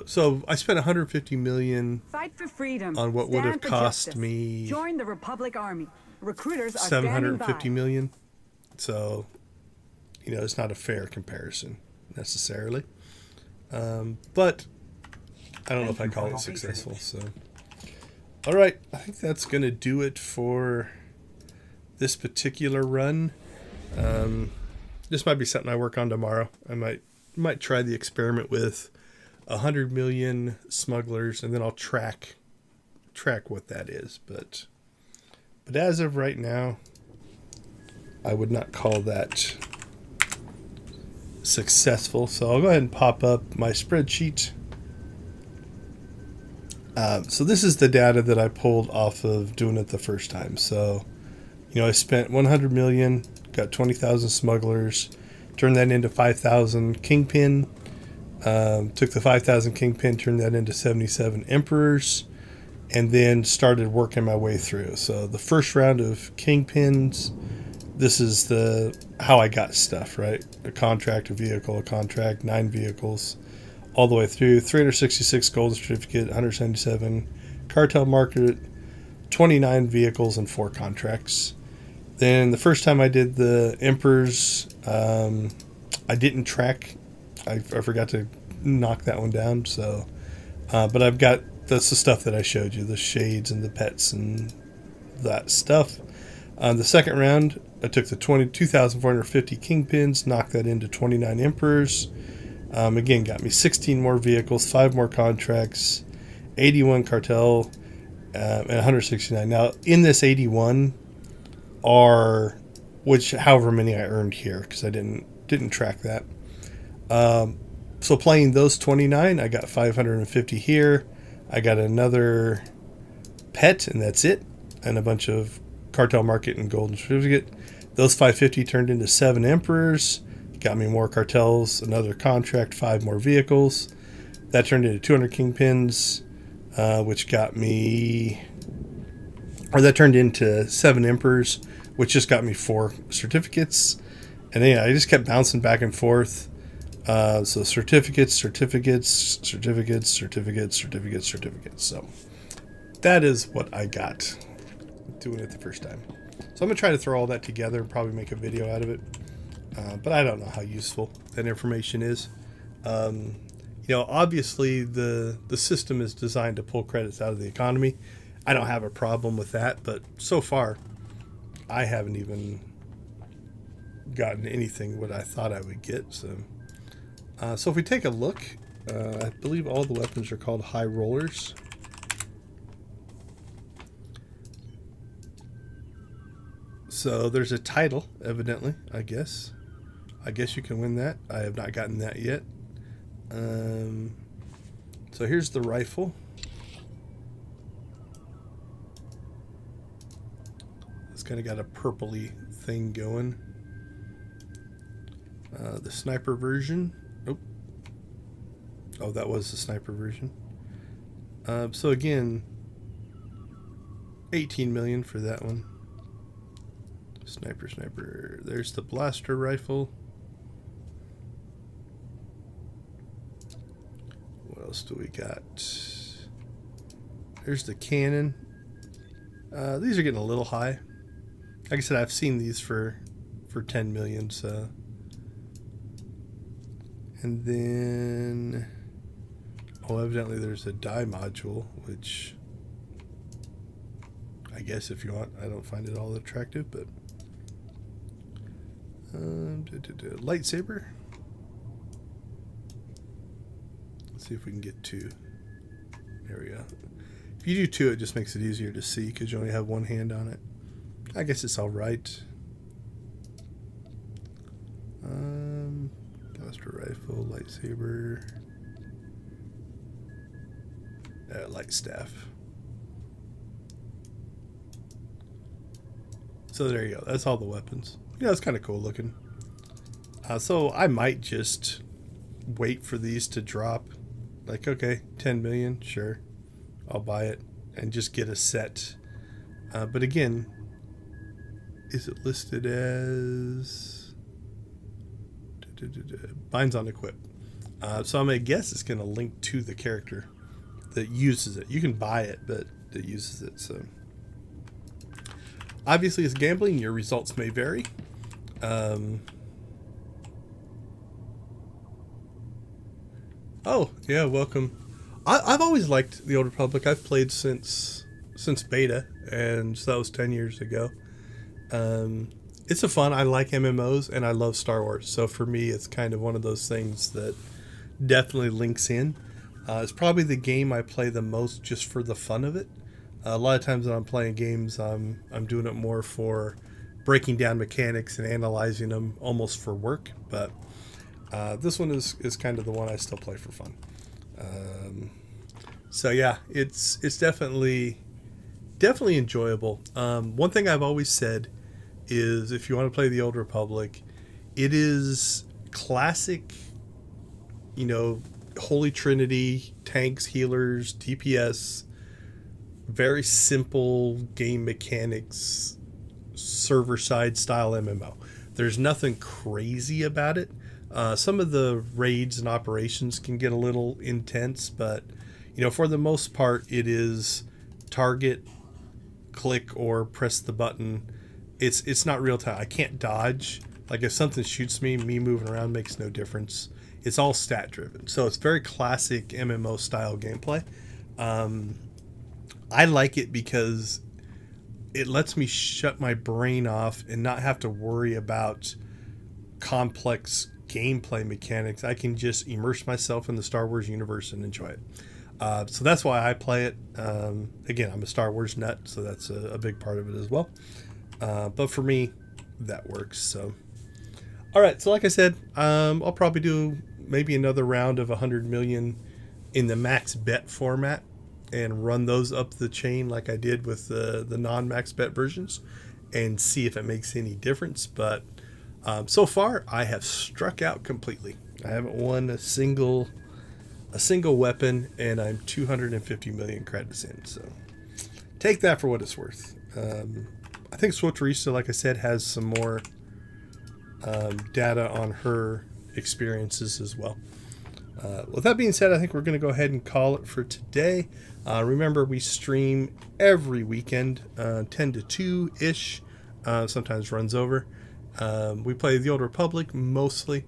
so I spent 150 million Fight for freedom. on what would Stand have for cost justice. me Join the Republic Army. Recruiters are 750 standing by. million. So, it's not a fair comparison necessarily. But I don't know if I call it successful. So, all right, I think that's going to do it for this particular run. This might be something I work on tomorrow. I might try the experiment with 100 million smugglers, and then I'll track what that is. But as of right now, I would not call that successful. So I'll go ahead and pop up my spreadsheet. So this is the data that I pulled off of doing it the first time. So, I spent 100 million, got 20,000 smugglers, turned that into 5,000 kingpin, took the 5,000 kingpin, turned that into 77 emperors, and then started working my way through. So the first round of kingpins, this is how I got stuff, right? A contract, a vehicle, a contract, 9 vehicles, all the way through 366 golden certificate, 177 cartel market, 29 vehicles, and 4 contracts. Then the first time I did the emperors, I didn't track. I forgot to knock that one down. So, but I've got that's the stuff that I showed you, the shades and the pets and that stuff. The second round, I took the 22,450 kingpins, knocked that into 29 emperors. Again, got me 16 more vehicles, 5 more contracts, 81 cartel, and 169. Now, in this 81 are however many I earned here, because I didn't track that. So playing those 29, I got 550 here. I got another pet, and that's it, and a bunch of cartel market and golden certificate. Those 550 turned into 7 emperors. Got me more cartels, another contract, 5 more vehicles. That turned into 200 kingpins, which got me, that turned into 7 emperors, which just got me 4 certificates. And then I just kept bouncing back and forth. So certificates. So that is what I got doing it the first time. So I'm going to try to throw all that together and probably make a video out of it. But I don't know how useful that information is. Obviously the system is designed to pull credits out of the economy. I don't have a problem with that, but so far I haven't even gotten anything what I thought I would get. So if we take a look, I believe all the weapons are called high rollers. So there's a title, evidently, I guess. I guess you can win that. I have not gotten that yet. So here's the rifle. It's kind of got a purpley thing going. The sniper version. Oh, that was the sniper version. So again, 18 million for that one. Sniper. There's the blaster rifle. What else do we got? There's the cannon. These are getting a little high. Like I said, I've seen these for 10 million. So, and then evidently there's a die module, which I guess if you want, I don't find it all attractive, but lightsaber. Let's see if we can get 2. There we go. If you do 2, it just makes it easier to see because you only have one hand on it. I guess it's all right. Blaster rifle, lightsaber, light staff. So there you go. That's all the weapons. Yeah, it's kind of cool looking. So I might just wait for these to drop. Like, okay, 10 million, sure, I'll buy it and just get a set. But again, is it listed as binds on equip? So I'm gonna guess it's gonna link to the character that uses it. You can buy it, but that uses it. So obviously, it's gambling. Your results may vary. Oh yeah, welcome. I've always liked the Old Republic. I've played since beta, and so that was 10 years ago. It's a fun. I like MMOs, and I love Star Wars. So for me, it's kind of one of those things that definitely links in. It's probably the game I play the most just for the fun of it. A lot of times when I'm playing games, I'm doing it more for breaking down mechanics and analyzing them, almost for work. But this one is kind of the one I still play for fun. So yeah, it's definitely enjoyable. One thing I've always said is if you want to play the Old Republic, it is classic, Holy Trinity, tanks, healers, DPS, very simple game mechanics, server-side style MMO. There's nothing crazy about it. Some of the raids and operations can get a little intense, but, for the most part, it is target, click, or press the button. It's not real time. I can't dodge. Like, if something shoots me moving around makes no difference. It's all stat driven. So it's very classic MMO style gameplay. I like it because it lets me shut my brain off and not have to worry about complex gameplay mechanics. I can just immerse myself in the Star Wars universe and enjoy it. So that's why I play it. Again, I'm a Star Wars nut, so that's a big part of it as well. But for me, that works. So, all right. So like I said, I'll probably do maybe another round of 100 million in the max bet format and run those up the chain like I did with the non-max bet versions and see if it makes any difference. But so far, I have struck out completely. I haven't won a single weapon, and I'm 250 million credits in. So take that for what it's worth. I think SWTOR, like I said, has some more data on her experiences as well. With that being said, I think we're going to go ahead and call it for today. Remember, we stream every weekend, 10 to 2-ish, sometimes runs over. We play the Old Republic mostly,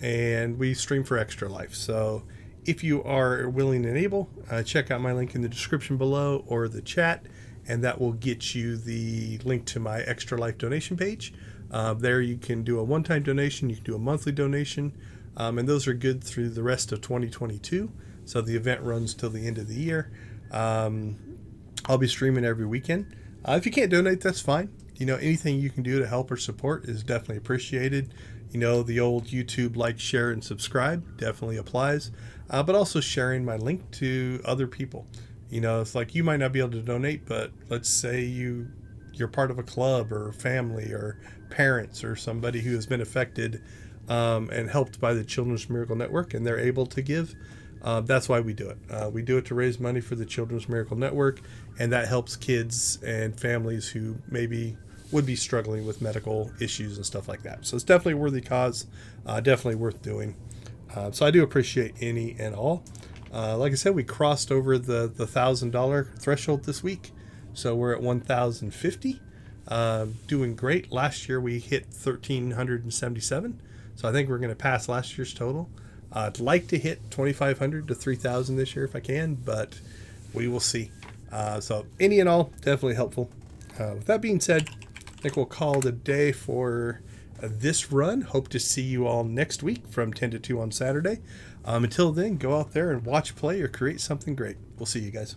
and we stream for Extra Life. So if you are willing and able, check out my link in the description below or the chat, and that will get you the link to my Extra Life donation page. There you can do a one-time donation, you can do a monthly donation, and those are good through the rest of 2022. So the event runs till the end of the year. I'll be streaming every weekend. If you can't donate, that's fine. Anything you can do to help or support is definitely appreciated. The old YouTube like, share, and subscribe definitely applies. But also sharing my link to other people. It's like you might not be able to donate, but let's say you're part of a club or family or parents or somebody who has been affected and helped by the Children's Miracle Network, and they're able to give. That's why we do it. We do it to raise money for the Children's Miracle Network, and that helps kids and families who maybe would be struggling with medical issues and stuff like that. So it's definitely a worthy cause, definitely worth doing. So I do appreciate any and all. Like I said, we crossed over the $1,000 threshold this week, so we're at $1,050. Doing great. Last year we hit 1,377, so I think we're going to pass last year's total. I'd like to hit 2,500 to 3,000 this year if I can, but we will see. So any and all, definitely helpful. With that being said, I think we'll call it a day for this run. Hope to see you all next week from 10 to 2 on Saturday. Until then, go out there and watch, play, or create something great. We'll see you guys.